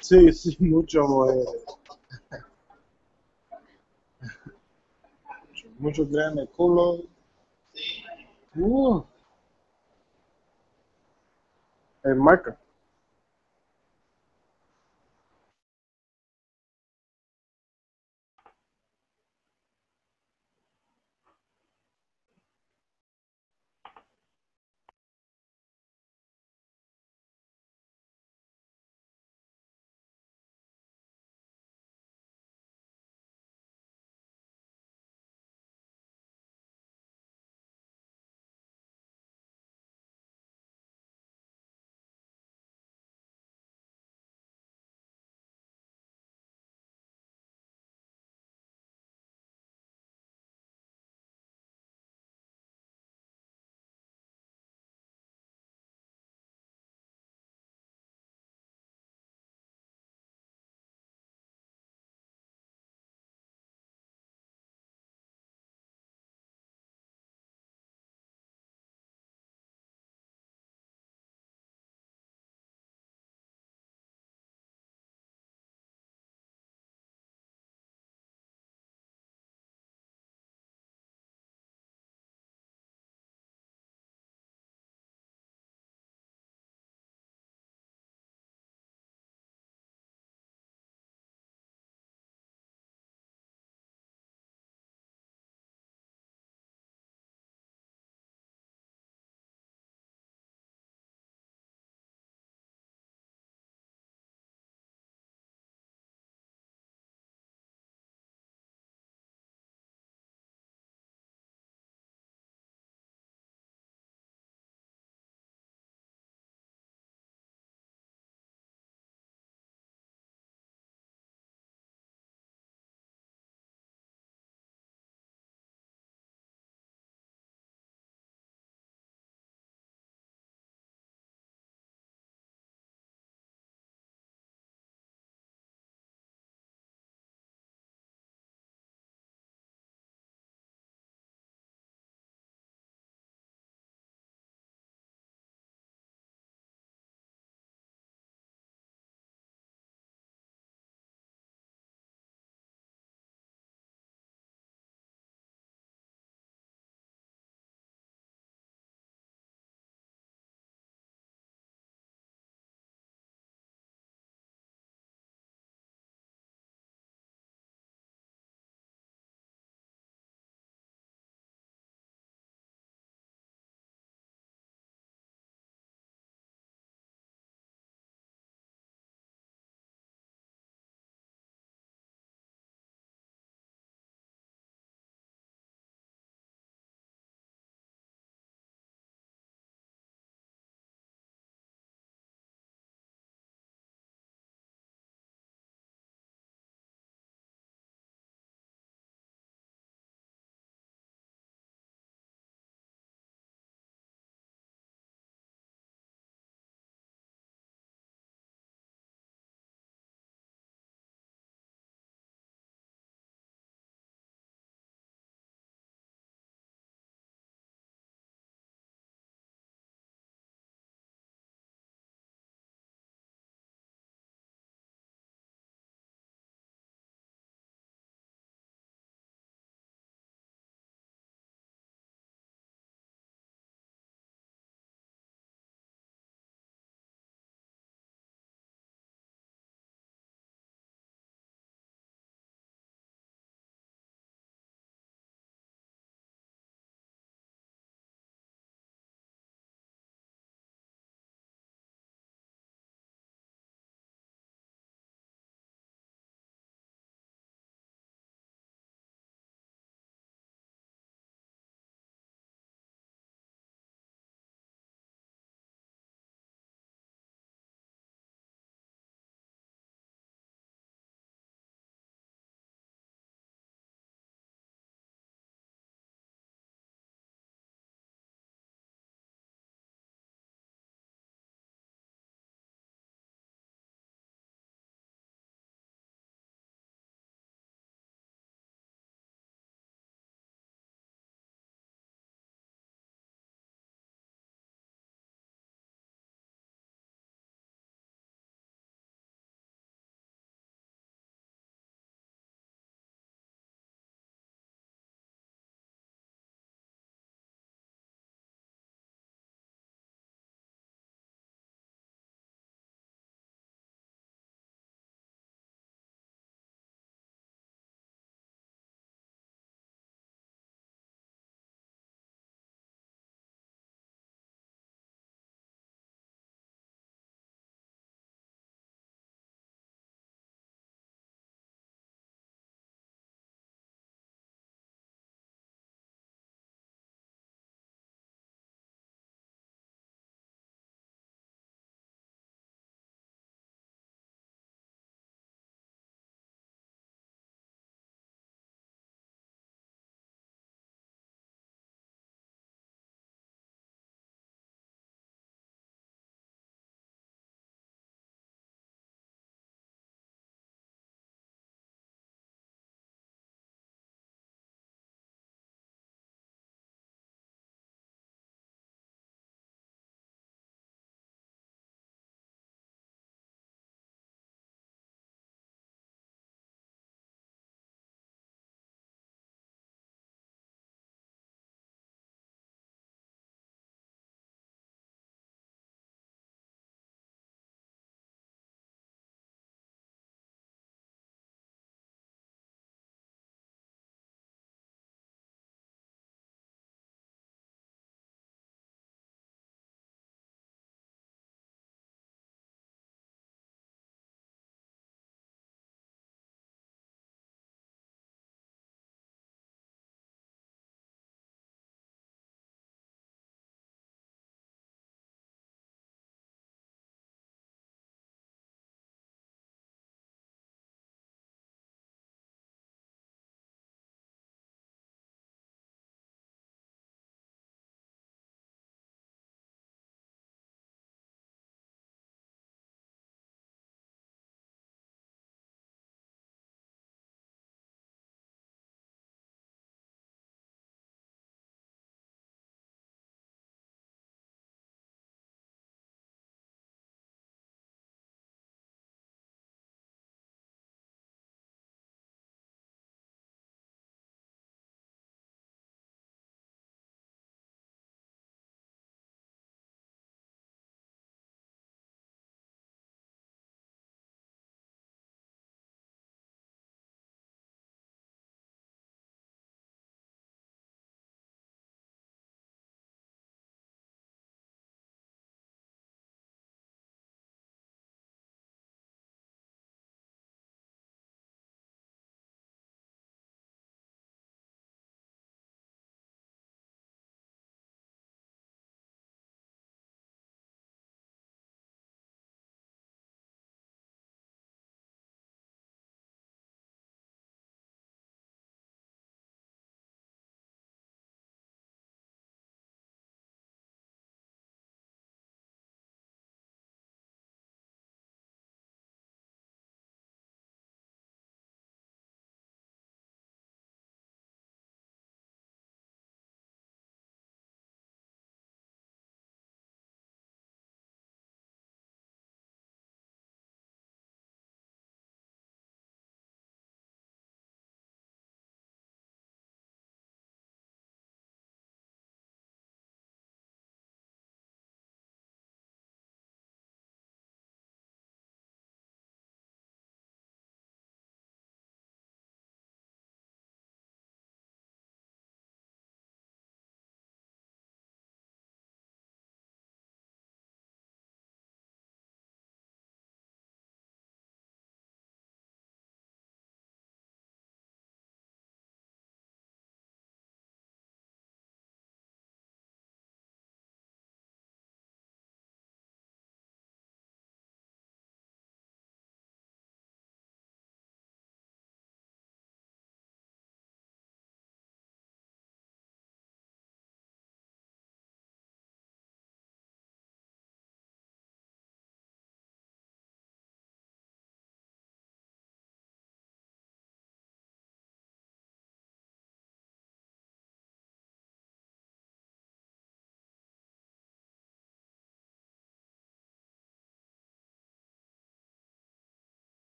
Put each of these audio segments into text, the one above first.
Sí, sí, mucho, mucho crema, culo. Uh, en marca.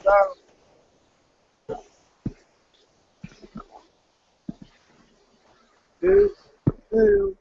down. Hey, hey.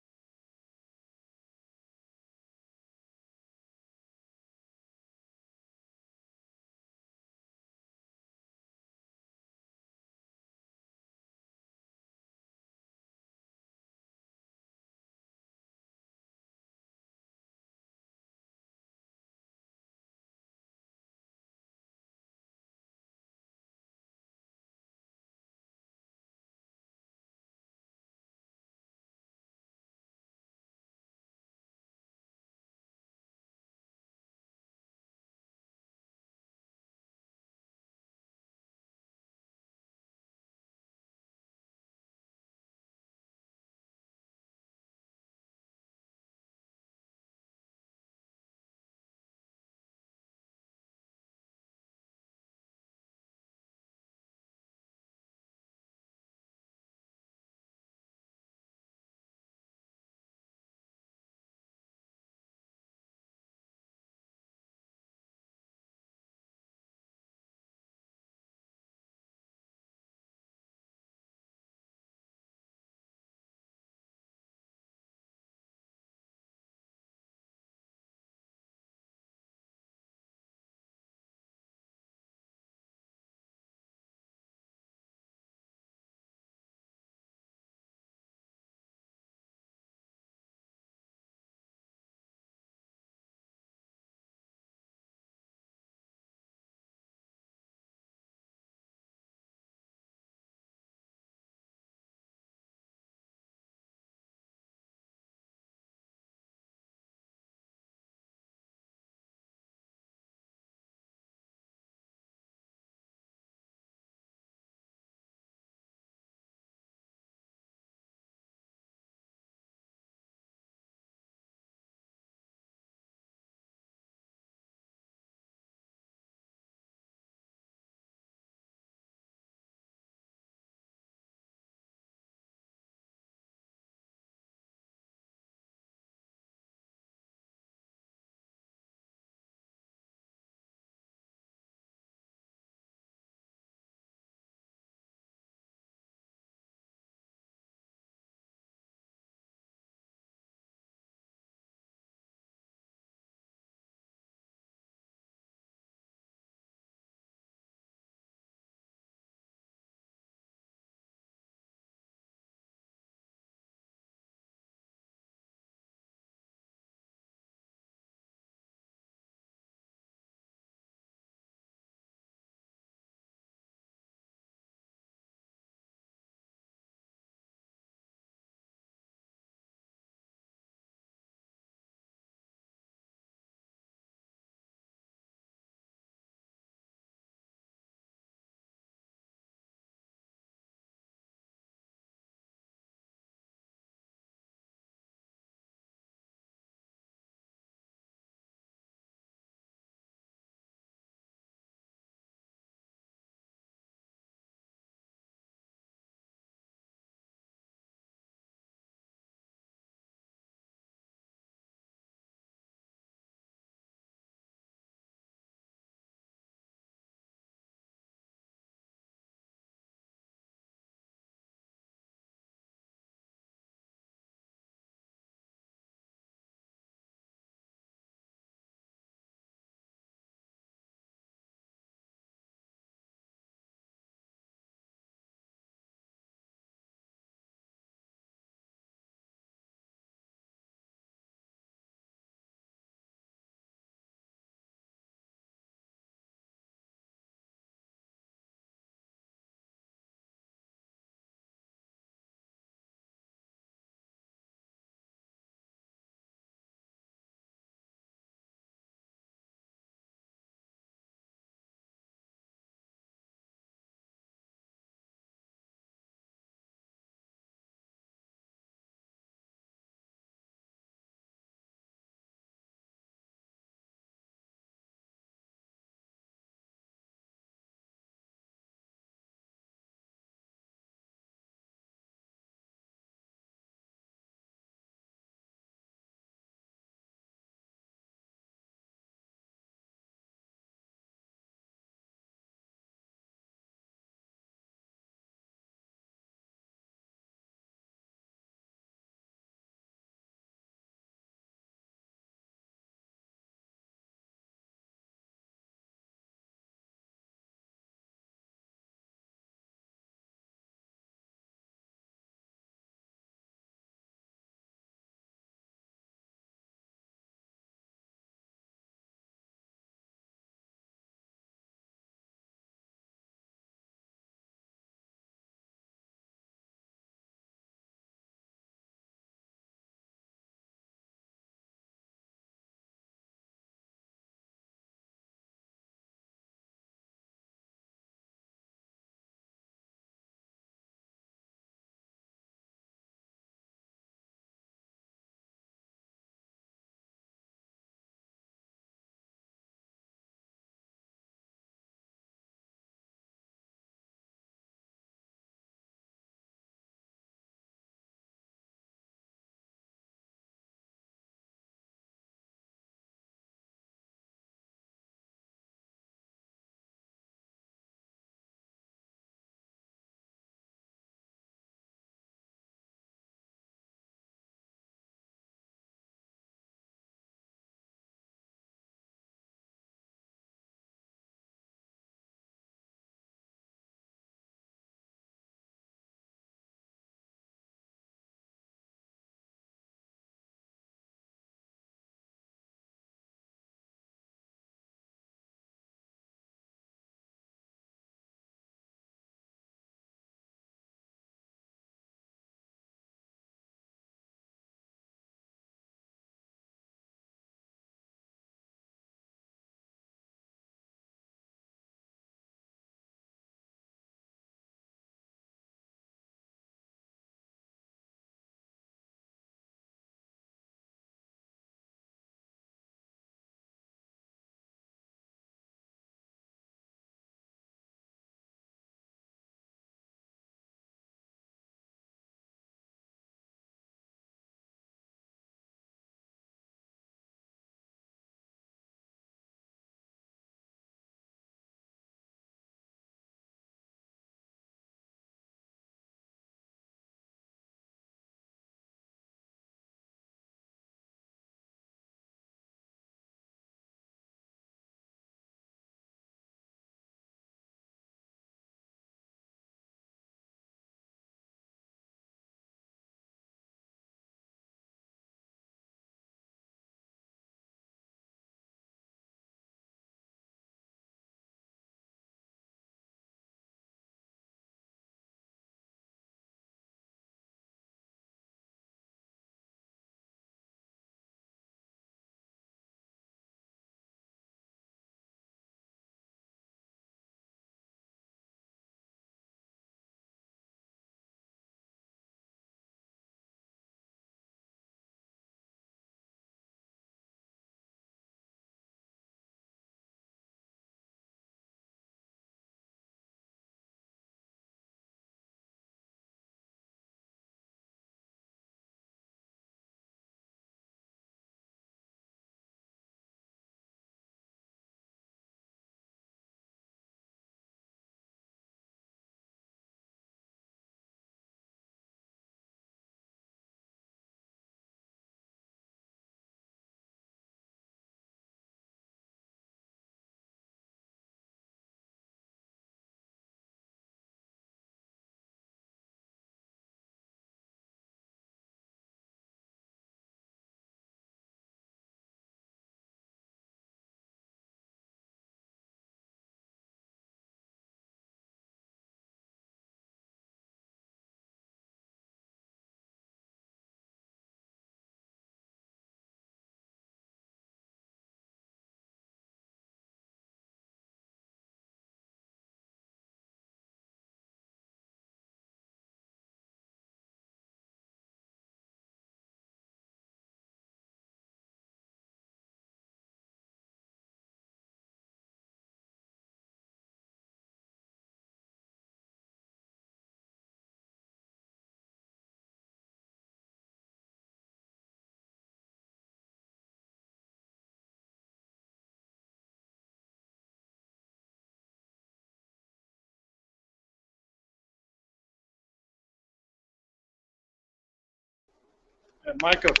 Micah. What's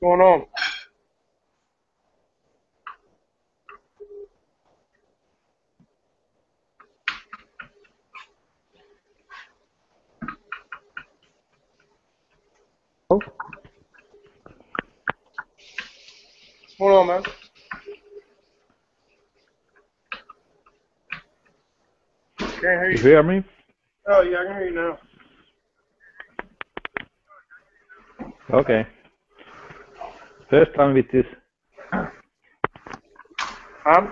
going on? Oh, What's going on, man? Can't hear you you. hear me? Oh, yeah, I can hear you now. Okay. First time with this. Huh?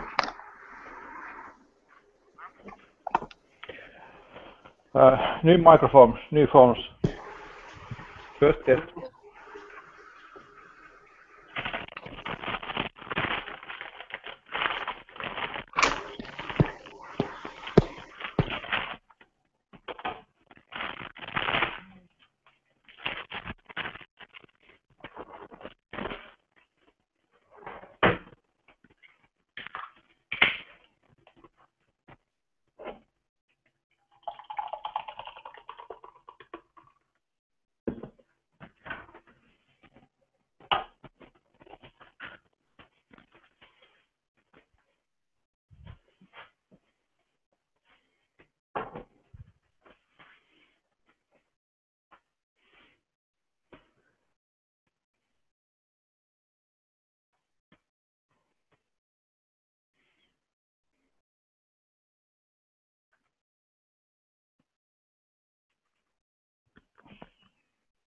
New microphones, new phones. First test.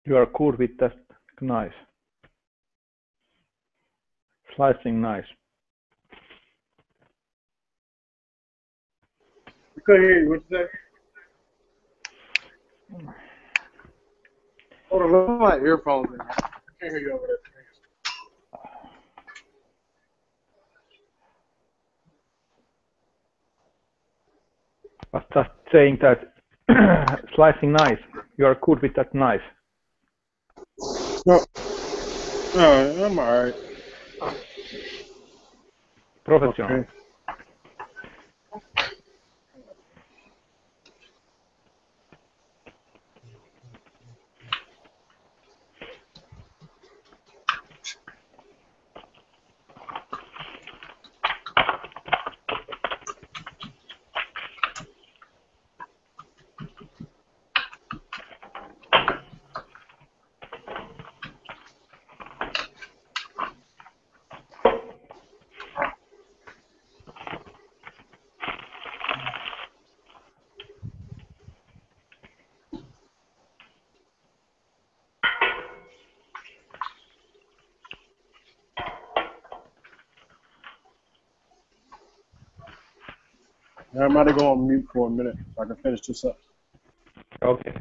You are good with that knife. Slicing knife. I couldn't hear you. What'd you say? Hold on, let my earphones in. I can't hear you over there. I was just saying that slicing knife. You are good with that knife. No, no, I'm all right. Professional. Okay. I'm about to go on mute for a minute so I can finish this up. Okay.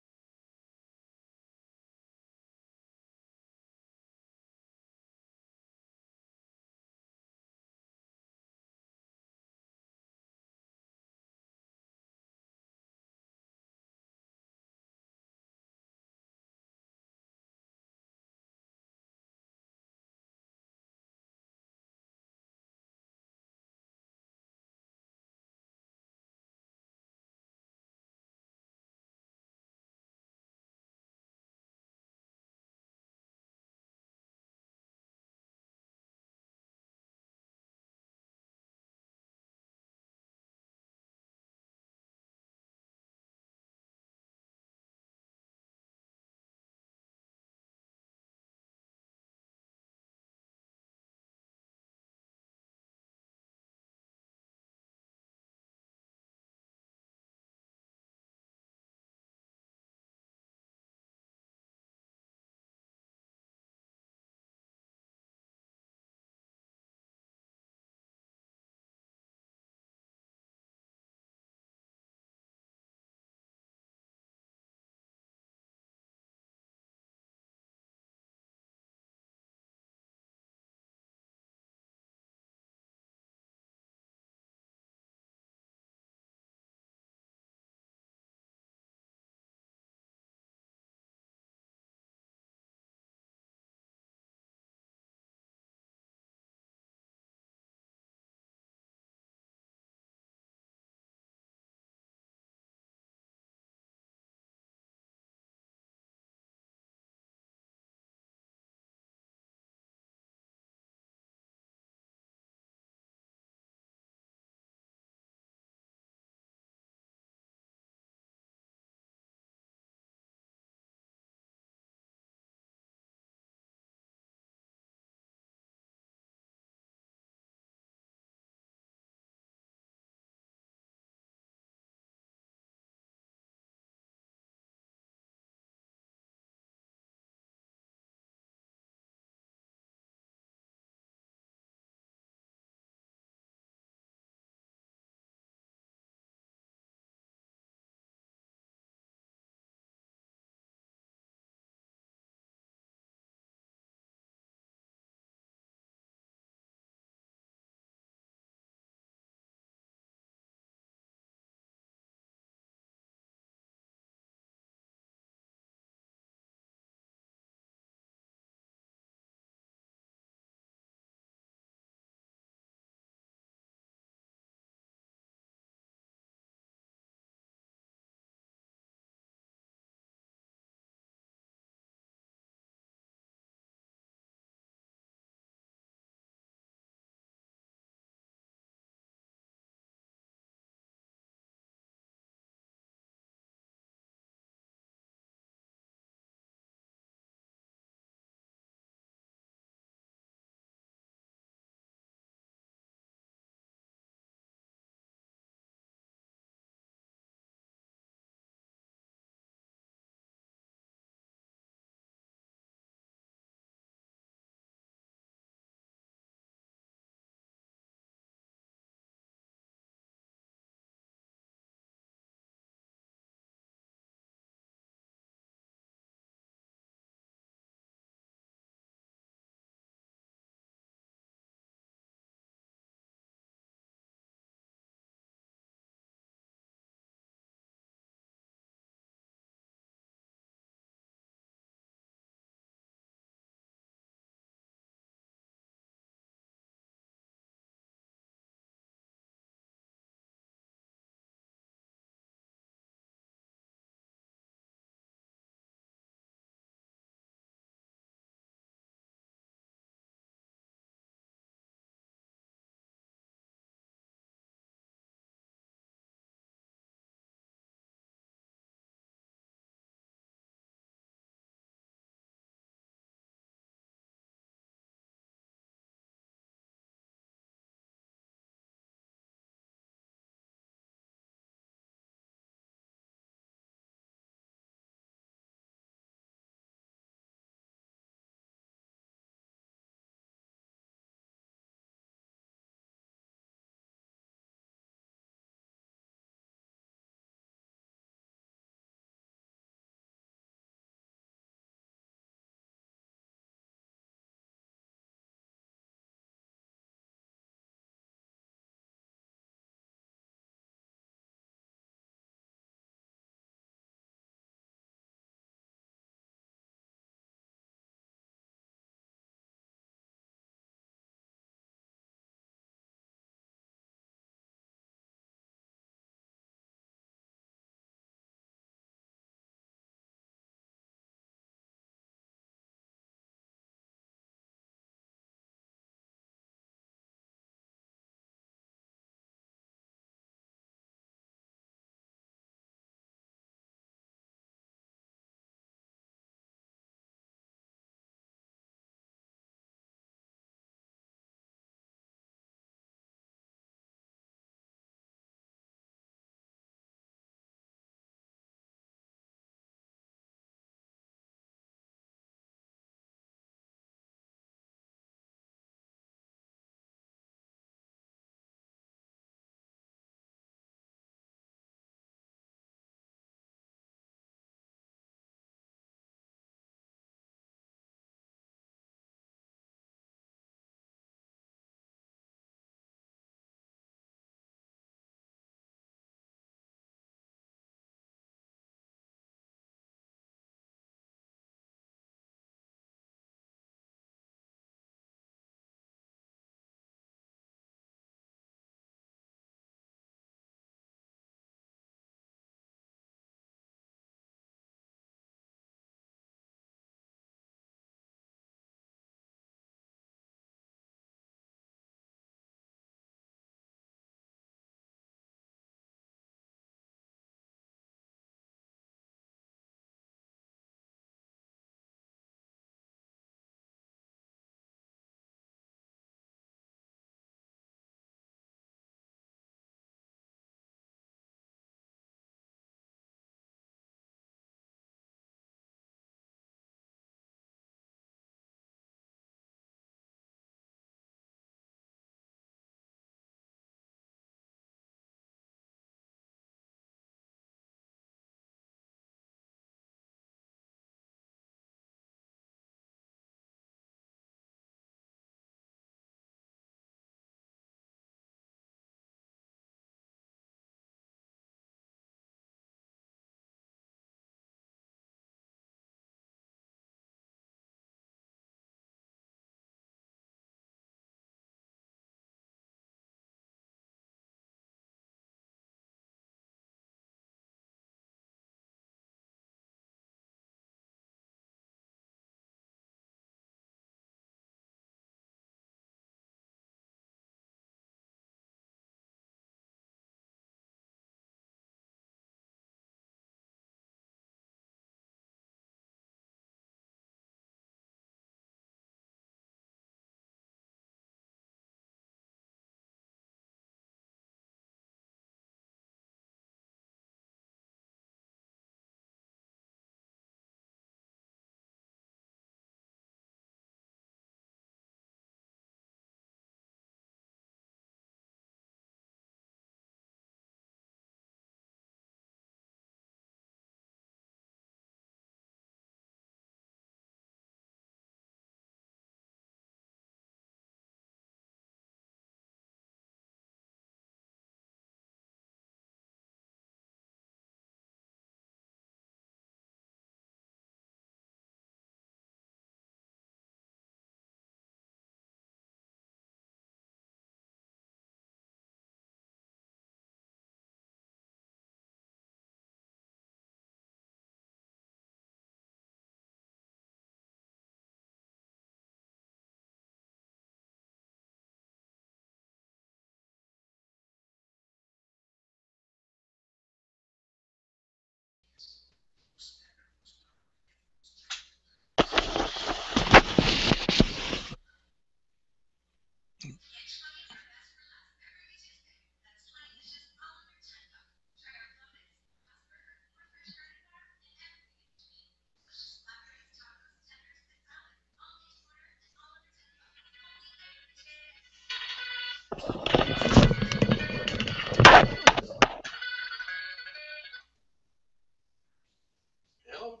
Yellow?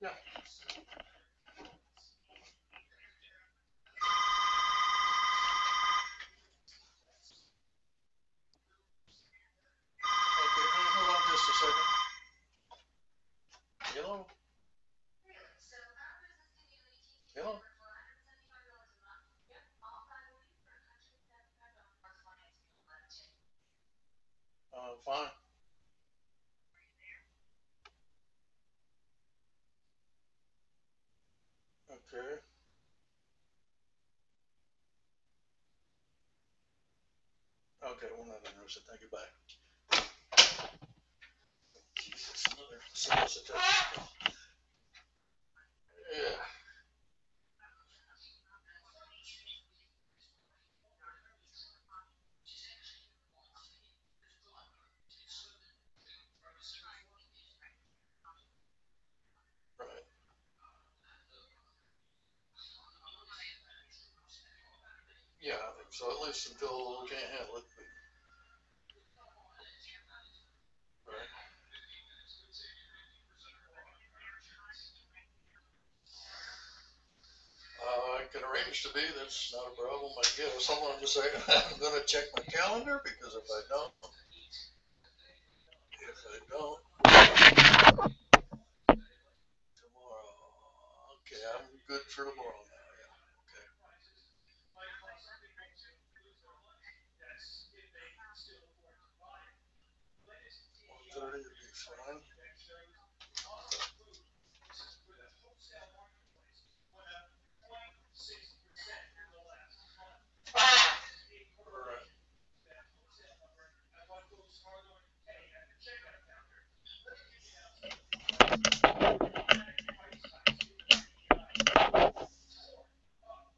Yeah. Okay, hold on just a second. Yellow? Yellow? Fine. Okay. Okay, well, not interested. Thank you. Bye. Jesus, another solicitor. Yeah. Right. Yeah, I think so. At least until we can't handle it. Right. I can arrange to be. That's not a problem. I guess. Hold on just a second. I'm going to check my calendar because if I don't, tomorrow. Okay, I'm good for tomorrow now. Yeah. Okay. 1:30 would be fine. All right.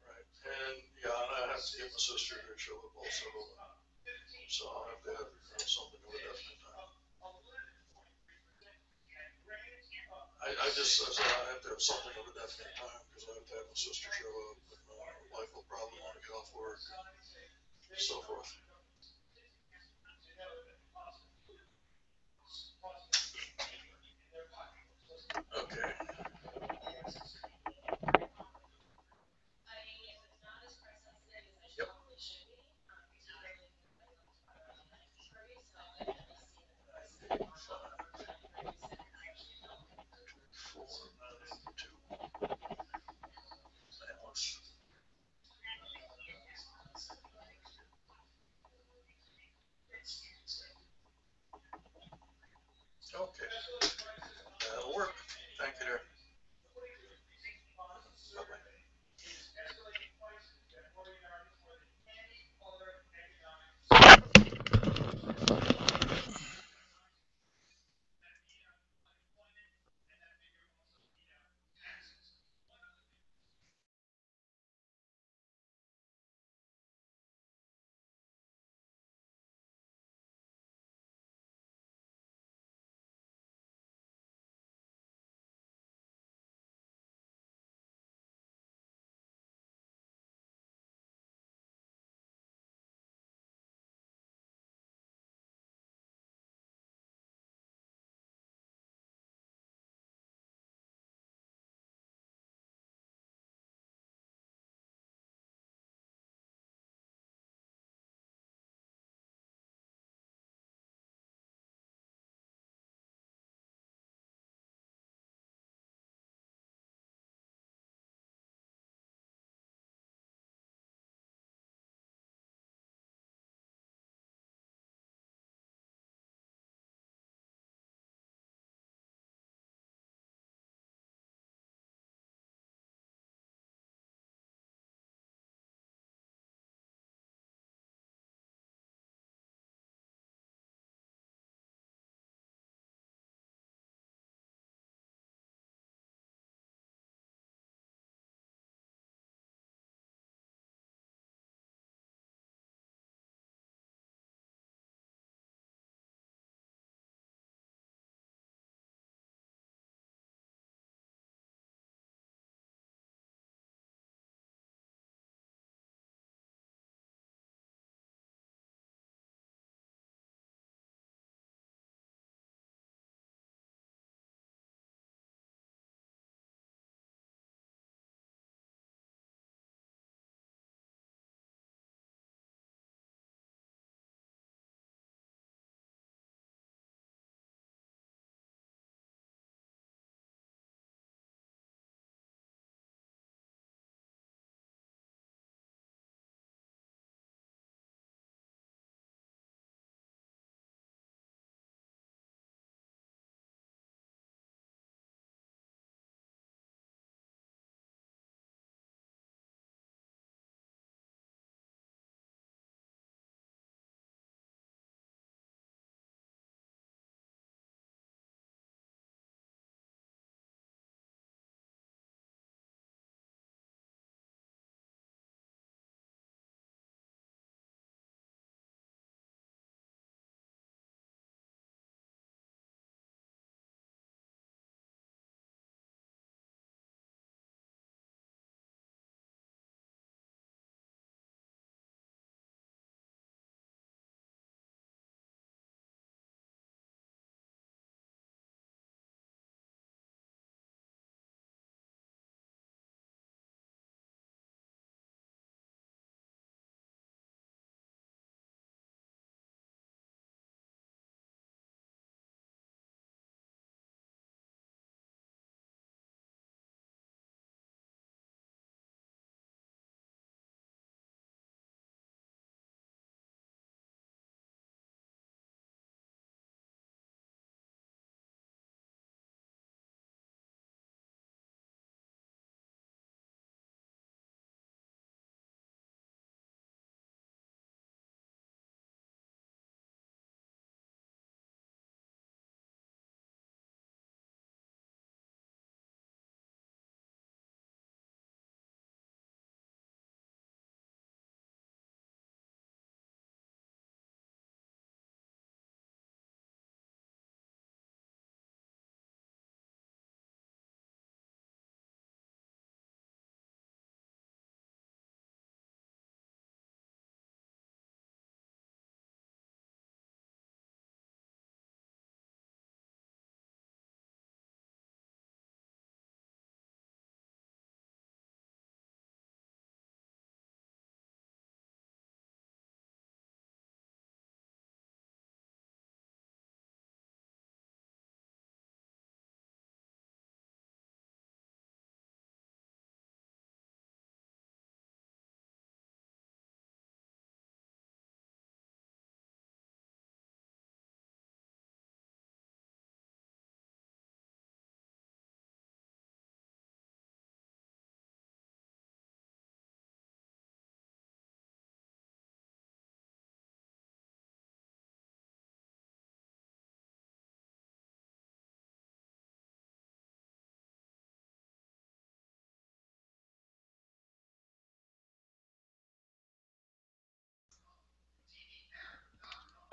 Right. And yeah, and I have to get my sister to show up also. So I'll have to have something of a definite time. I said I have to have something of a definite time because I have to have my sister show up. And my wife will probably want to get off work and so forth. Okay. Yep. Four, nine, two. Alice. Okay. That'll work. Thank you, dear. Bye-bye.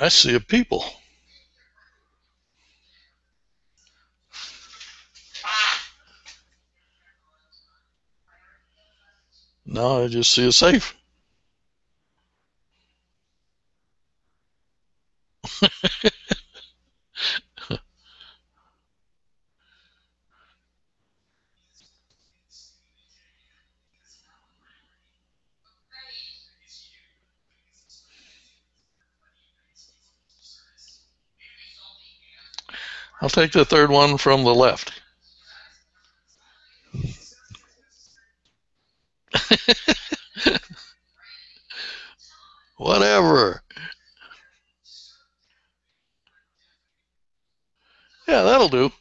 I see a people. Now I just see a safe. I'll take the third one from the left. Whatever. Yeah, that'll do.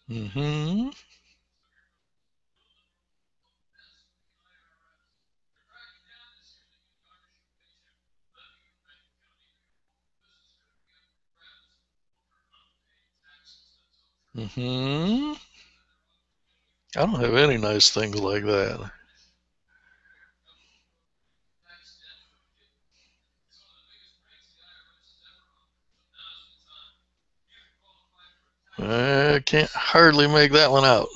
Mm-hmm. Mm-hmm. I don't have any nice things like that. I can't hardly make that one out.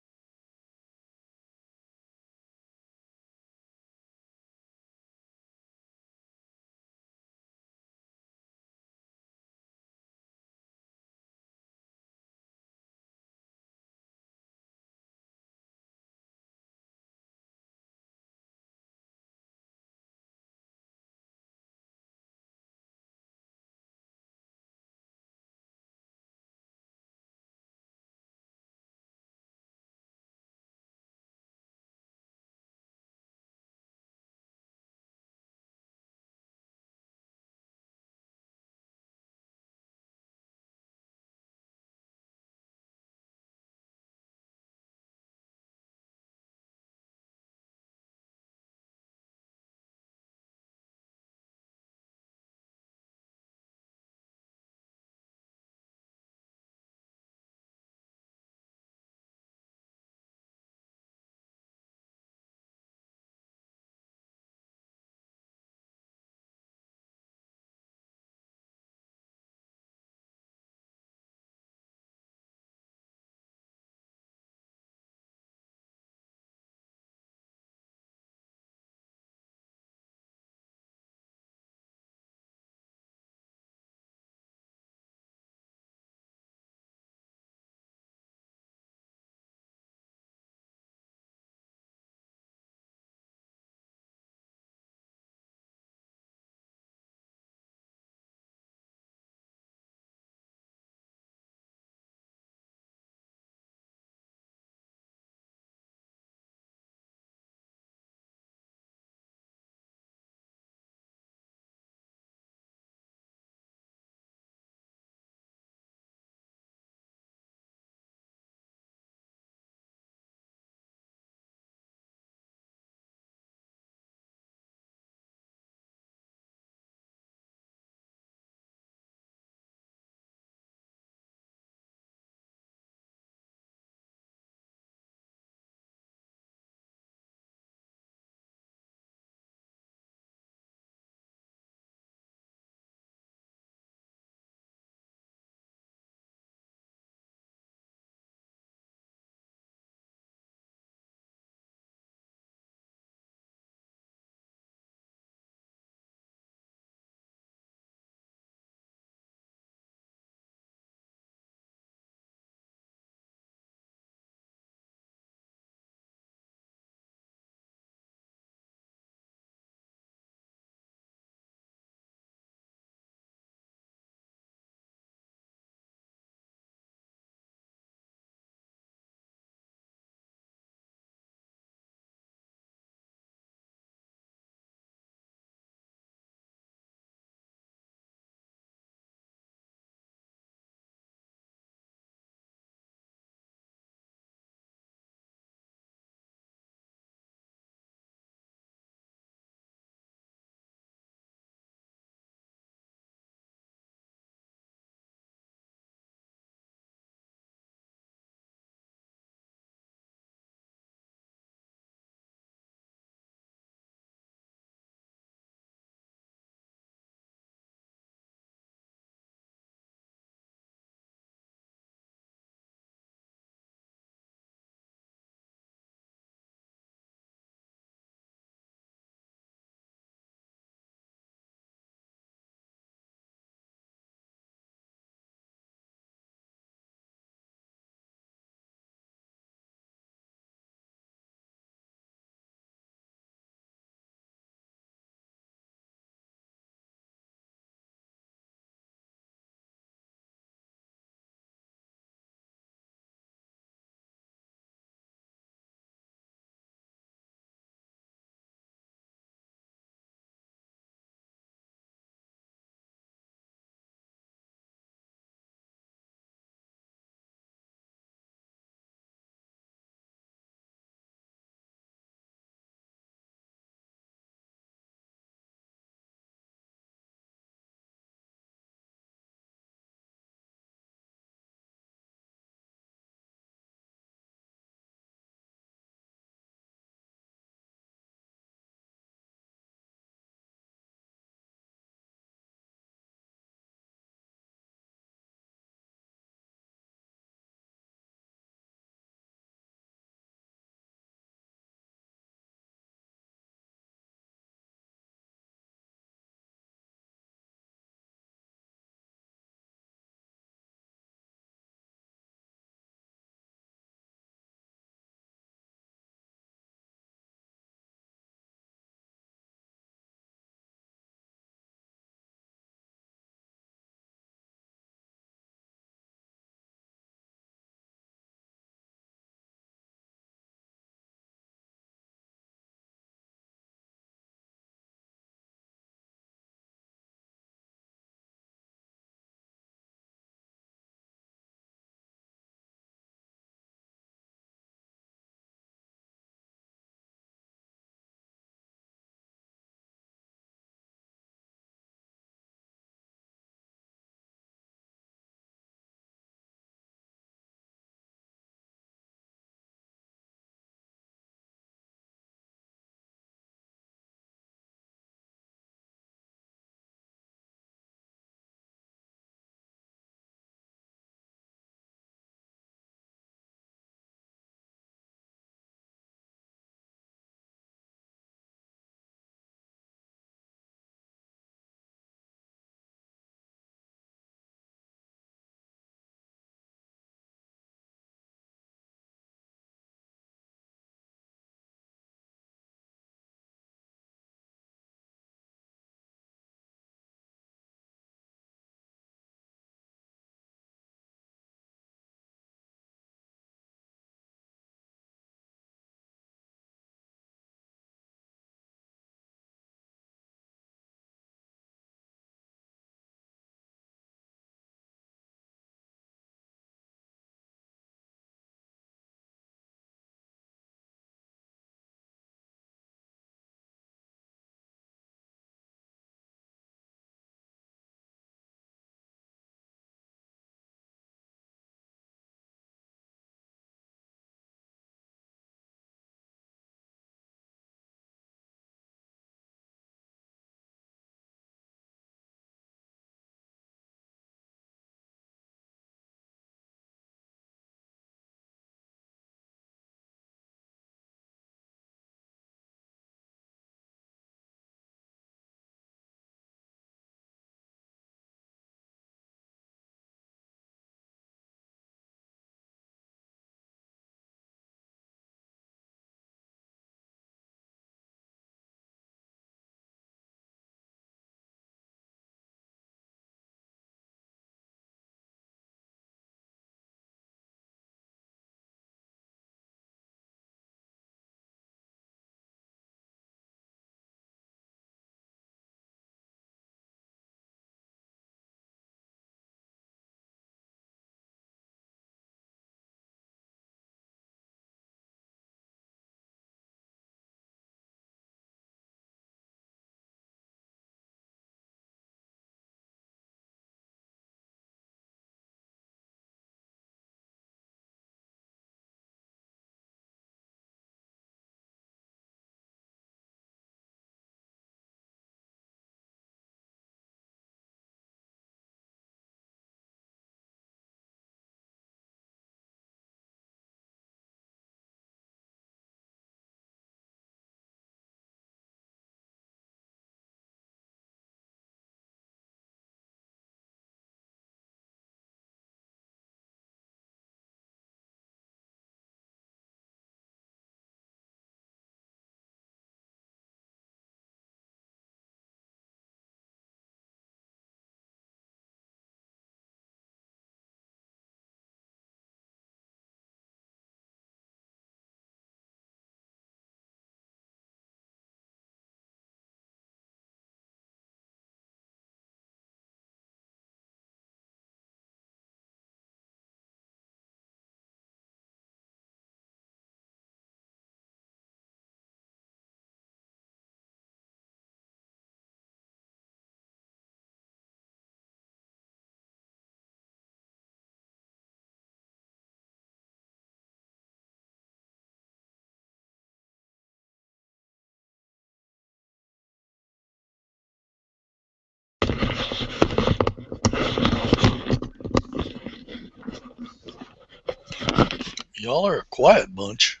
Y'all are a quiet bunch.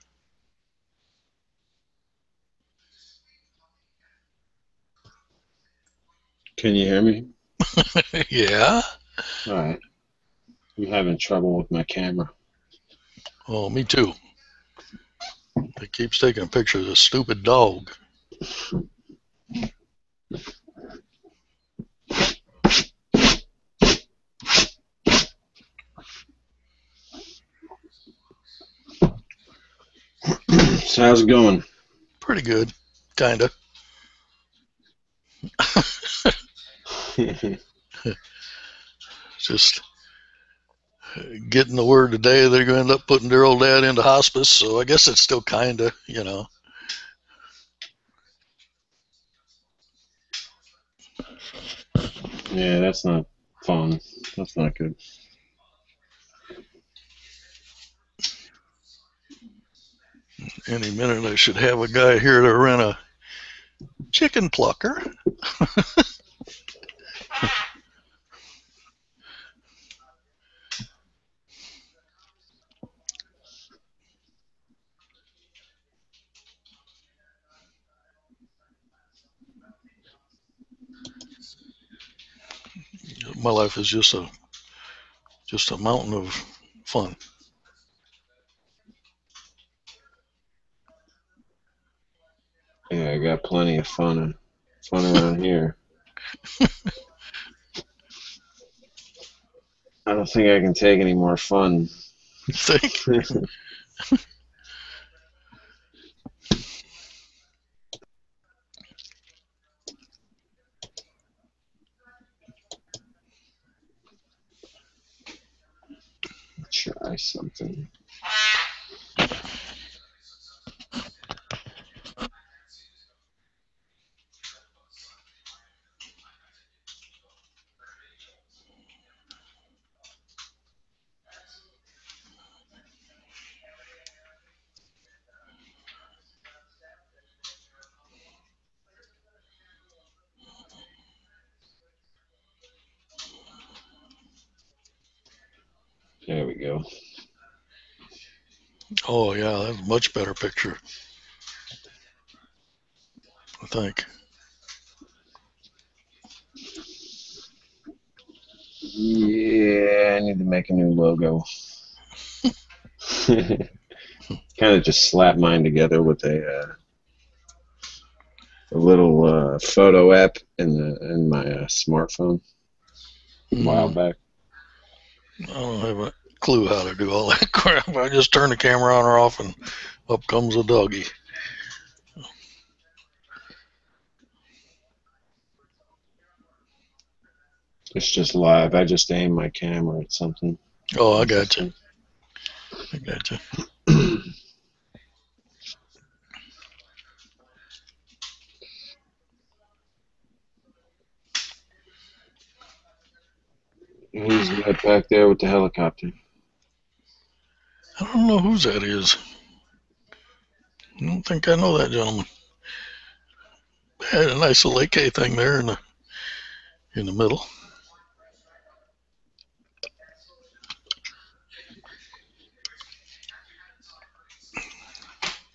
Can you hear me? Yeah. All right. I'm having trouble with my camera. Oh, me too. It keeps taking a picture of this stupid dog. So how's it going? Pretty good, kinda. Just getting the word today they're going to end up putting their old dad into hospice, so I guess it's still kinda, you know. Yeah, that's not fun. That's not good. Any minute I should have a guy here to rent a chicken plucker. My life is just a mountain of fun. Yeah, I got plenty of fun around here. I don't think I can take any more fun. Think? Try something. There we go. Oh yeah, that's a much better picture, I think. Yeah, I need to make a new logo. Kind of just slap mine together with a little photo app in my smartphone a while back. I don't have a clue how to do all that crap. I just turn the camera on or off and up comes a doggy. It's just live. I just aim my camera at something. Oh, I got you. I got you. Who's that back there with the helicopter? I don't know whose that is. I don't think I know that gentleman. Had a nice little AK thing there in the middle.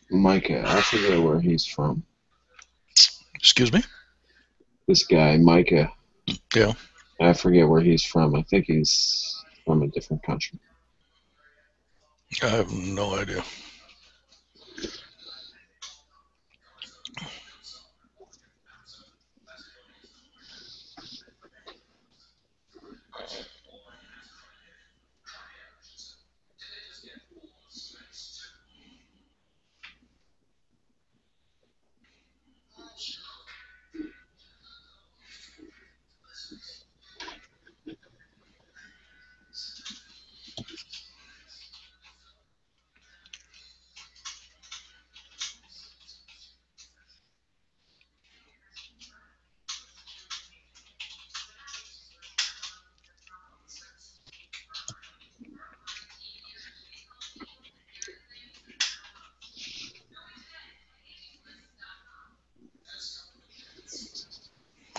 Micah. I forget where he's from. Excuse me? This guy, Micah. Yeah. I forget where he's from. I think he's from a different country. I have no idea.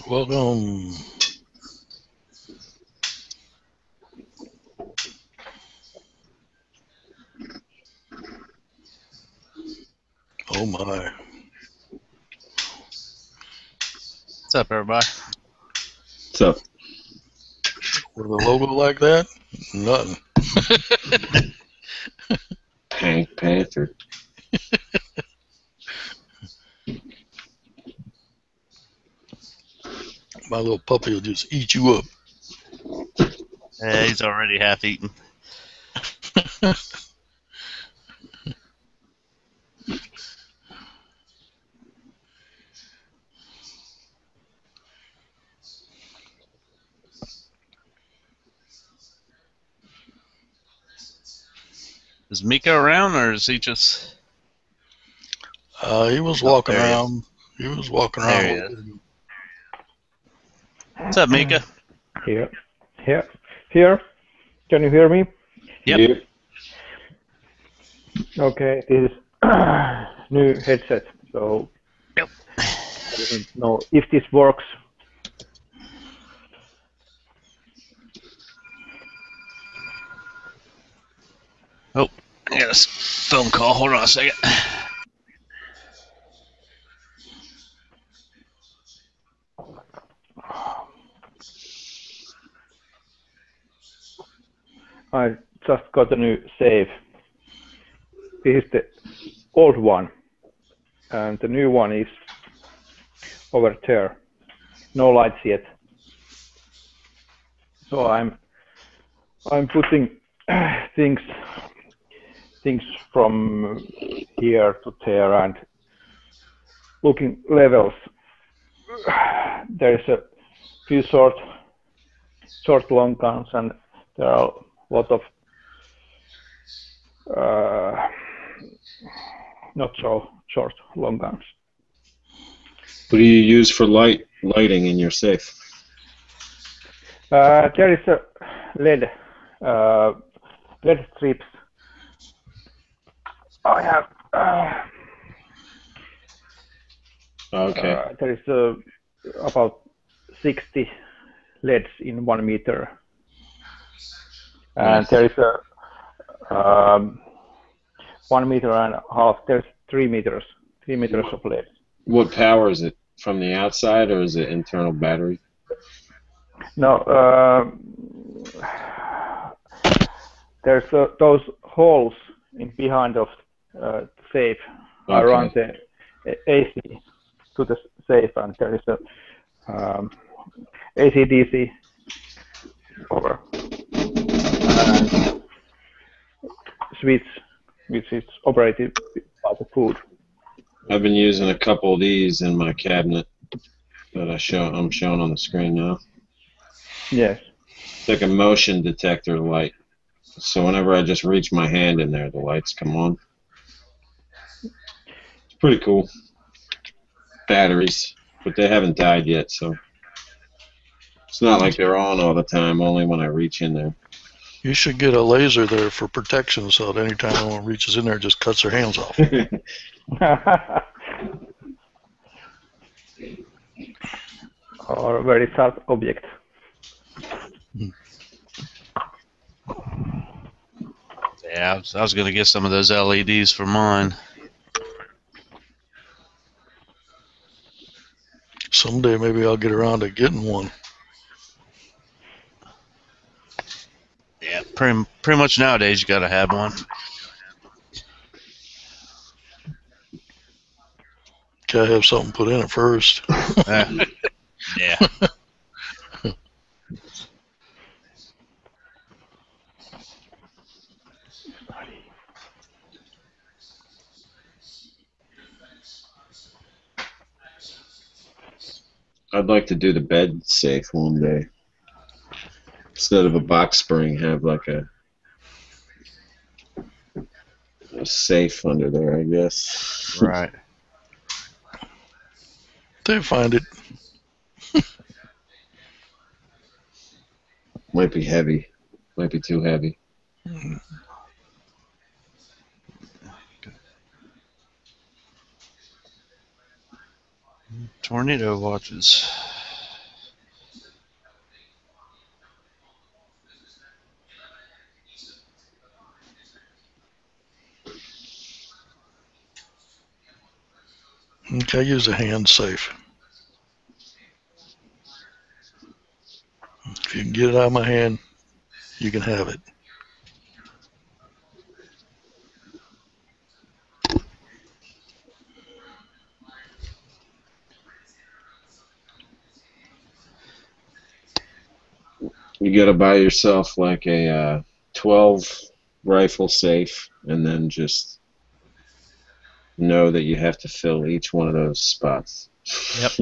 Welcome. Oh my. What's up, everybody? So, With a logo like that? Nothing. Hank Panther. My little puppy will just eat you up. Yeah, he's already half eaten. Is Mika around, or is he just... He was walking there he is. around. He was walking There around. he a little is. bit. What's up, Mika? Here. Can you hear me? Yep. You- Okay, this is new headset, so Yep. I don't know if this works. Oh, I got a phone call. Hold on a second. I just got a new save. This is the old one, and the new one is over there. No lights yet. So I'm putting things from here to there and looking levels. There is a few short long guns, and there are a lot of not so short long guns. What do you use for lighting in your safe? There is a LED strips. I have. Okay. There is about 60 LEDs in 1 meter, and Nice. there is a 1 meter and a half. There's 3 meters of LED. What power is it? From the outside, or is it internal battery? No, there's those holes in behind of safe around the AC to the safe, and there is a AC/DC power and switch which is operated by the food. I've been using a couple of these in my cabinet that I'm showing on the screen now. Yes. It's like a motion detector light. So whenever I just reach my hand in there, the lights come on. It's pretty cool. Batteries, but they haven't died yet, so it's not like they're on all the time, only when I reach in there. You should get a laser there for protection, so that anytime anyone reaches in there, it just cuts their hands off. Or very sharp object. Yeah, I was going to get some of those LEDs for mine. Someday maybe I'll get around to getting one. Yeah, pretty much nowadays you got to have one. Gotta have something put in it first. Yeah. I'd like to do the bed safe one day. Instead of a box spring, have like a safe under there, I guess. Right. They find it. Might be heavy. Might be too heavy. Tornado watches. Okay, use a hand safe. If you can get it out of my hand, you can have it. You got to buy yourself like a 12 rifle safe, and then just know that you have to fill each one of those spots. Yep.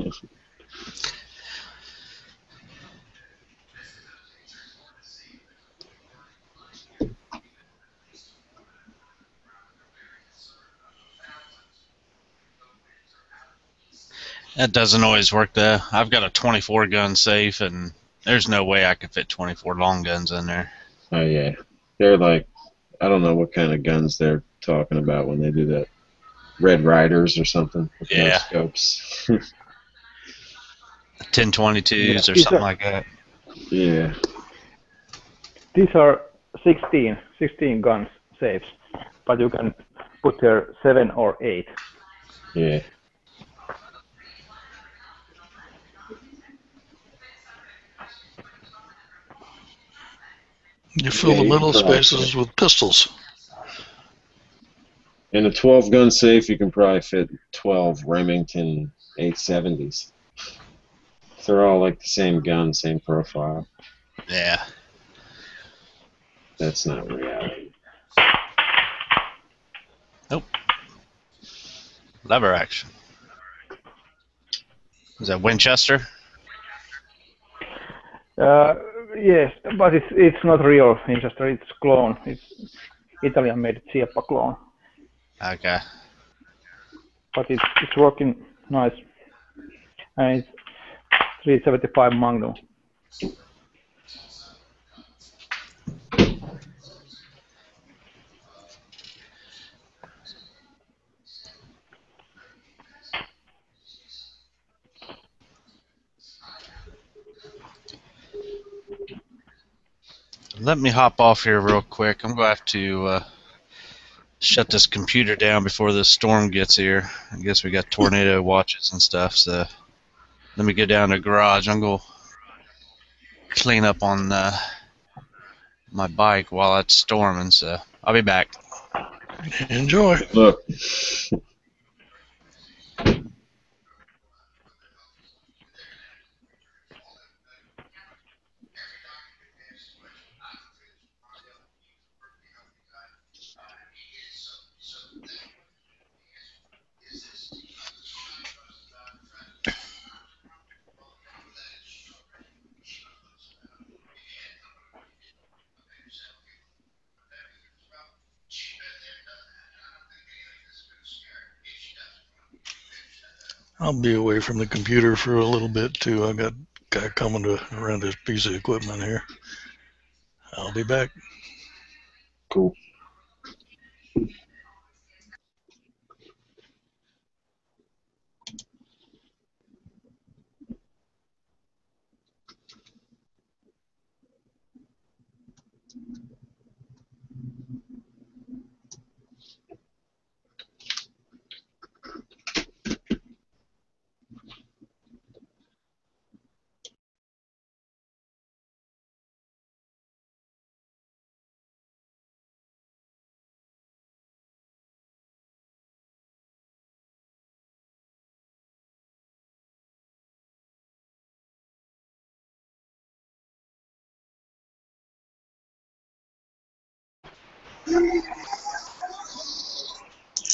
That doesn't always work though. I've got a 24 gun safe, and there's no way I could fit 24 long guns in there. Oh yeah, they're like, I don't know what kind of guns they're talking about when they do that. Red Riders or something with no Yeah. scopes. 1022s or These something are, like that. Yeah. these are 16 guns safes, but you can put here 7 or 8. Yeah. You fill Yeah, the you can middle probably spaces fit. with pistols. In a 12 gun safe, you can probably fit 12 Remington 870s. They're all like the same gun, same profile. Yeah. That's not reality. Lever action. Is that Winchester? Yes, but it's not real Winchester. It's clone. It's Italian-made Cieppa clone, Okay. but it's working nice, and it's 375 Magnum. Let me hop off here real quick. I'm going to have to shut this computer down before this storm gets here. I guess we got tornado watches and stuff, so let me go down to the garage. I'm going to clean up on my bike while it's storming, so I'll be back. Enjoy. Look. I'll be away from the computer for a little bit too. I got a guy coming around his piece of equipment here. I'll be back. Cool.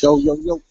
Yo, yo, yo.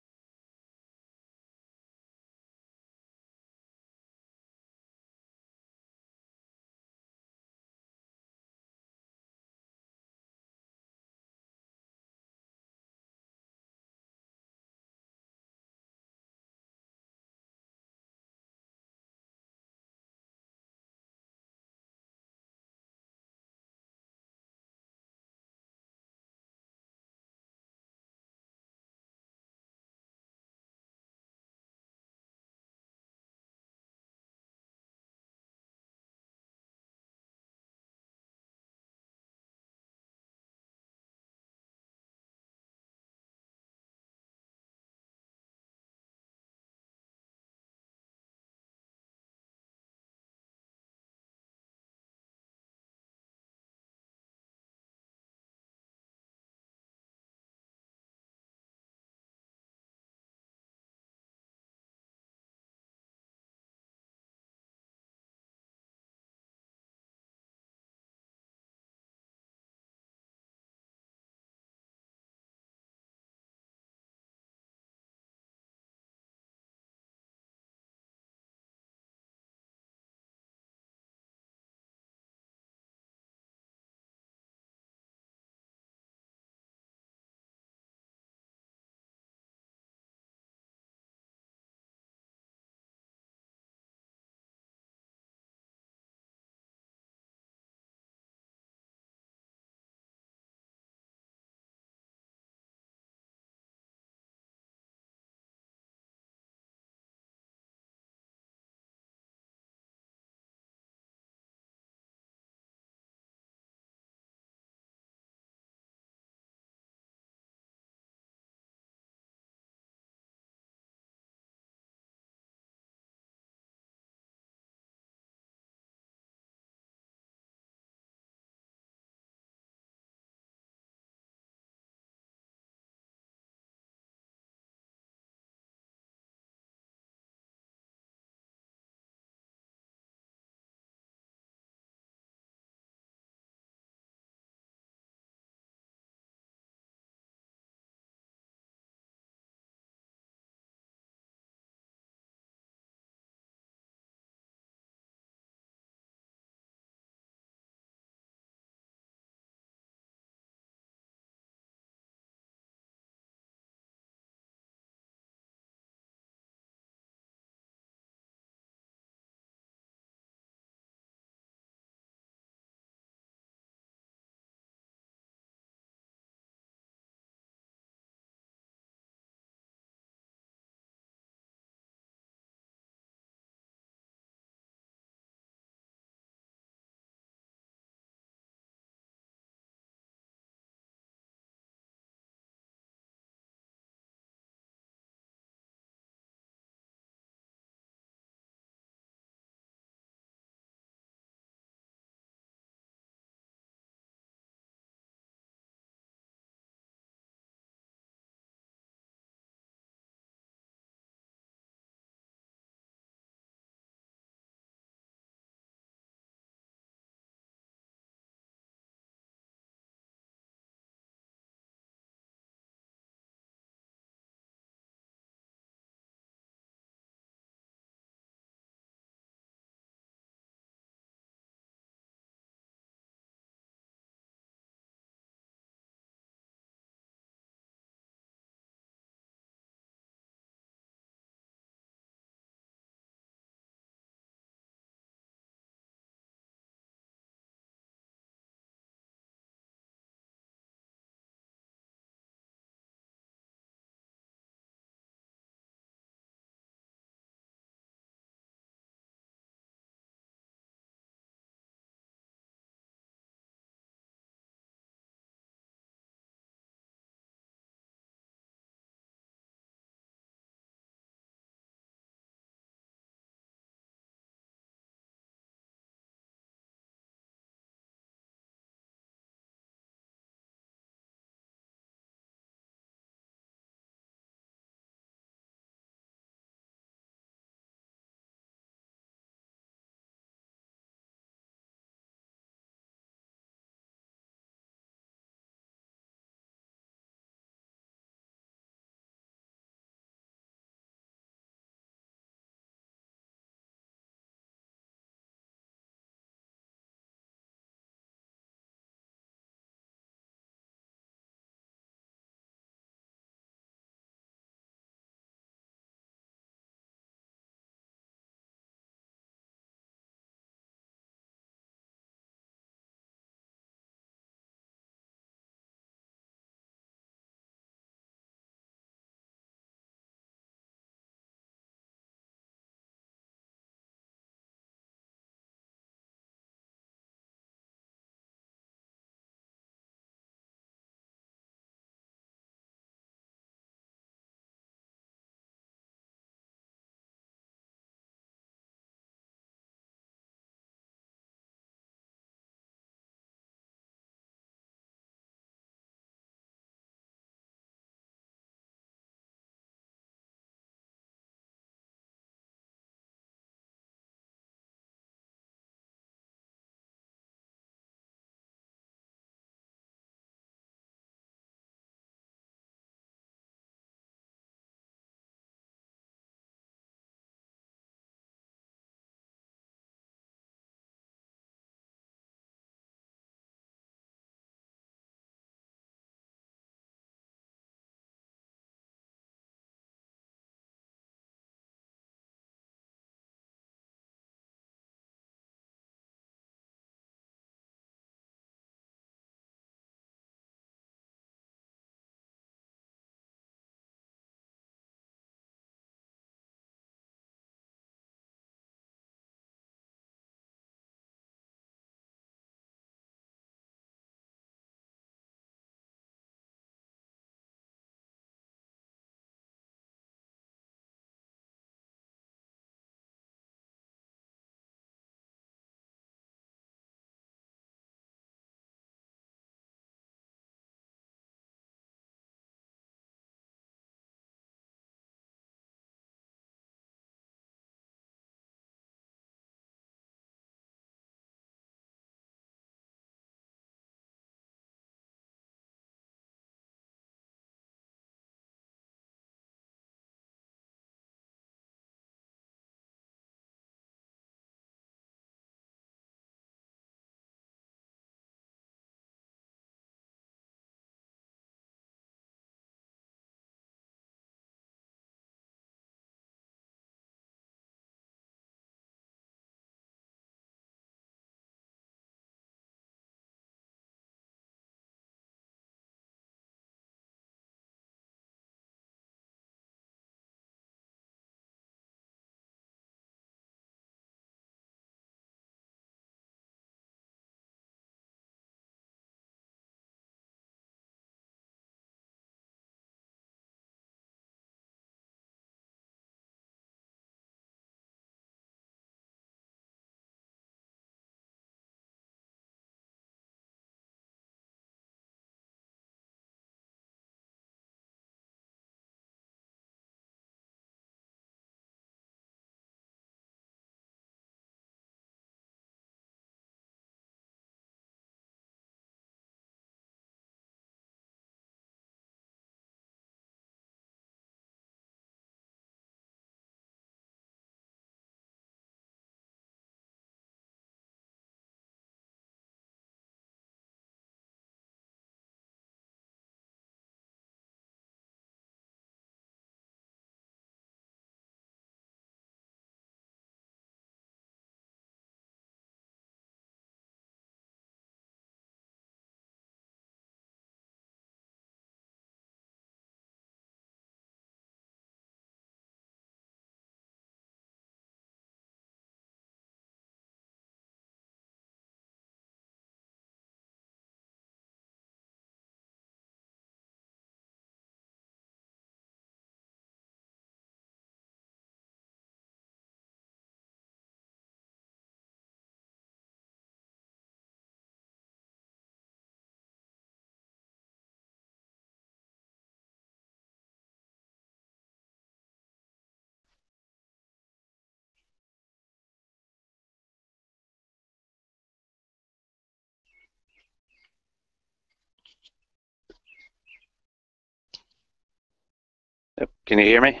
Can you hear me?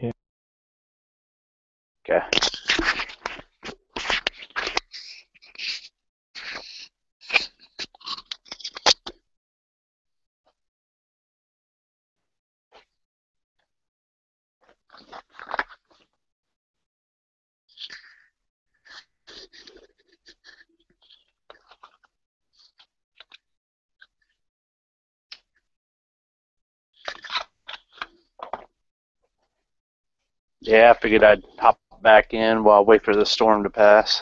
Yeah. Okay. Yeah, I figured I'd hop back in while I wait for the storm to pass.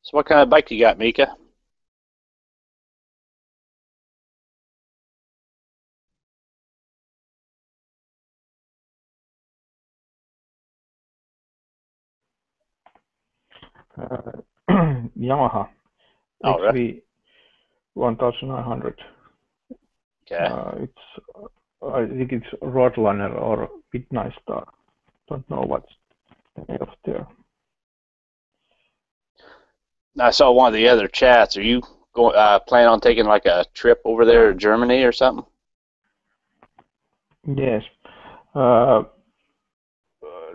So what kind of bike you got, Mika? Yamaha Oh, really? XV 1900. Okay. I think it's Roadrunner or Midnight Star. Don't know what's the name of there. I saw one of the other chats. Are you going planning on taking like a trip over there to Germany or something? Yes. Uh,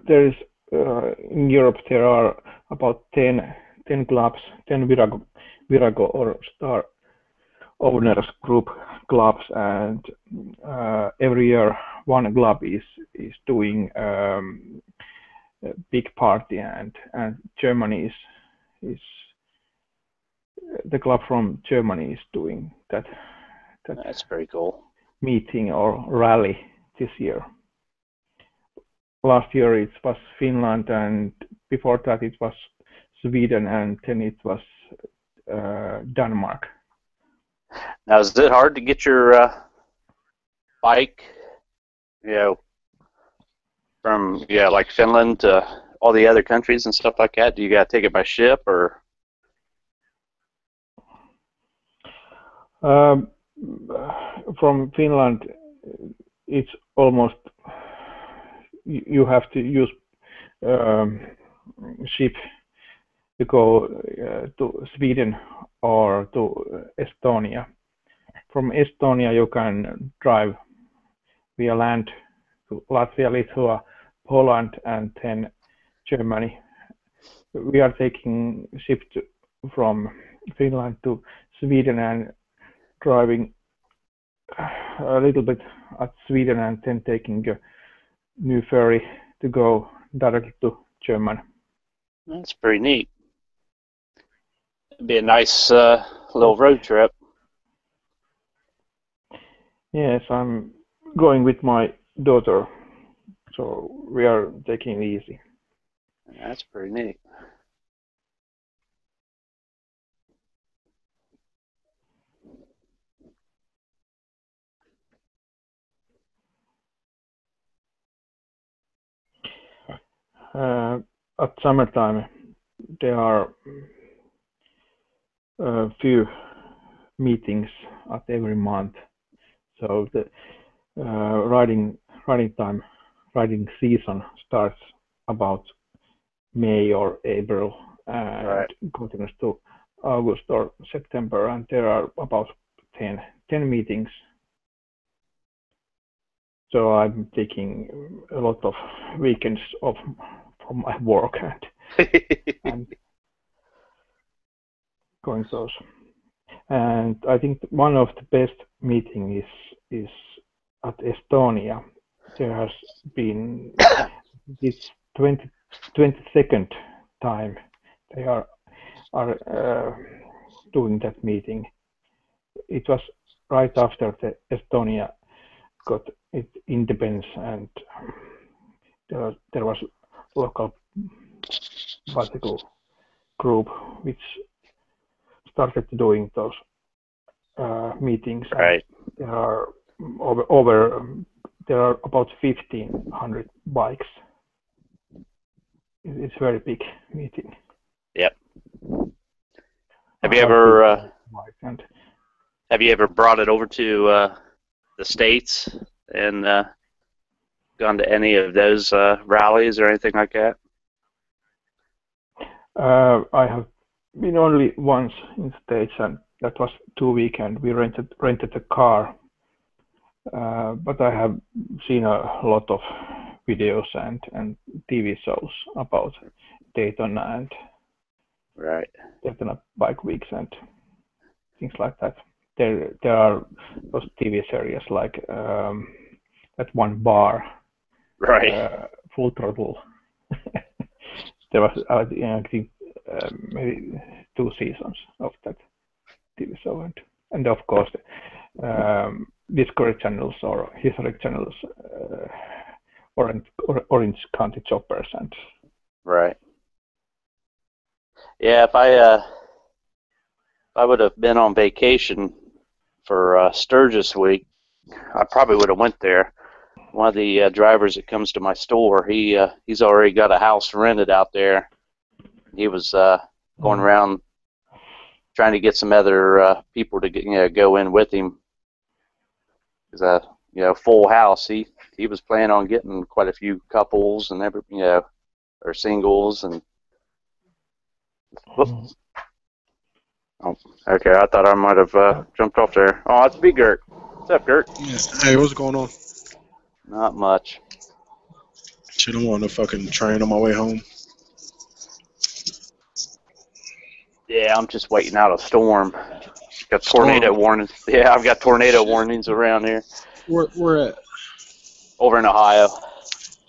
there is in Europe there are about 10 clubs, 10 Virago or Star owners group clubs, and every year one club is doing a big party, and Germany is the club from Germany is doing that That's pretty cool. meeting or rally this year. Last year it was Finland, and before that it was Sweden, and then it was Denmark. Now, is it hard to get your bike, from like Finland to all the other countries and stuff like that? Do you got to take it by ship or? From Finland, it's almost you have to use ship to go to Sweden or to Estonia. From Estonia, you can drive via land to Latvia, Lithuania, Poland, and then Germany. We are taking ship from Finland to Sweden and driving a little bit at Sweden, and then taking a new ferry to go directly to Germany. That's pretty neat. It'd be a nice little road trip. Yes, I'm going with my daughter, so we are taking it easy. That's pretty neat. At summertime, there are a few meetings at every month, so the riding season starts about May or April and Right. continues to August or September, and there are about 10 meetings. So I'm taking a lot of weekends off from my work and going those. And I think one of the best meetings is at Estonia. there has been this 22nd time they are doing that meeting. It was right after the Estonia got its independence, and there was local bicycle group which started doing those meetings. Right. There are there are about 1,500 bikes. It's a very big meeting. Yep. Have you ever brought it over to the States and gone to any of those rallies or anything like that? I have been only once in the States, and that was 2 weekends. We rented a car, but I have seen a lot of videos and TV shows about Daytona and Right. Daytona Bike Weeks and things like that. There are those TV series like that one bar, Right. Full Throttle. There was I think maybe 2 seasons of that TV show, and of course Discovery channels or historic channels, Orange County Choppers and Right. Yeah, if I would have been on vacation for Sturgis week, I probably would have went there. One of the drivers that comes to my store, he's already got a house rented out there. He was going around trying to get some other people to go in with him. It's a full house. He was planning on getting quite a few couples and or singles and. Whoops. Oh, okay. I thought I might have jumped off there. Oh, it's Big Gert. What's up, Gert? Yeah. Hey, what's going on? Not much. Shit, I'm on the fucking train on my way home. Yeah, I'm just waiting out a storm. Got tornado warnings. Yeah, I've got tornado warnings around here. Where at? Over in Ohio.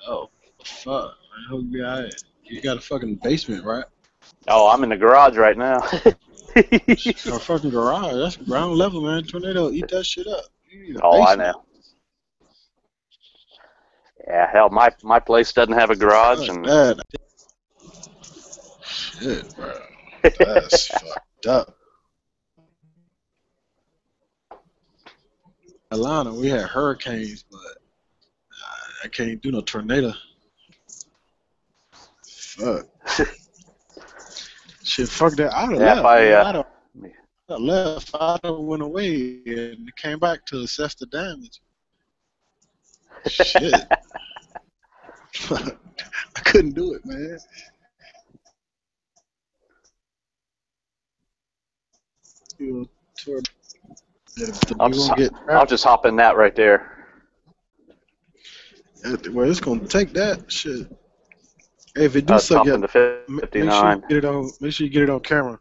Oh, fuck. I hope you got a fucking basement, right? Oh, I'm in the garage right now. A fucking garage. That's ground level, man. Tornado, eat that shit up. You need a Oh, I basement. know. Yeah, hell, my place doesn't have a garage, and Bad. Shit, bro. That's fucked up. Atlanta, we had hurricanes, but I can't do no tornado. Fuck. Shit, fuck that. I'd have left. I left. I'd have went away and came back to assess the damage. Shit. I couldn't do it, man. I'll just hop in that right there. Well, it's gonna take that shit. Hey, if it do suck, make sure you get it on camera.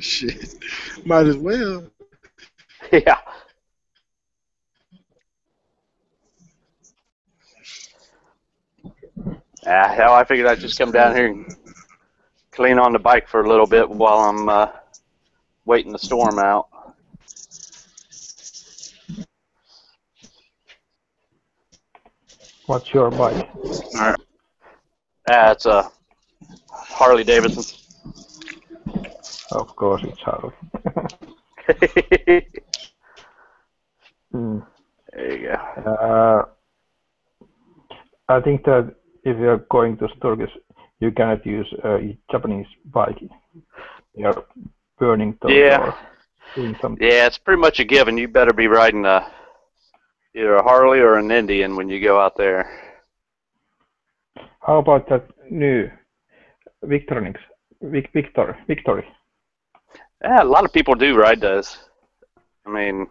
Shit, might as well. Yeah. Hell, I figured I'd just come down here and clean on the bike for a little bit while I'm waiting the storm out. What's your bike? All right. It's a Harley Davidson. Of course, it's Harley. There you go. I think that if you're going to Sturgis, you cannot use a Japanese bike. You're burning those or doing something. Yeah, it's pretty much a given. You better be riding either a Harley or an Indian when you go out there. How about that new Victorinox? Victory. Yeah, a lot of people do ride those. I mean,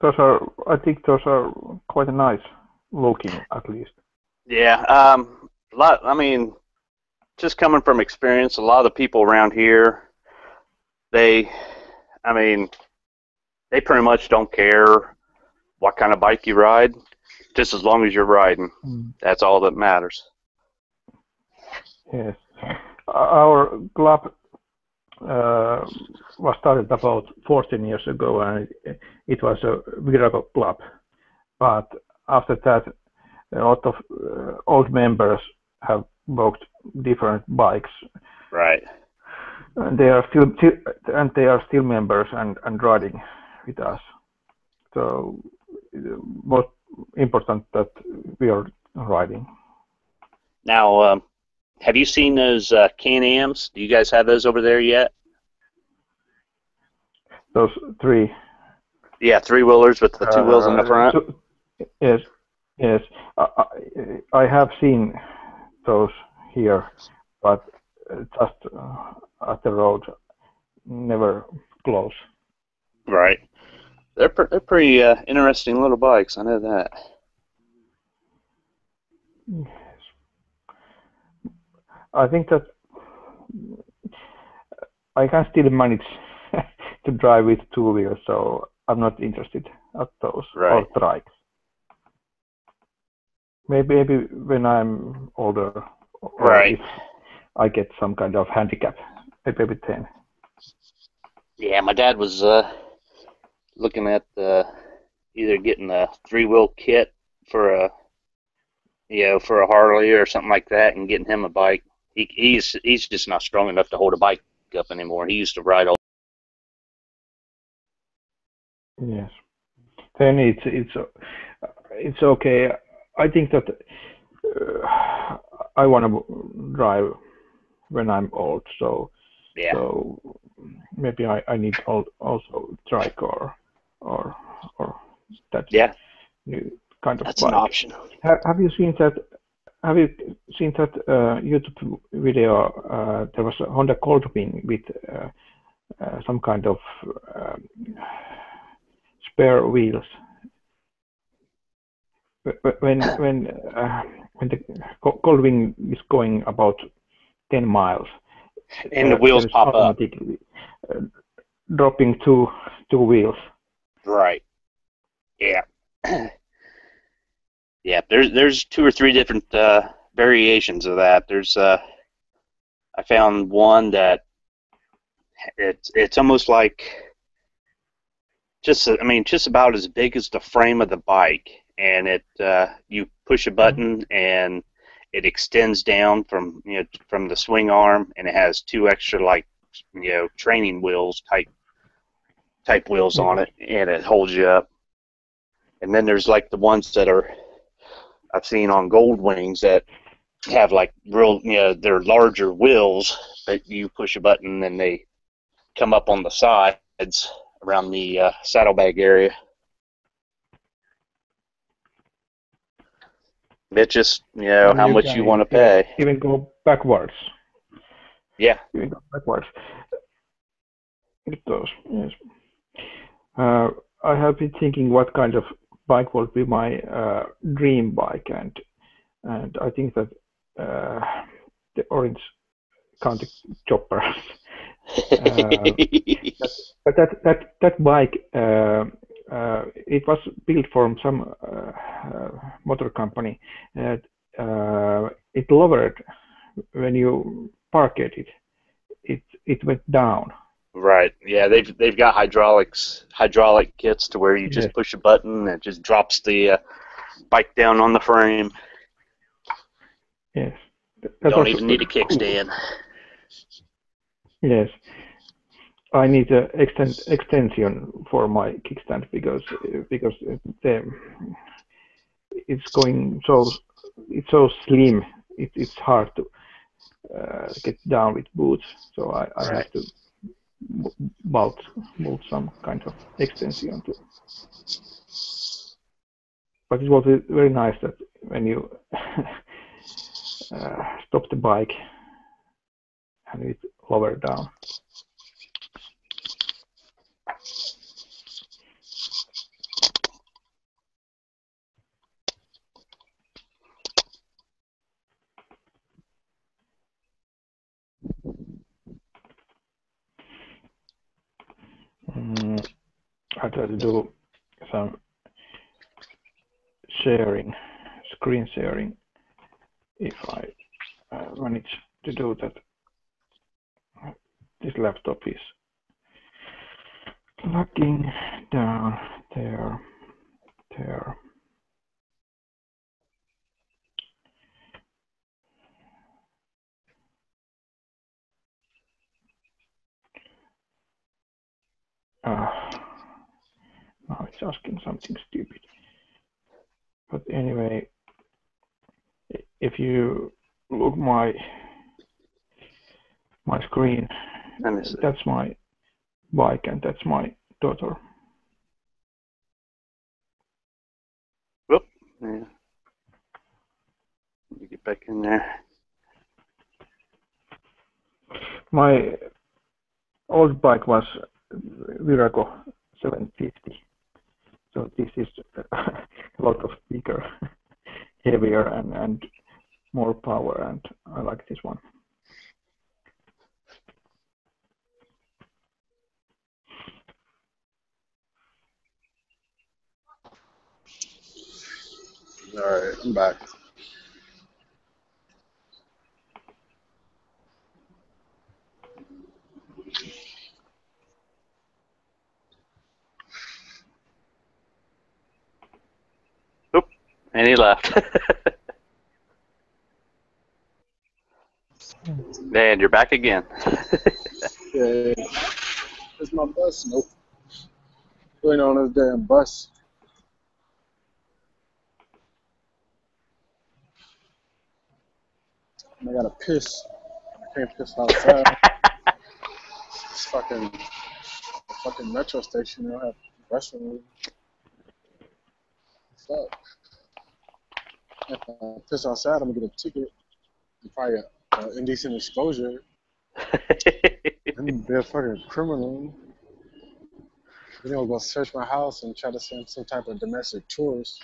I think those are quite nice looking, at least. Yeah, I mean, just coming from experience, a lot of the people around here, they pretty much don't care what kind of bike you ride, just as long as you're riding. That's all that matters. Yes. Our club was started about 14 years ago, and it was a Virago club. But after that, a lot of old members have bought different bikes. Right. And they are still members and riding with us. So most important that we are riding. Now, have you seen those Can-Ams? Do you guys have those over there yet? Those three. Yeah, three-wheelers with the two wheels in the front. Yes. I have seen those here, but just at the road, never close. Right. They're pretty interesting little bikes. I know that. Yes. I think that I can still manage to drive with two wheels, so I'm not interested at those or trikes. Maybe when I'm older, or if I get some kind of handicap, maybe 10. Yeah, my dad was looking at either getting a three-wheel kit for a Harley or something like that, and getting him a bike. He's just not strong enough to hold a bike up anymore. He used to ride all. Yes. Then it's okay. I think that I want to drive when I'm old, so maybe I need also trike or that new kind of That's bike. an option. Have you seen that? Have you seen that YouTube video? There was a Honda Goldwing with some kind of spare wheels. When the Goldwing is going about 10 miles, and the wheels pop up, dropping two wheels. Right. Yeah. Yeah. There's 2 or 3 different variations of that. There's I found one that it's almost like just about as big as the frame of the bike, and it you push a button and it extends down from the swing arm, and it has 2 extra training wheels type wheels on it, and it holds you up. And then there's like the ones that I've seen on Goldwings that have like real they're larger wheels, but you push a button and they come up on the sides around the saddlebag area. It's just how much you want to pay. Even go backwards. Yeah. Even go backwards. It does. Yes. I have been thinking what kind of bike would be my dream bike, and I think that the Orange County Chopper. But that bike, it was built from some motor company. It lowered when you parked it. It went down. Right. Yeah, they've got hydraulic kits to where you just push a button and it just drops the bike down on the frame. Yes. Don't even need a kickstand. Yes. I need an extension for my kickstand because it's so slim. It's hard to get down with boots. So I have to bolt some kind of extension to. But it was very nice that when you stop the bike and it lowered down. I try to do some sharing, screen sharing, if I manage to do that. This laptop is lagging down there. Now it's asking something stupid. But anyway, if you look my screen, that's my bike and that's my daughter. Whoop. Yeah. Let me get back in there. My old bike was Virago 750, so this is a lot of bigger, heavier, and more power, and I like this one. All right, I'm back. Oop, and he left. And you're back again. Yeah, it's my bus. Nope. Waiting on this damn bus. And I gotta piss. I can't piss outside. It's fucking metro station. They don't have restroom. Fuck. If I piss outside, I'm gonna get a ticket. And probably an indecent exposure. And be a fucking criminal. Then I'll go search my house and try to send some type of domestic tourist.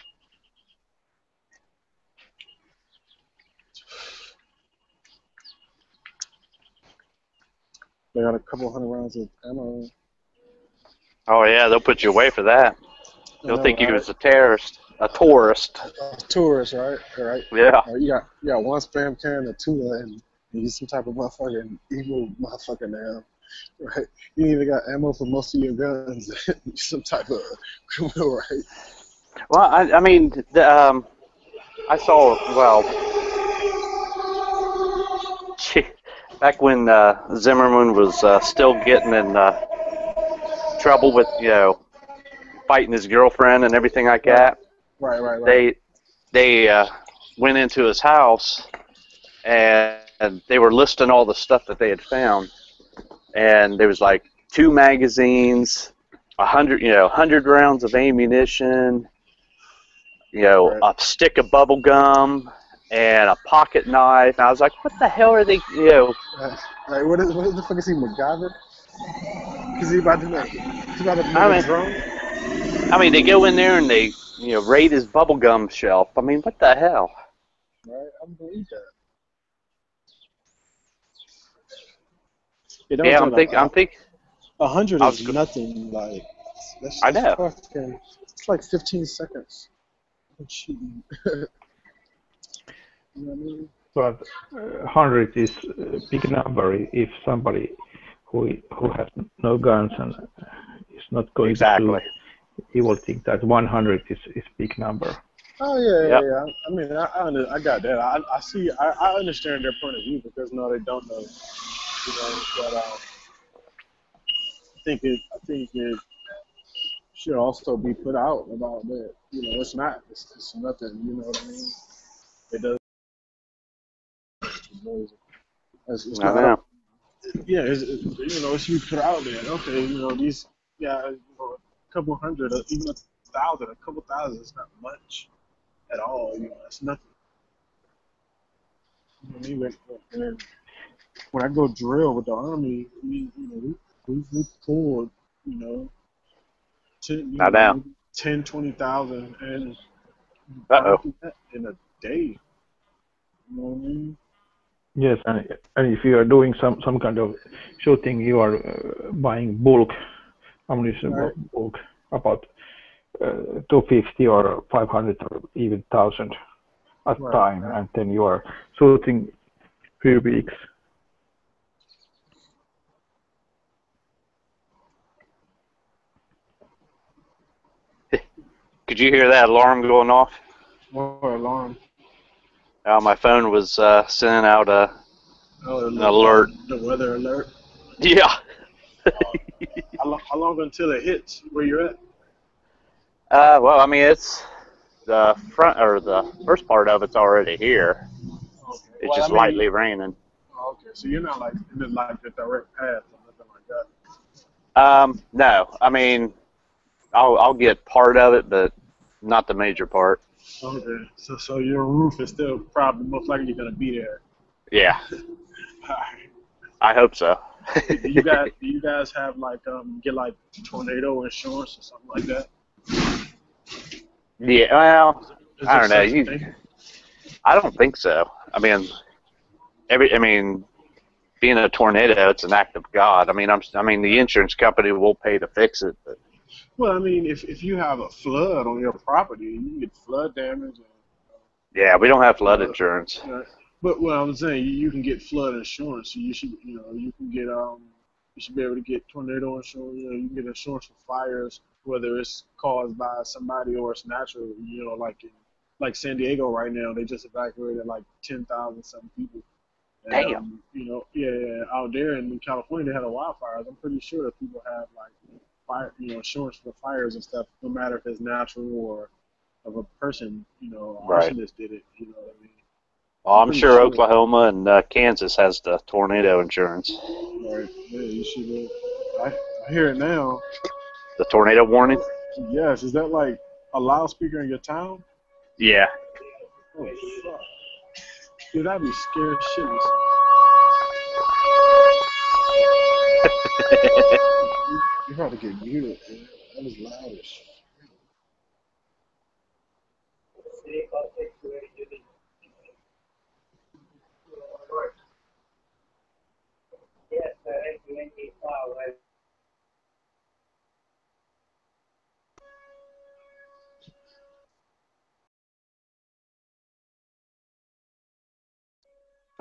They got a couple hundred rounds of ammo. Oh yeah, they'll put you away for that. They'll think you was a terrorist, a tourist. A tourist, right? Right. Yeah. You got one spam can, a two, and you some type of motherfucking evil motherfucker now, right? You even got ammo for most of your guns. Some type of criminal, right? Well, I mean, I saw, well, back when Zimmerman was still getting in trouble with, fighting his girlfriend and everything like that. Right. They went into his house and they were listing all the stuff that they had found, and there was like 2 magazines, 100 rounds of ammunition, a stick of bubble gum, and a pocket knife. And I was like, what the hell are they, Right, what the fuck is he, MacGyver? Is he about to make a drone? I mean, they go in there and they, raid his bubble gum shelf. I mean, what the hell? Right, I believe that. I'm thinking. 100 is nothing. Like, that's I know. Fucking, it's like 15 seconds. I'm cheating. You know what I mean? But 100 is a big number if somebody who has no guns and is not going to, he will think that 100 is big number. Oh yeah. I mean, I got that. I see. I understand their point of view because no, they don't know. But I think it should also be put out about that. It's not. It's nothing. You know what I mean? It does. It's I know. Yeah, it should be put out there. Okay, these, a couple hundred, or even 1,000, a couple thousand is not much at all. It's nothing. When I go drill with the Army, we pulled, 10, 20,000 and in a day. You know what I mean? Yes, and if you are doing some kind of shooting, you are buying bulk ammunition, right. Bulk, about 250 or 500 or even 1,000 at a Right, time, right. and then you are shooting few weeks. Could you hear that alarm going off? What alarm? My phone was sending out Oh, an alert. the weather alert. Yeah. How long until it hits where you're at? Well, I mean, it's the front or the first part of it's already here. Okay. It's Well, just I mean, lightly raining. okay, so you're not like in like the direct path or nothing like that. No, I mean, I'll get part of it, but not the major part. Okay, so your roof is still probably most likely gonna be there. Yeah, Alright. I hope so. Do you guys have like get like tornado insurance or something like that? Yeah, well, Is I there don't know. such a thing? I don't think so. I mean, being a tornado, it's an act of God. I mean, the insurance company will pay to fix it. But Well, I mean, if you have a flood on your property, you can get flood damage. yeah, we don't have flood Uh, insurance. But what I'm saying, you can get flood insurance. So you should, you can get you should be able to get tornado insurance. You can get insurance for fires, whether it's caused by somebody or it's natural. Like San Diego right now, they just evacuated like 10,000 some people. And Damn. yeah, out there in California, they had a wildfires. I'm pretty sure that people have like fire, insurance for fires and stuff, no matter if it's natural or of a person, an Right. arsonist did it. You know what I mean? Well, I'm pretty sure sure. Oklahoma and Kansas has the tornado insurance. Right. Yeah, you should. I hear it now. The tornado warning? Yes. Is that like a loudspeaker in your town? Yeah. Oh fuck. Dude, I'd be scared shitless. You have to get muted, man. That is loud as shit.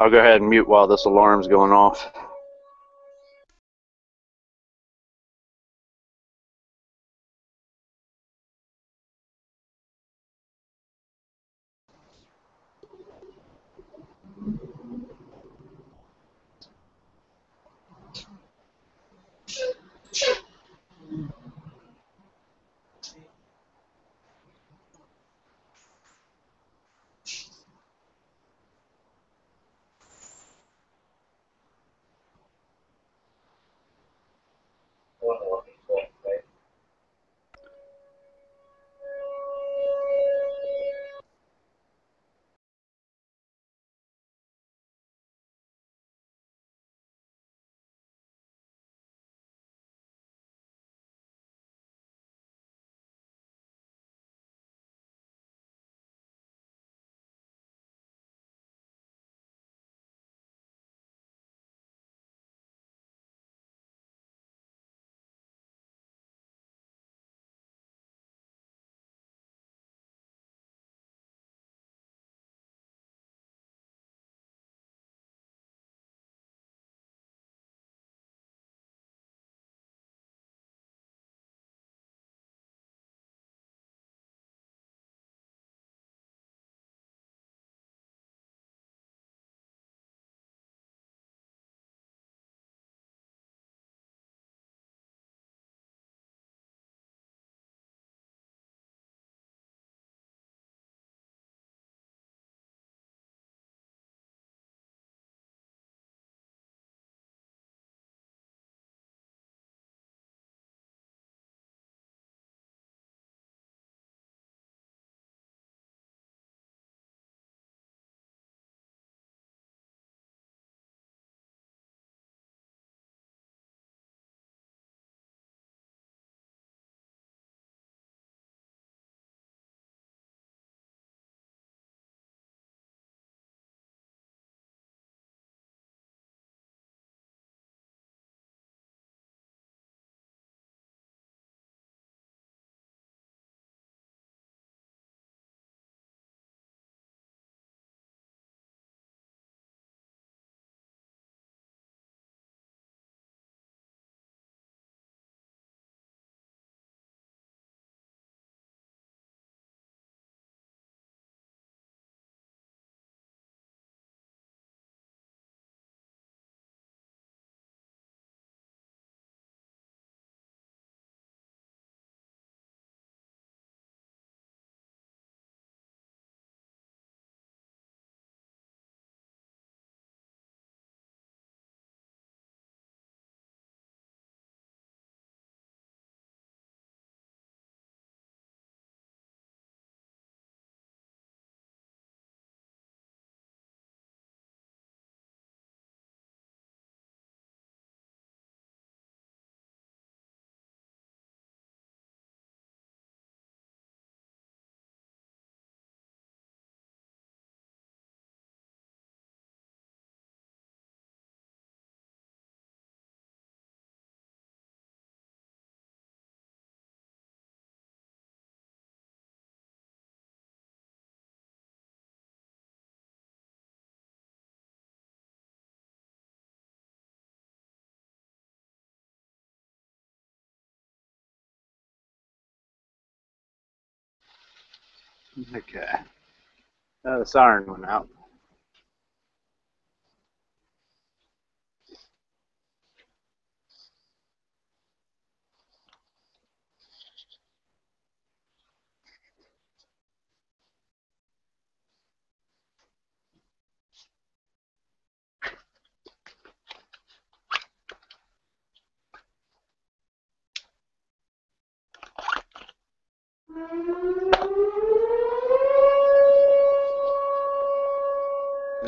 I'll go ahead and mute while this alarm's going off. Okay. The siren went out.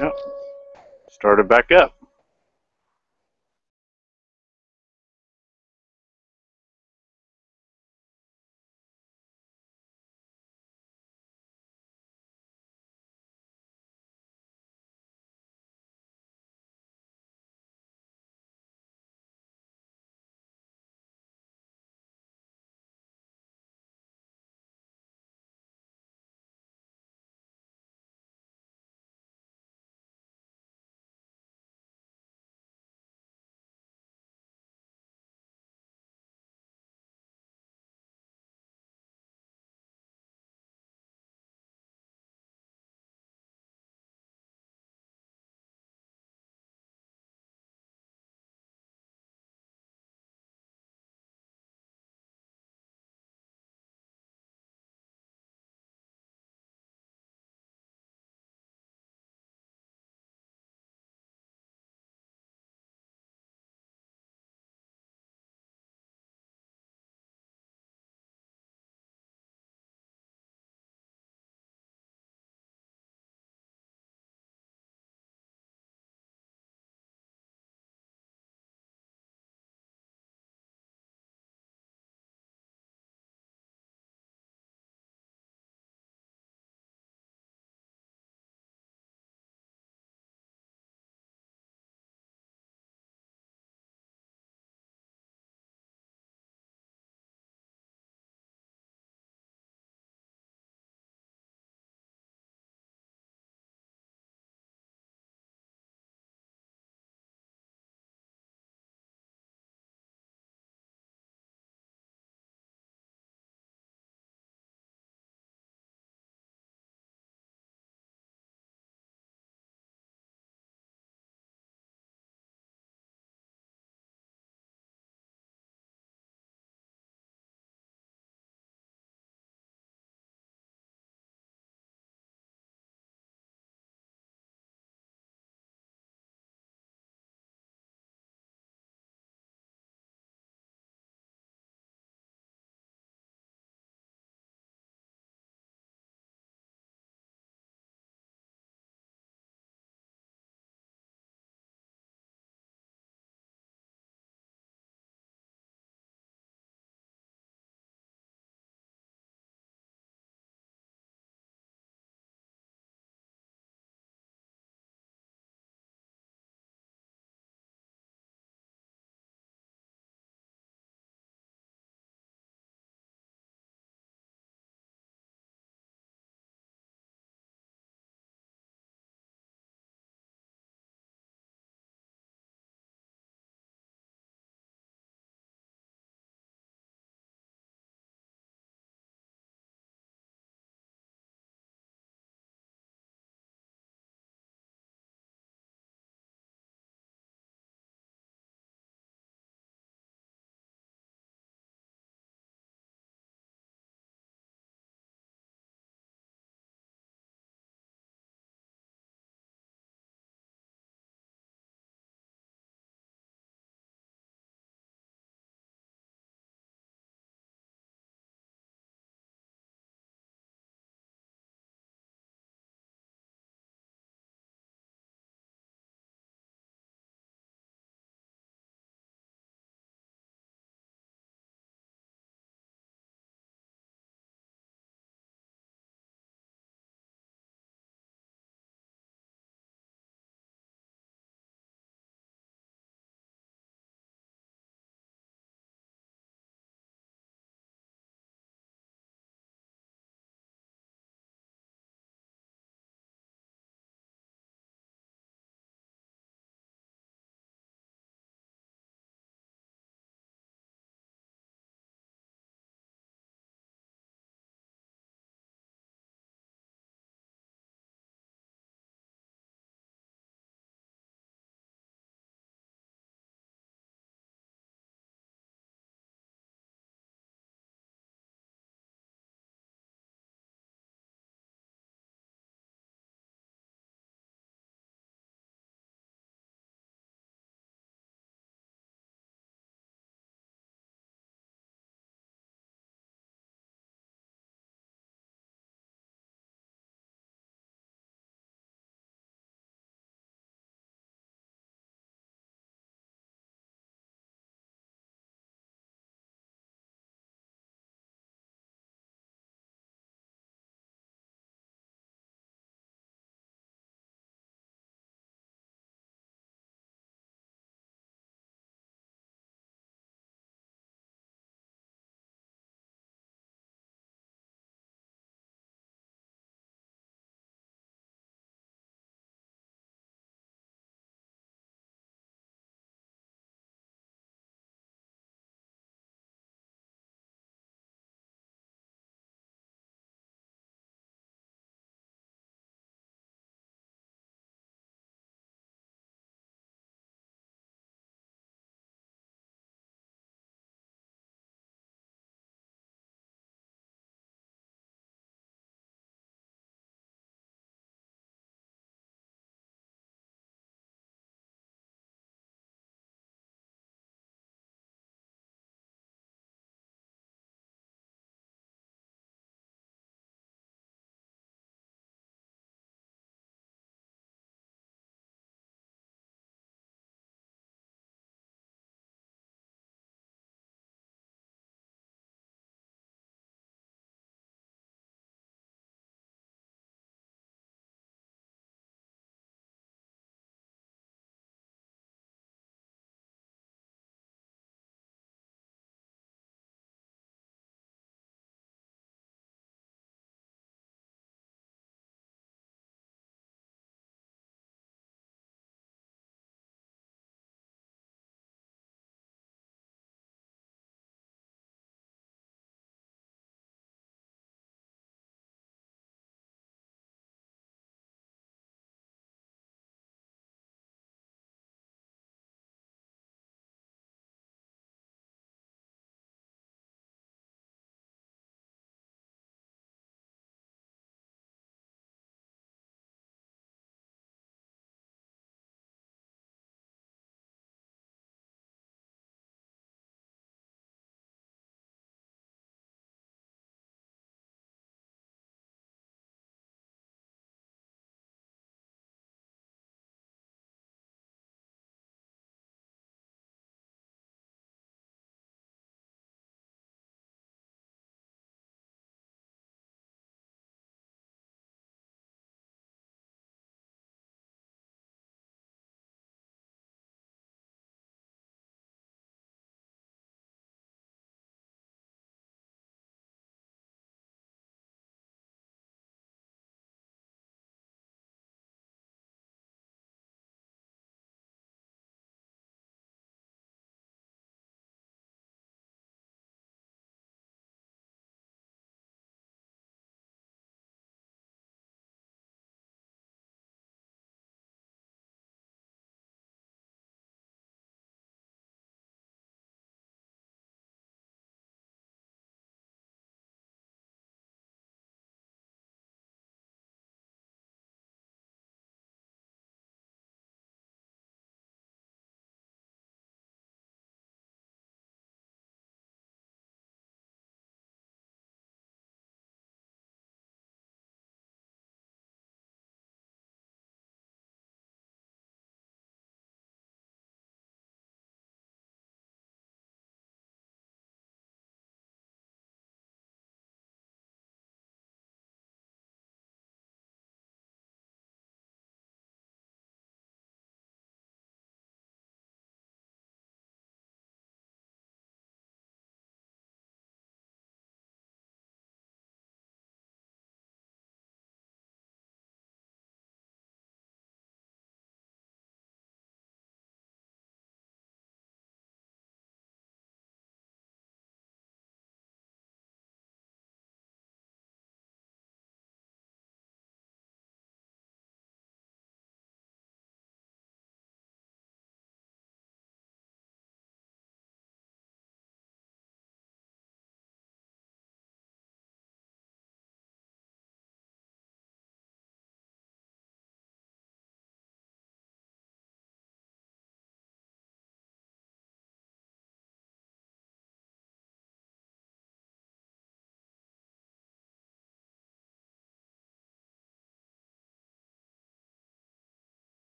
Yep. Started back up.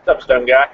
What's up, Stone Guy?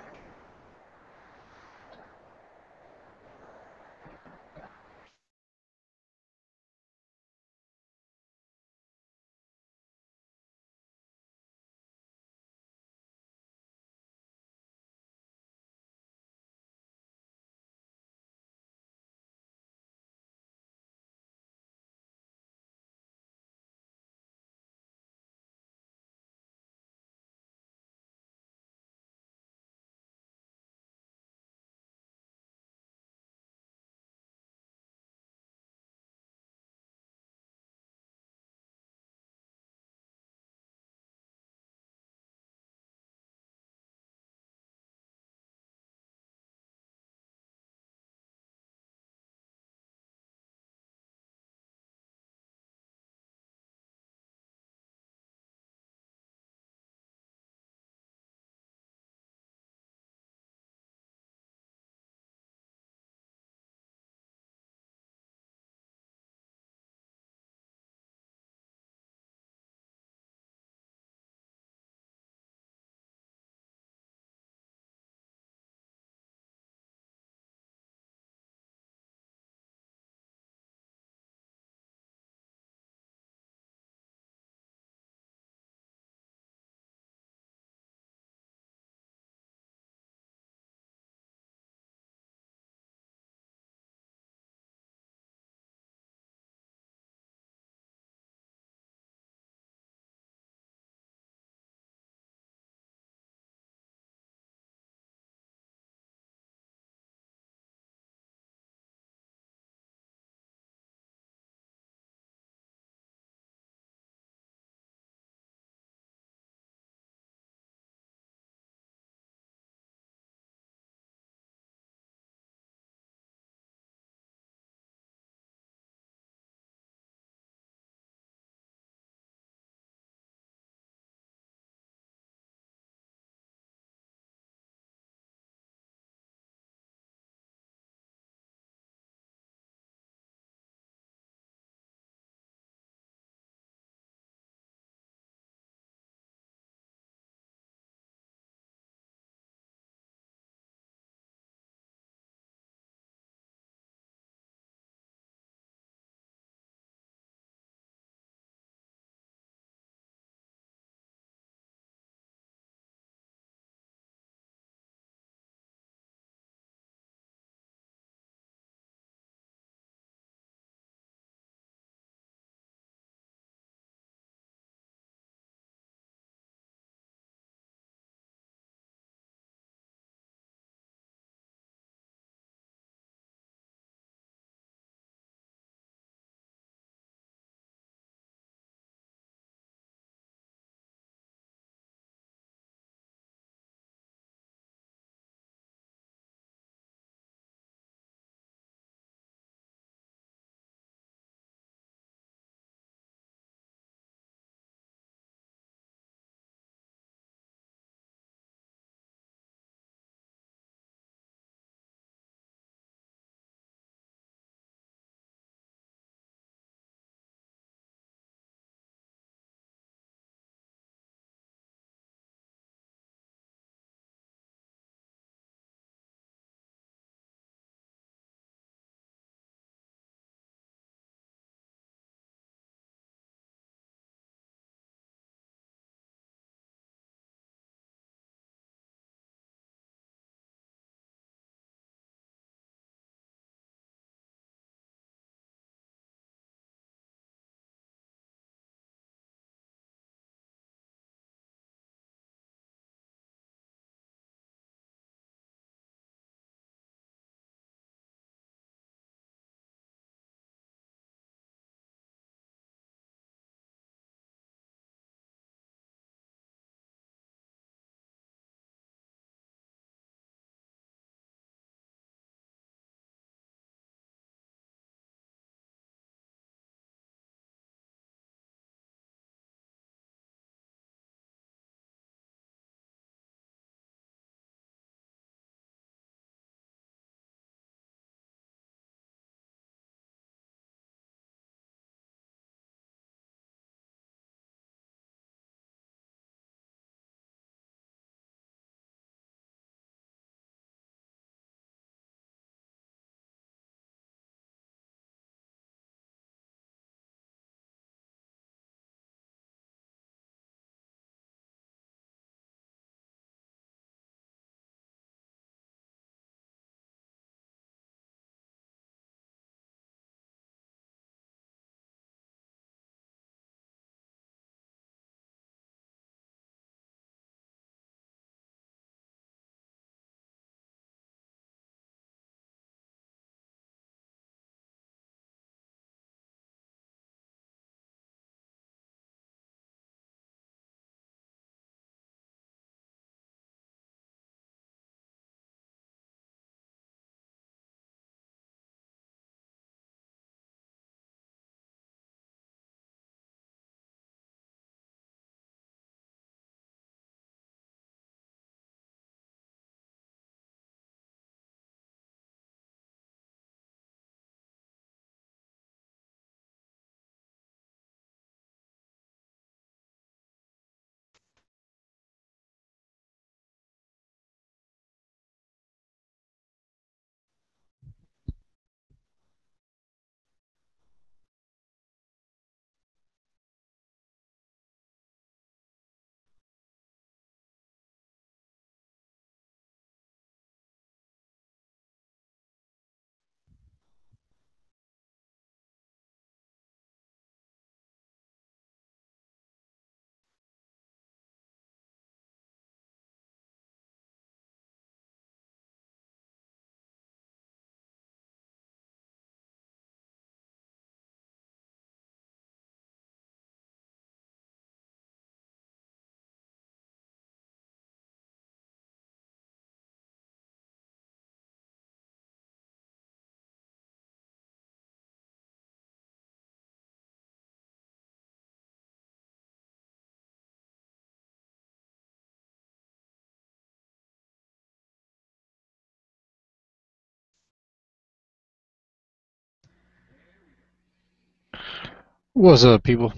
What's up, people?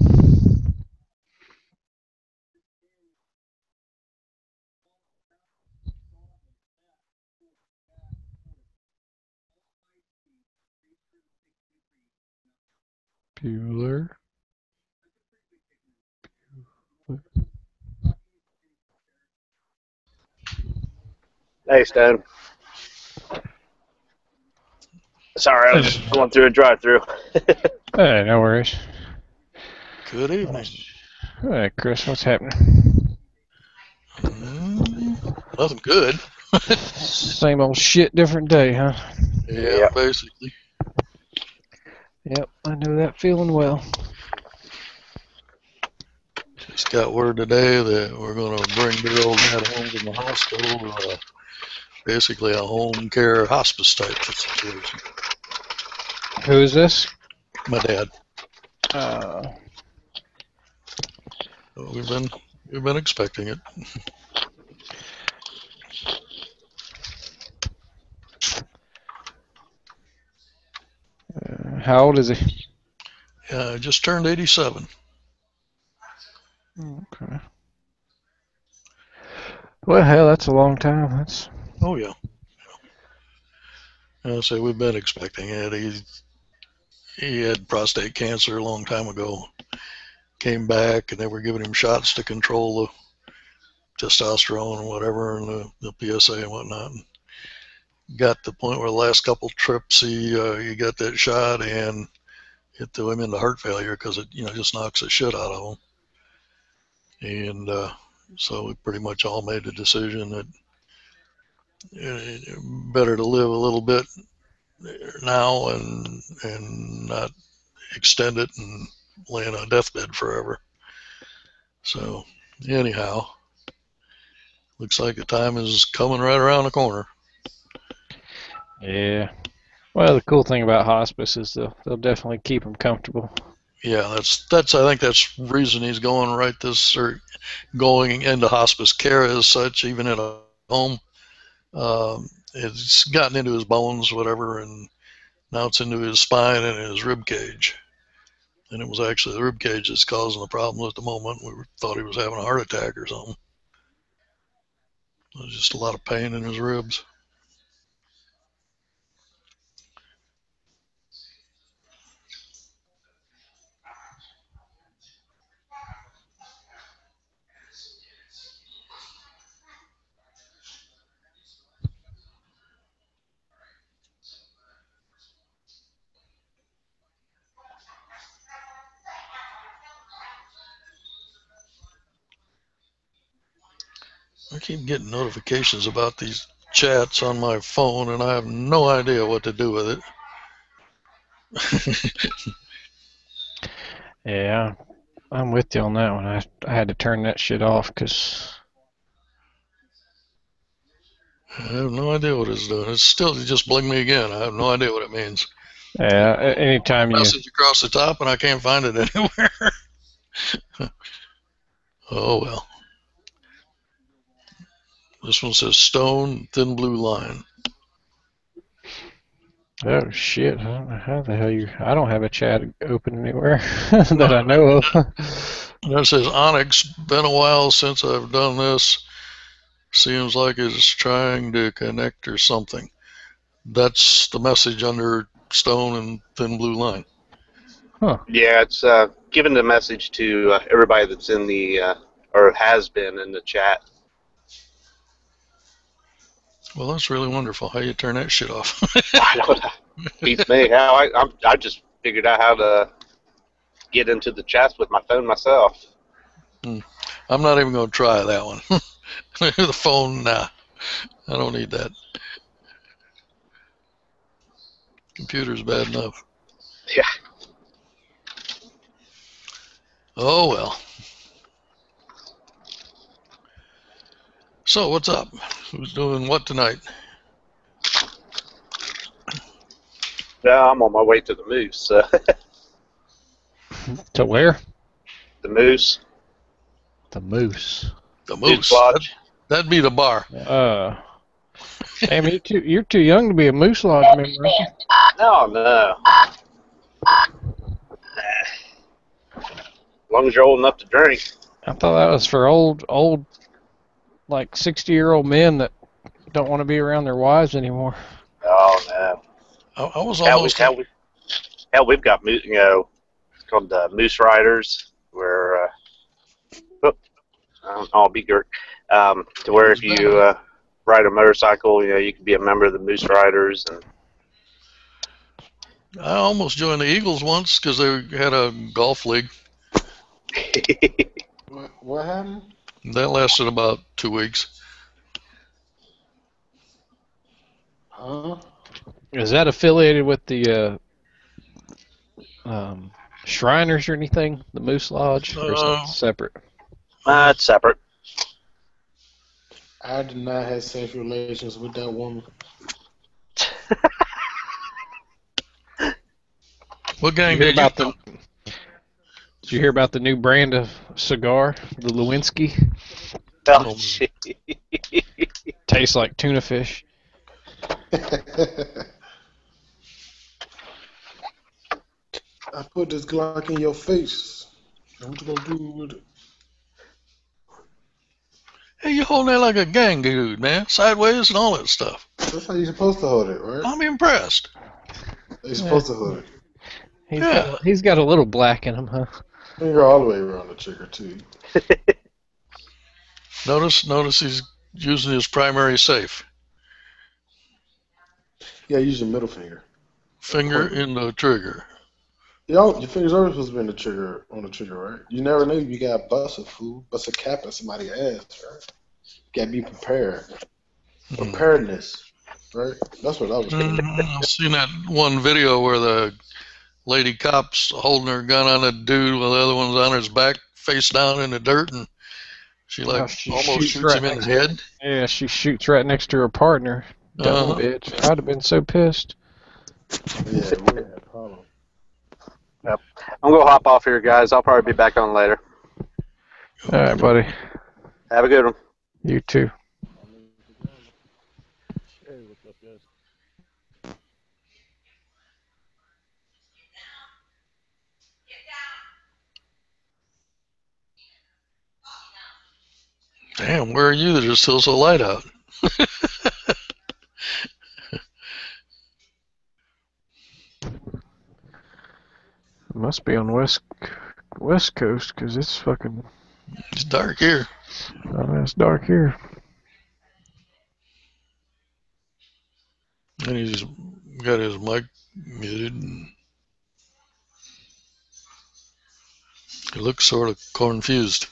Bueller. Hey, Stone. Sorry, I was just going through a drive-through. Hey, no worries. Good evening. Hey, Chris, what's happening? Nothing good. Same old shit, different day, huh? Yeah, basically. Yep, I know that feeling well. Just got word today that we're going to bring dear old Dad home from the hospital. Basically a home care hospice type situation. Who is this? My dad. We've been expecting it. How old is he? Yeah, I just turned 87. Okay. Well, hell, that's a long time. That's. Oh yeah. I say we've been expecting it. He had prostate cancer a long time ago. Came back and they were giving him shots to control the testosterone and whatever and the PSA and whatnot. And got to the point where the last couple trips he got that shot and it threw him into heart failure because it just knocks the shit out of him. And so we pretty much all made the decision that better to live a little bit now and not extend it and lay on a deathbed forever. So anyhow, looks like the time is coming right around the corner. Yeah. Well, the cool thing about hospice is they'll definitely keep him comfortable. Yeah, that's I think that's the reason he's going going into hospice care as such, even at a home. It's gotten into his bones, whatever, and now it's into his spine and his rib cage. And it was actually the rib cage that's causing the problem at the moment. We thought he was having a heart attack or something. There's just a lot of pain in his ribs. I keep getting notifications about these chats on my phone, and I have no idea what to do with it. Yeah, I'm with you on that one. I had to turn that shit off because. I have no idea what it's doing. It's still just blinged me again. I have no idea what it means. Yeah, anytime you message across the top, and I can't find it anywhere. Oh well. This one says Stone, thin blue line. Oh shit! I don't know how the hell you. I don't have a chat open anywhere that I know of. And it says Onyx. Been a while since I've done this. Seems like it's trying to connect or something. That's the message under Stone and thin blue line. Huh. Yeah, it's giving the message to everybody that's in the or has been in the chat. Well, that's really wonderful. How you turn that shit off? I don't know. Beats me. How I just figured out how to get into the chats with my phone myself. I'm not even going to try that one. The phone, nah. I don't need that. Computer's bad enough. Yeah. Oh well. So what's up? Who's doing what tonight? Yeah, I'm on my way to the Moose. To where? The Moose. The Moose. The Moose. Lodge. That'd be the bar. Damn, you're too young to be a Moose Lodge member. No. long as you're old enough to drink. I thought that was for old, like 60-year-old men that don't want to be around their wives anymore. Oh no. I was almost. Hell, we've got it's called Moose Riders, where I'll be Gert, to where if you ride a motorcycle, you can be a member of the Moose Riders. And I almost joined the Eagles once because they had a golf league. What happened? That lasted about 2 weeks. Huh? Is that affiliated with the Shriners or anything? The Moose Lodge? Or is it separate? It's separate. I did not have sexual relations with that woman. What gang Did did you? Did you hear about the new brand of cigar, the Lewinsky? Oh, shit. Tastes like tuna fish. I put this Glock in your face. What you gonna do with it? Hey, you holding that like a gang dude, man. Sideways and all that stuff. That's how you're supposed to hold it, right? I'm impressed. You're supposed to hold it. He's got a little black in him, huh? Finger all the way around the trigger, too. Notice he's using his primary safe. Yeah, use your middle finger. Finger in the trigger. Your finger's always supposed to be in the trigger, on the trigger, right? You never know you got bust a cap in somebody's ass, right? You gotta be prepared. Preparedness, right? That's what I was thinking. I've seen that one video where the lady cop's holding her gun on a dude while the other one's on his back, face down in the dirt, and she almost shoots him in the head. Yeah, she shoots right next to her partner. Dumb bitch. I'd have been so pissed. Yeah, we had a problem. Yep. I'm going to hop off here, guys. I'll probably be back on later. All right, buddy. Have a good one. You too. Hey, what's up, guys? Damn, where are you that it's still so light out? It must be on the west coast because it's fucking. It's dark here. Oh, it's dark here. And he's got his mic muted. And he looks sort of confused.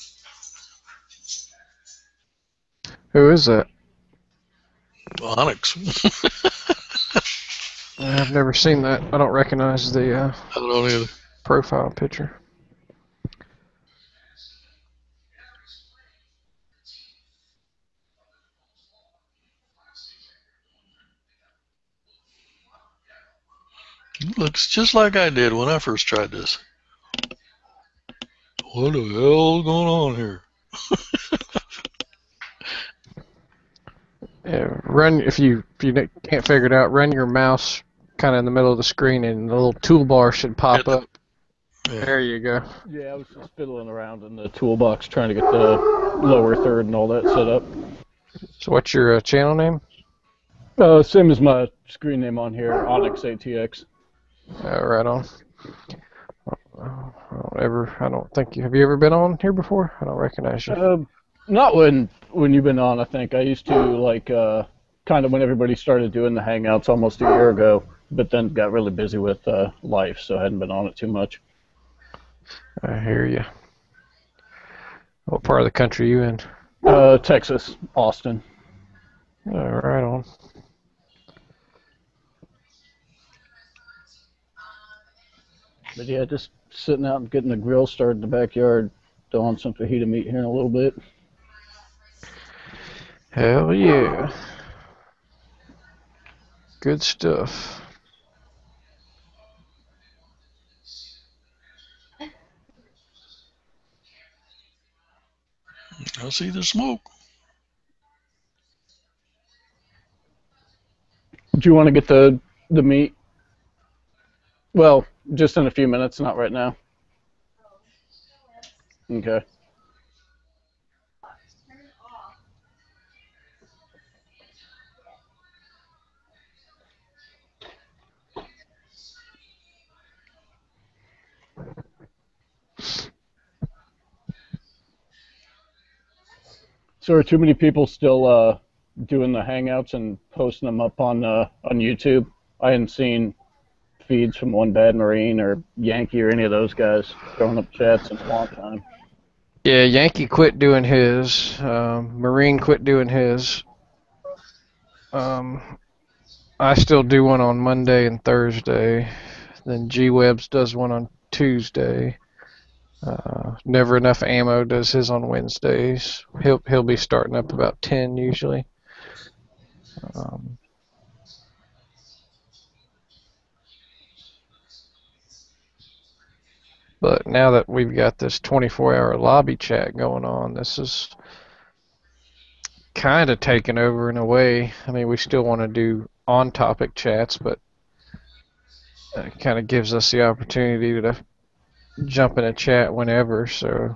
Who is that? Onyx. I've never seen that. I don't recognize the I don't either. profile picture. He looks just like I did when I first tried this. What the hell is going on here? Yeah, run if you can't figure it out. Run your mouse kind of in the middle of the screen, and the little toolbar should pop up. Yeah. There you go. Yeah, I was just fiddling around in the toolbox trying to get the lower third and all that set up. So what's your channel name? Same as my screen name on here, Onyx ATX. Right on. I don't think you have you ever been on here before? I don't recognize you. Not when you've been on. I think I used to kind of when everybody started doing the Hangouts almost a year ago, but then got really busy with life, so I hadn't been on it too much. I hear you. What part of the country are you in? Texas, Austin. Right on. But yeah, just sitting out and getting the grill started in the backyard, throwing some fajita meat here in a little bit. Hell yeah. Good stuff. I see the smoke. Do you want to get the meat? Well, just in a few minutes, not right now. Okay. So are too many people still doing the hangouts and posting them up on YouTube? I hadn't seen feeds from One Bad Marine or Yankee or any of those guys throwing up chats in a long time. Yeah, Yankee quit doing his. Marine quit doing his. I still do one on Monday and Thursday. Then G-Webs does one on Tuesday. Never Enough Ammo does his on Wednesdays. He'll be starting up about 10 usually. But now that we've got this 24-hour lobby chat going on, this is kind of taken over in a way. I mean, we still want to do on-topic chats, but it kind of gives us the opportunity to jump in a chat whenever. So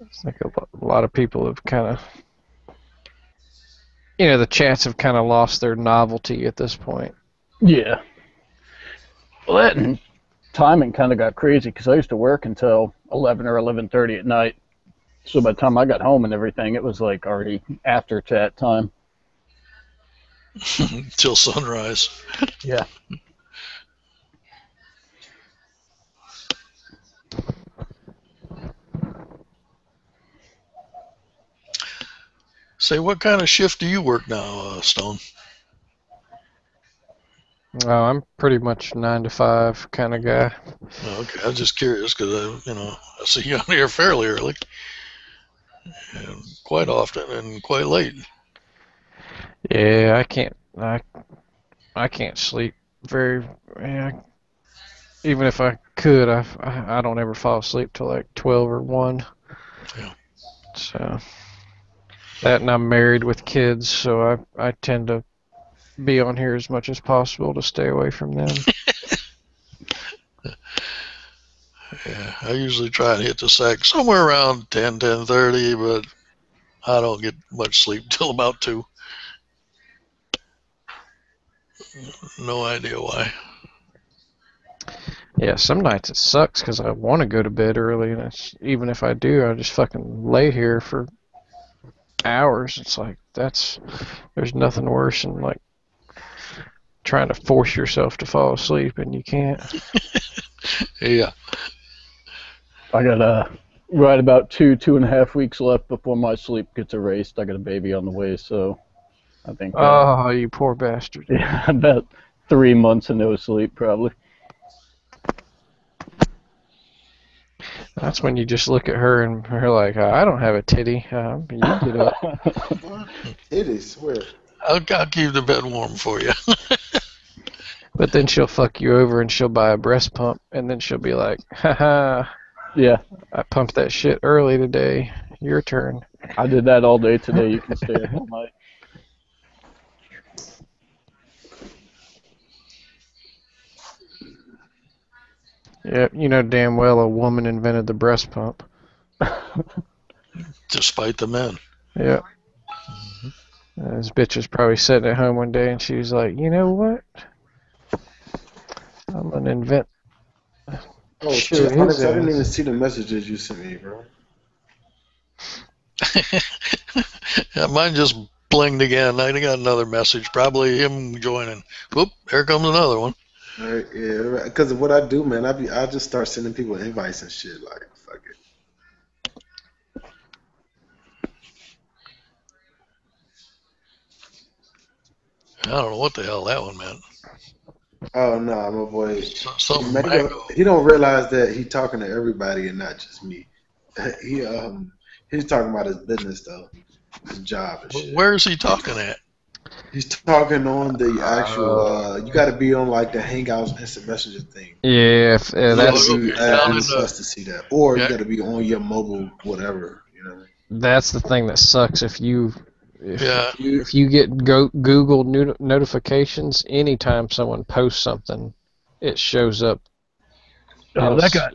I think a lot of people have kind of, the chats have kind of lost their novelty at this point. Yeah. Well, that and timing kind of got crazy because I used to work until 11 or 11:30 at night. So by the time I got home and everything, it was like already after chat time. Till sunrise. Yeah. Say, what kind of shift do you work now, Stone? I'm pretty much 9 to 5 kind of guy. Okay, I was just curious because I see you on here fairly early, and quite often, and quite late. Yeah, I can't sleep very. Yeah, even if I could, I don't ever fall asleep till like 12 or 1. Yeah. So that, and I'm married with kids, so I tend to be on here as much as possible to stay away from them. Yeah, I usually try and hit the sack somewhere around 10:30, but I don't get much sleep till about 2. No idea why. Yeah, some nights it sucks because I want to go to bed early, and even if I do, I just fucking lay here for hours. It's like there's nothing worse than like trying to force yourself to fall asleep and you can't. Yeah. I got right about 2.5 weeks left before my sleep gets erased. I got a baby on the way, so I think. Oh, you poor bastard. Yeah, about 3 months of no sleep, probably. That's when you just look at her and her like, I don't have a titty. You get up. Titties, where? I'll keep the bed warm for you. But then she'll fuck you over and she'll buy a breast pump, and then she'll be like, haha. Yeah. I pumped that shit early today. Your turn. I did that all day today. You can stay up all night. Yeah, you know damn well a woman invented the breast pump. Despite the men. Yeah. This bitch was probably sitting at home one day and she was like, you know what? I'm gonna invent. Oh shit, Onyx, I didn't even see the messages you sent me, bro. Yeah, mine just blinged again. I got another message, probably him joining. Whoop, here comes another one. All right, yeah, because of what I do, man, I just start sending people invites and shit, like, fuck it. I don't know what the hell that one meant. Oh no, my boy. Something Man, he don't realize that he's talking to everybody and not just me. He's talking about his business though, his job and shit. Where is he talking at? He's talking on the actual. You got to be on like the Hangouts Instant Messenger thing. Yeah, that's us to see that, or you got to be on your mobile, whatever. You know. That's the thing that sucks. If you get Google notifications, anytime someone posts something, it shows up. Oh, that guy.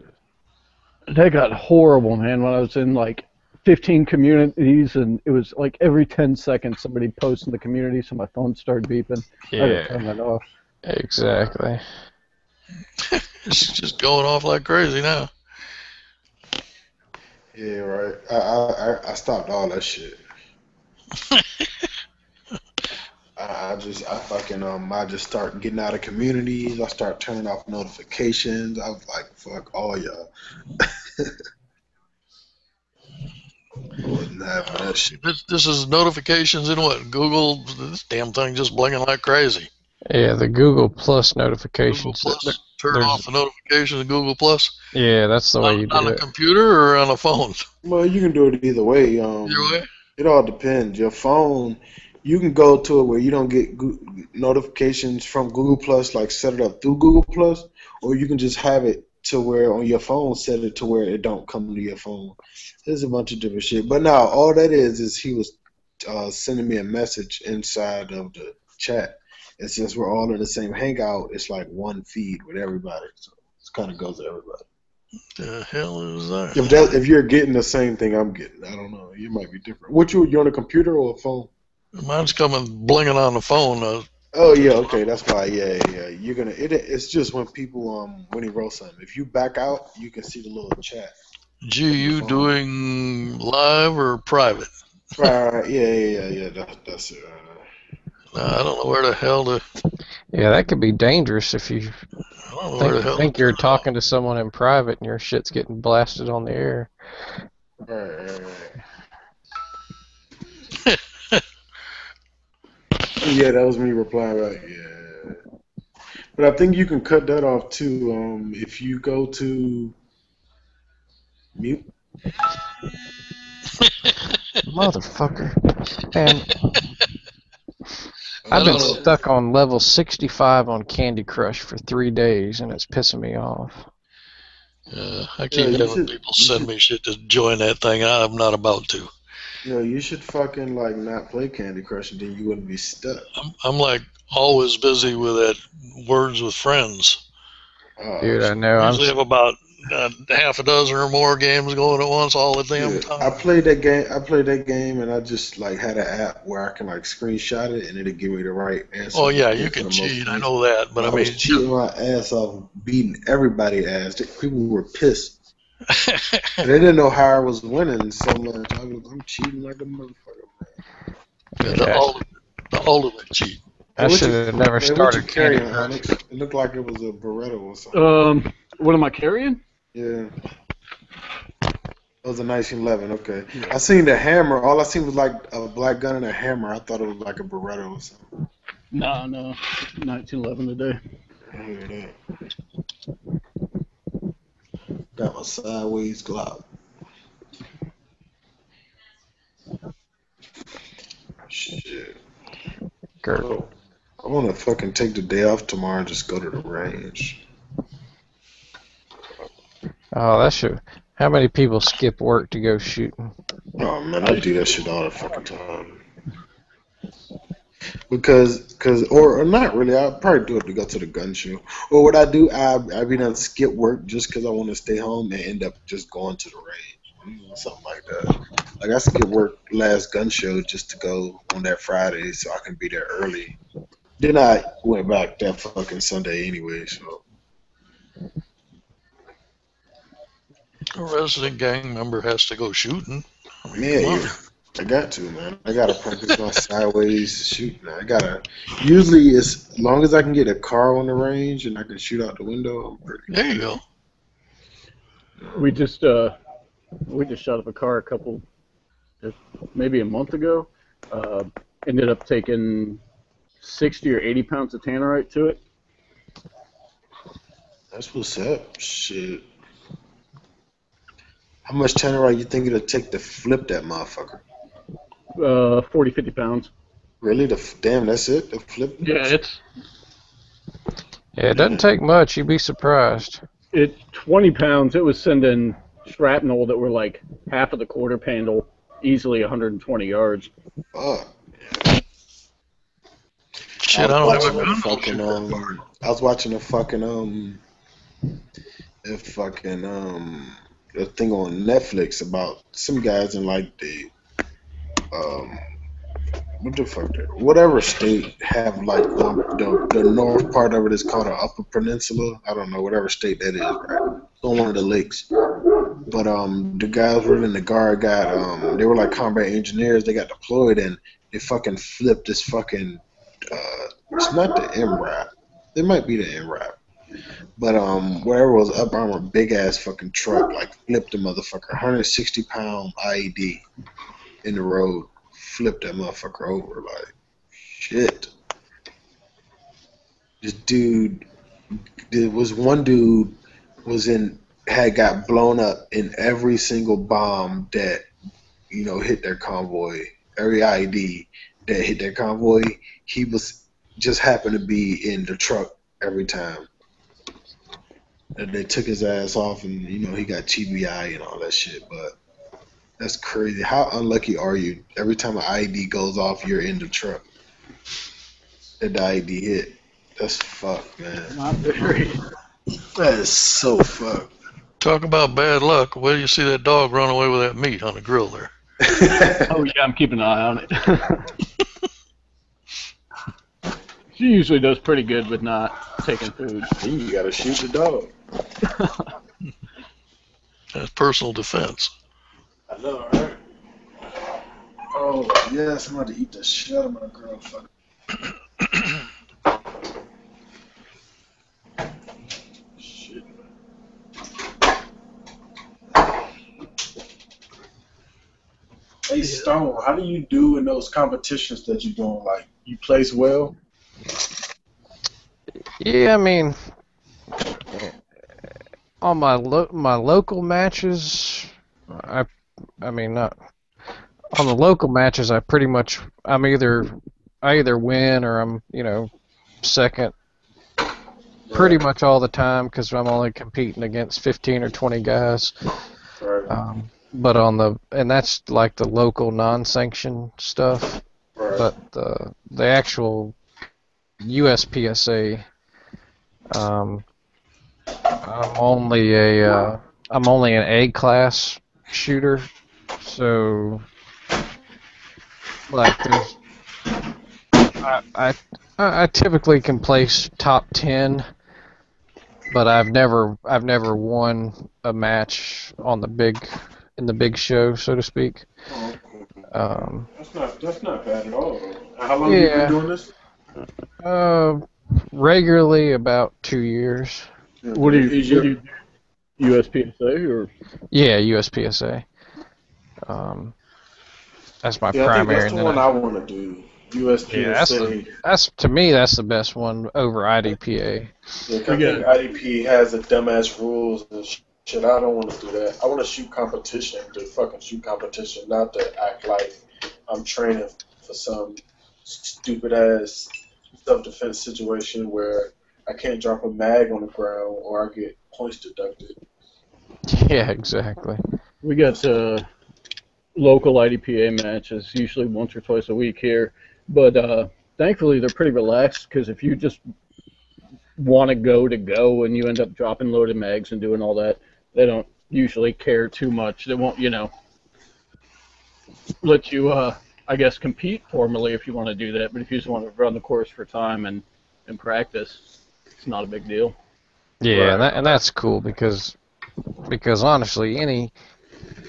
That got horrible, man. When I was in like 15 communities, and it was like every 10 seconds somebody posted in the community, so my phone started beeping. I had to turn that off. Exactly. It's just going off like crazy now. Yeah, right. I stopped all that shit. I just start getting out of communities. I start turning off notifications. I was like, fuck all y'all. I wasn't having that shit. This is notifications in what? Google? This damn thing just blinking like crazy. Yeah, the Google Plus notifications. Google Plus, turn off the notifications in Google Plus. Yeah, that's the way you do on a it. computer or on a phone? Well, you can do it either way. Either way? It all depends. Your phone, you can go to it where you don't get notifications from Google Plus, like set it up through Google Plus, or you can just have it to where on your phone, set it to where it don't come to your phone. There's a bunch of different shit. But now all that is he was sending me a message inside of the chat. And since we're all in the same hangout, it's like one feed with everybody. So it kind of goes to everybody. The hell is that? If you're getting the same thing I'm getting, I don't know. You might be different. You on a computer or a phone? Mine's coming blinging on the phone. Oh yeah, okay, that's why. Yeah. You're gonna. It's just when people when he wrote something. If you back out, you can see the little chat. Gee, you doing live or private? Right. Yeah. That's it. I don't know where the hell to. Yeah, that could be dangerous if you think you're talking to someone in private and your shit's getting blasted on the air. Right. Yeah, that was me replying back. Yeah, but I think you can cut that off too. If you go to mute. Motherfucker. Man, I've been stuck on level 65 on Candy Crush for 3 days, and it's pissing me off. I keep having people send me shit to join that thing. I'm not about to. You should fucking like not play Candy Crush, and then you wouldn't be stuck. I'm like always busy with that Words with Friends. Dude, I know. I usually have about half a dozen or more games going at once all the damn time. I played that game, and I just like had an app where I can like screenshot it, and it'll give me the right answer. Oh yeah, you can cheat. I know that, but I mean, was cheating my ass off, beating everybody's ass. People were pissed. They didn't know how I was winning so much. I'm cheating like a motherfucker, man. Yeah, the ultimate cheat. I should have never started carrying, Alex. It looked like it was a Beretta or something. What am I carrying? Yeah. It was a 1911, okay. Yeah. I seen the hammer. All I seen was like a black gun and a hammer. I thought it was like a Beretta or something. No. 1911 today. I hear that. Got my sideways Glock. Shit. Girl. I want to fucking take the day off tomorrow and just go to the range. Oh, that should. How many people skip work to go shooting? Oh man, I do that shit all the fucking time. Or not really. I'll probably do it to go to the gun show. Or what I do, I be done skip work just because I want to stay home and end up just going to the range, something like that. Like I skip work last gun show just to go on that Friday so I can be there early. Then I went back that fucking Sunday anyway. So. A resident gang member has to go shooting. I mean, yeah. I got to, man. I gotta practice my sideways shooting. Usually, as long as I can get a car on the range and I can shoot out the window, I'm pretty good. There you go. We just shot up a car maybe a month ago. Ended up taking 60 or 80 pounds of tannerite to it. That's what's up. Shit. How much tannerite you think it'll take to flip that motherfucker? 40, 50 pounds. Really? Damn, that's it? The flip? Yeah, it doesn't take much. You'd be surprised. 20 pounds. It was sending shrapnel that were like half of the quarter panel, easily 120 yards. Fuck. Shit, I don't have a gun. I was watching a fucking a thing on Netflix about some guys in like the what the fuck? Whatever state have like the north part of it is called the Upper Peninsula. I don't know whatever state that is, right? It's on one of the lakes. But the guys were in the guard got they were like combat engineers. They got deployed and they fucking flipped this fucking it's not the MRAP. It might be the MRAP. But whatever was up armor, big ass fucking truck, like flipped the motherfucker. 160-pound IED in the road. Flipped that motherfucker over like shit. This dude, there was one dude had got blown up in every single bomb that hit their convoy. Every IED that hit their convoy, he was just happened to be in the truck every time. And they took his ass off, and he got TBI and all that shit. But that's crazy. How unlucky are you? Every time an IED goes off, you're in the truck that the IED hit. That's fucked, man. Not very. That is so fucked. Talk about bad luck. Where do you see that dog run away with that meat on the grill there? Oh yeah, I'm keeping an eye on it. She usually does pretty good with not taking food. You gotta shoot the dog. That's personal defense. I know, right? Oh yes, I'm about to eat the shit out of my girlfriend. Shit. Hey Stone, how do you do in those competitions that you're doing? Like, you place well? Yeah, I mean, on my local matches, I mean not on the local matches. I either win or I'm second pretty much all the time because I'm only competing against 15 or 20 guys. Right. But and that's like the local non-sanctioned stuff. Right. But the actual USPSA, I'm only an A class shooter, so like I typically can place top 10, but I've never won a match on in the big show, so to speak. Oh, that's not bad at all. How long have you been doing this? Regularly about 2 years. What do you USPSA or? Yeah, USPSA. That's my primary. I think that's the one I want to do. USPSA. That's to me, that's the best one over IDPA. Yeah, I think IDP has the dumbass rules and shit. I don't want to do that. I want to shoot competition, to fucking shoot competition, not to act like I'm training for some stupid ass self-defense situation where I can't drop a mag on the ground or I get points deducted. Yeah, exactly. We got local IDPA matches usually once or twice a week here, but thankfully they're pretty relaxed because if you just want to go and you end up dropping loaded mags and doing all that, they don't usually care too much. They won't, let you, I guess, compete formally if you want to do that, but if you just want to run the course for time and practice, it's not a big deal. Yeah, right. and that's cool because honestly,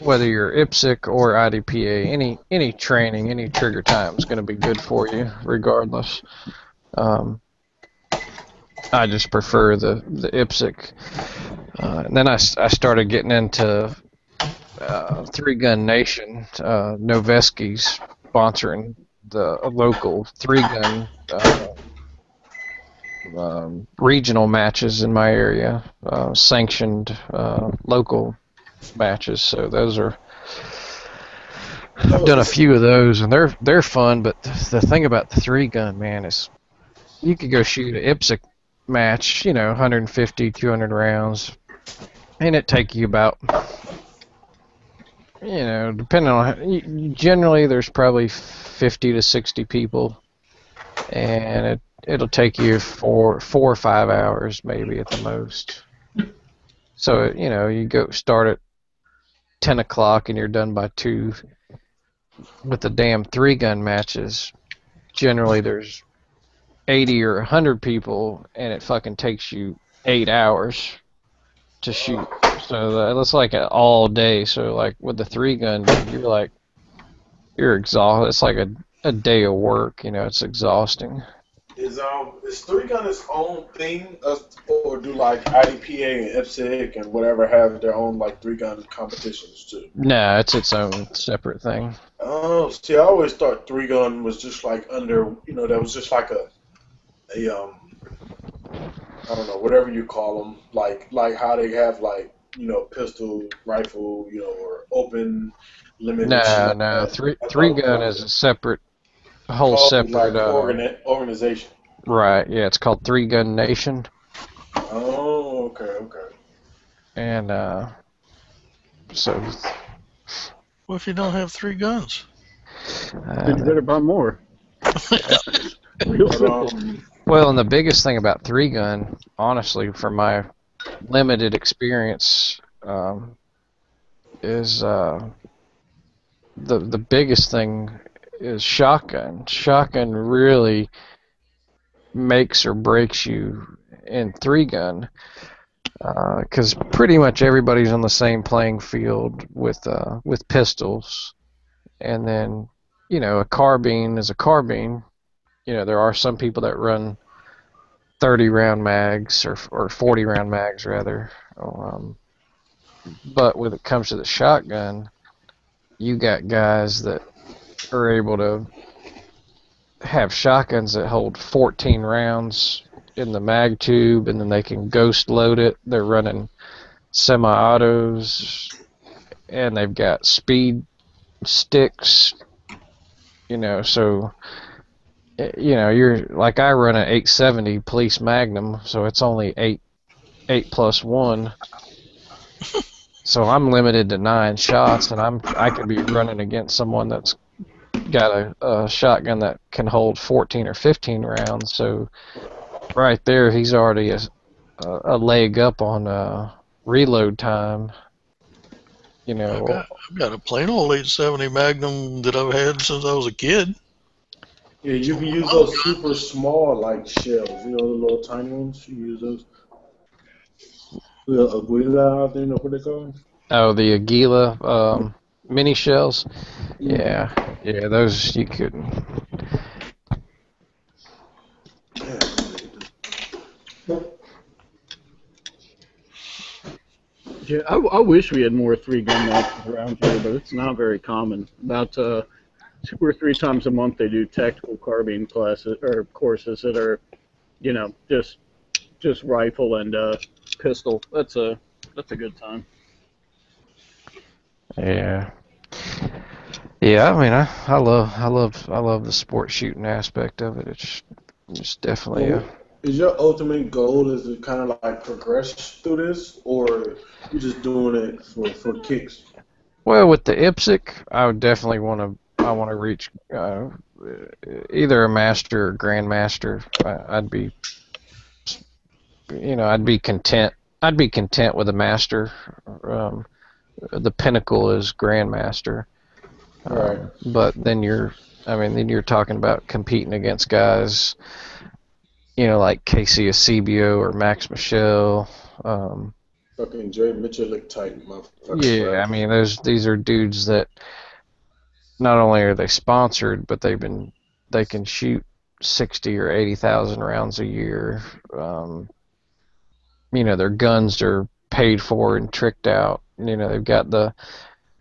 whether you're IPSC or IDPA, any training, any trigger time is going to be good for you regardless. I just prefer the IPSC. And then I started getting into Three Gun Nation. Noveski's sponsoring the local three-gun regional matches in my area, sanctioned local matches. So those are, I've done a few of those, and they're fun. But the thing about the three-gun, man, is you could go shoot an IPSC match, 150, 200 rounds, and it take you about, depending on generally there's probably 50 to 60 people, and it'll take you 4 or 5 hours maybe at the most. So you go start at 10 o'clock and you're done by 2. With the damn 3-gun matches, generally there's 80 or 100 people, and it fucking takes you 8 hours to shoot. So that's like all day. So like with the 3-gun, you're exhausted. It's like a day of work. It's exhausting. Is 3-gun its own thing, or do like IDPA and IPSC and whatever have their own like 3-gun competitions too? No, it's its own separate thing. Oh, see, I always thought 3-gun was just like under, that was just like a I don't know, whatever you call them, like how they have like, pistol, rifle, or open, limited. No, 3-gun is a whole separate like organization. Right, yeah, it's called 3-Gun Nation. Oh, okay. And so. What if you don't have 3 guns? You better buy more. Real simple. Well, and the biggest thing about 3-gun, honestly, from my limited experience, is the biggest thing is shotgun. Shotgun really makes or breaks you in 3-gun, because pretty much everybody's on the same playing field with pistols, and then a carbine is a carbine. There are some people that run 30-round mags or 40-round mags rather, but when it comes to the shotgun, you got guys that are able to have shotguns that hold 14 rounds in the mag tube, and then they can ghost load it. They're running semi-autos, and they've got speed sticks, so you're like, I run an 870 Police Magnum, so it's only 8+1. So I'm limited to 9 shots, and I could be running against someone that's got a shotgun that can hold 14 or 15 rounds. So right there, he's already a leg up on reload time. I've got a plain old 870 Magnum that I've had since I was a kid. Yeah, you can use those super small like shells, the little tiny ones. You use those. The Aguila, I think that's what they call them. Oh, the Aguila mini shells. Yeah, those you couldn't. Yeah, I wish we had more 3-gun matches around here, but it's not very common. About 2 or 3 times a month they do tactical carbine classes or courses that are, just rifle and pistol. That's a good time. Yeah. Yeah, I mean, I love the sport shooting aspect of it. It's definitely Is your ultimate goal is to kind of like progress through this, or you just doing it for kicks? Well, with the IPSC, I would definitely want to reach either a master or grandmaster. I'd be content. I'd be content with a master. The pinnacle is grandmaster. Right. But then you're talking about competing against guys, like Casey Eusebio or Max Michel. Fucking Jay Mitchell type motherfucker. Yeah, I mean, these are dudes that not only are they sponsored, but they can shoot 60 or 80,000 rounds a year. Their guns are paid for and tricked out. They've got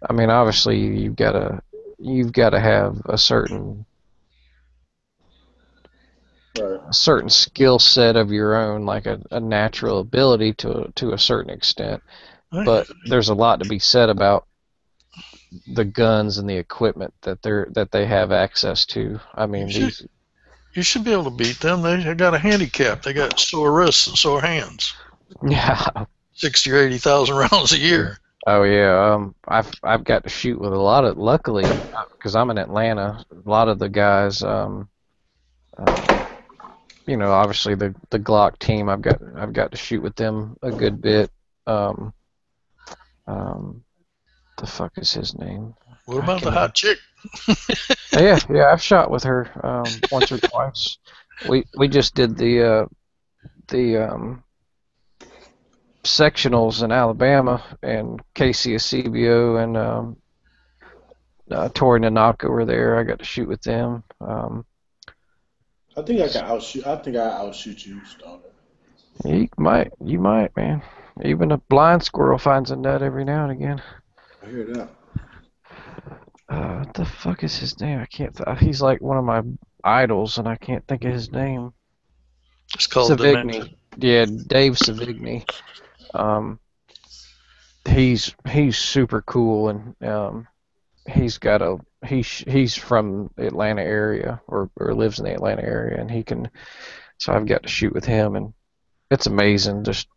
obviously you've got to have a certain skill set of your own, like a natural ability to a certain extent. But there's a lot to be said about the guns and the equipment that they have access to. I mean, you should be able to beat them. They got a handicap. They got sore wrists and sore hands. Yeah. 60 or 80,000 rounds a year. Oh yeah. I've got to shoot with a lot of, luckily, because I'm in Atlanta. A lot of the guys, obviously the Glock team. I've got to shoot with them a good bit. the fuck is his name? What about the hot chick? Yeah, I've shot with her once or twice. We just did the sectionals in Alabama, and Casey Acebio and Tori Nanaka were there. I got to shoot with them. I think I can outshoot. I think I outshoot you, Stoner. You might, man. Even a blind squirrel finds a nut every now and again. I hear that. What the fuck is his name? I can't. He's like one of my idols, and I can't think of his name. It's called Savigny. Yeah, Dave Savigny. He's super cool, and he's from the Atlanta area or lives in the Atlanta area, and so I've got to shoot with him, and it's amazing just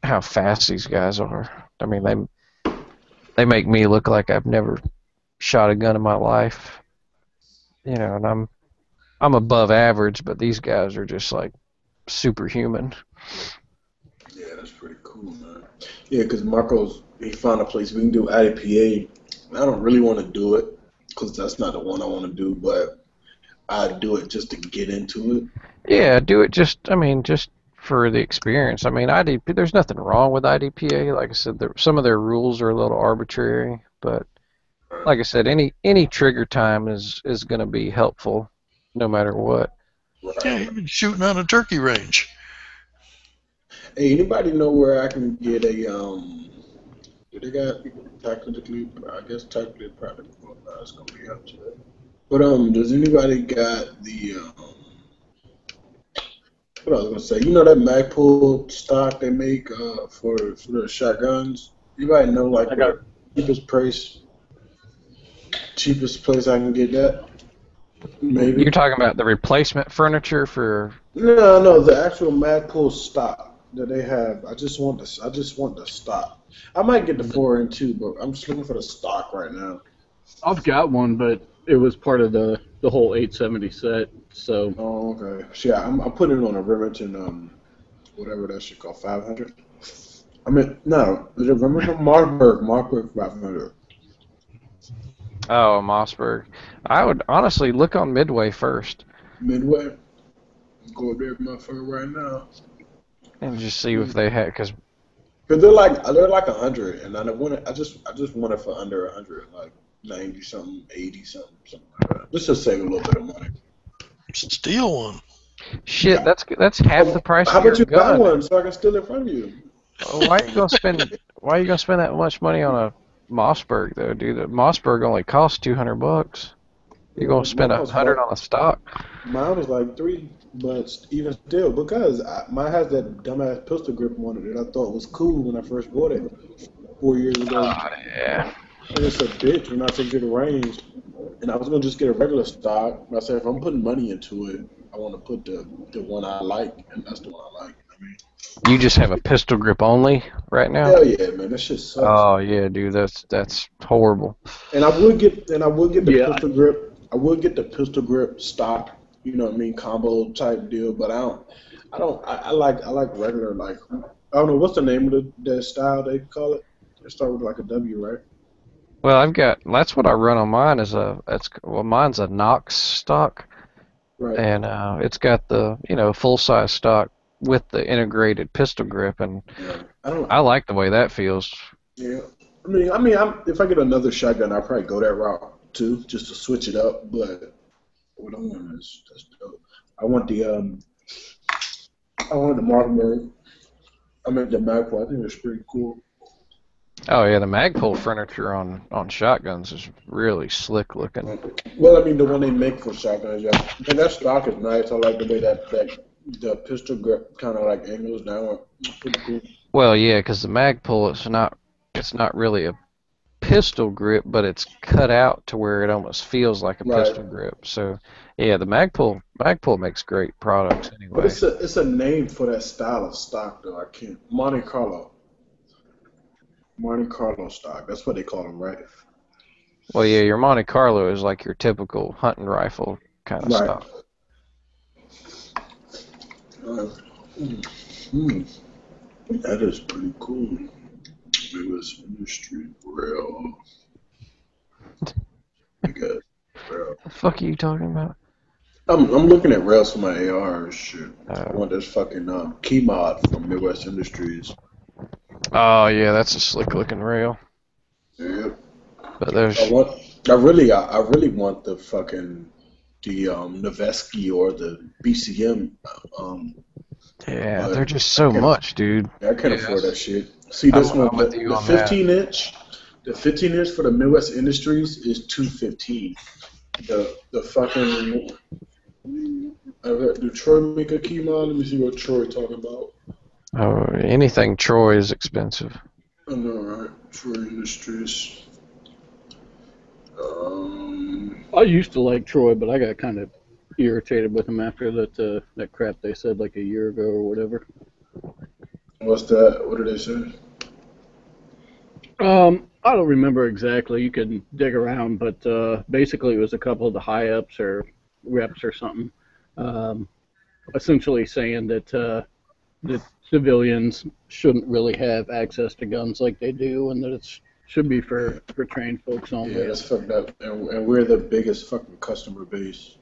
how fast these guys are. I mean, they make me look like I've never shot a gun in my life, and I'm above average, but these guys are just like superhuman. Yeah, that's pretty cool, man. Yeah, because he found a place we can do IDPA. I don't really want to do it because that's not the one I want to do, but I do it just to get into it. Yeah, do it just for the experience. I mean, there's nothing wrong with IDPA. Like I said, some of their rules are a little arbitrary, but like I said, any trigger time is going to be helpful no matter what. Yeah, you've been shooting on a turkey range. Hey, anybody know where I can get a do they got technically probably it's gonna be up to it. But does anybody got the what I was gonna say? You know that Magpul stock they make for the shotguns? Anybody know like the cheapest place I can get that? Maybe. You're talking about the replacement furniture for? No, the actual Magpul stock that they have. I just want the stock. I might get the 4N2, but I'm just looking for the stock right now. I've got one, but it was part of the whole 870 set. So. Oh, okay. So yeah, I'm putting it on a Remington, whatever that shit called, 500. I mean, no, is it Remington Mossberg 500? Oh, Mossberg. I would honestly look on Midway first. Midway. Go up there, motherfucker, right now. And just see if they had, because they're like 100, and I just want it for under 100, like 90 something, 80 something like that. Let's just save a little bit of money. Steal one. Shit, that's half the price. How of about your you buy gun. one so I can steal it from you? Why are you gonna spend that much money on a Mossberg though, dude? The Mossberg only costs $200. You're gonna spend $100 on a stock. Mine was like $3, but even still, because mine has that dumbass pistol grip on it that I thought was cool when I first bought it 4 years ago. Oh, yeah. And it's a bitch when I take it to range. And I was gonna just get a regular stock. But I said if I'm putting money into it, I want to put the one I like, and that's the one I like. I mean, you just have a pistol grip only right now? Hell yeah, man, that shit sucks. Oh yeah, dude, that's horrible. And I would get the pistol grip. I would get the pistol grip stock, you know what I mean, combo type deal. But I like regular, like, I don't know what's the name of the style they call it. It start with like a W, right? Well, that's what I run on mine mine's a Knox stock, right? And it's got the full size stock with the integrated pistol grip, and I like the way that feels. Yeah, I mean, if I get another shotgun, I'll probably go that route too, just to switch it up. But what I want is that's dope. I want the Mossberg. I mean the Magpul. I think it's pretty cool. Oh yeah, the Magpul furniture on shotguns is really slick looking. Well, I mean the one they make for shotguns, yeah. And that stock is nice. I like the way that the pistol grip kind of like angles down. It's pretty cool. Well, yeah, because the Magpul it's not really a pistol grip, but it's cut out to where it almost feels like a pistol grip. So yeah, the Magpul makes great products anyway. But it's a name for that style of stock though. I can't. Monte Carlo stock. That's what they call them, right? Well, yeah, your Monte Carlo is like your typical hunting rifle kind of stock. That is pretty cool. It was Industry Grill. Nigga, bro. The fuck are you talking about? I'm looking at rails for my AR and shit. I Oh. want this fucking key mod from Midwest Industries. Oh yeah, that's a slick looking rail. Yep. But there's I really want the fucking Noveski or the BCM. yeah, but they're just so can't- much, dude. I can't Yes. afford that shit. See this I'm one, with the you on that. 15 inch. The 15 inch for the Midwest Industries is $215. The fucking do Troy make a key mod? Let me see what Troy talking about. Oh, anything Troy is expensive. I know, right? Troy Industries. I used to like Troy, but I got kind of irritated with him after that crap they said like a year ago or whatever. What's that? What did they say? I don't remember exactly. You can dig around, but basically it was a couple of the high ups or reps or something, essentially saying that civilians shouldn't really have access to guns like they do, and that it should be for trained folks only. Yeah, that's fucked up. And we're the biggest fucking customer base.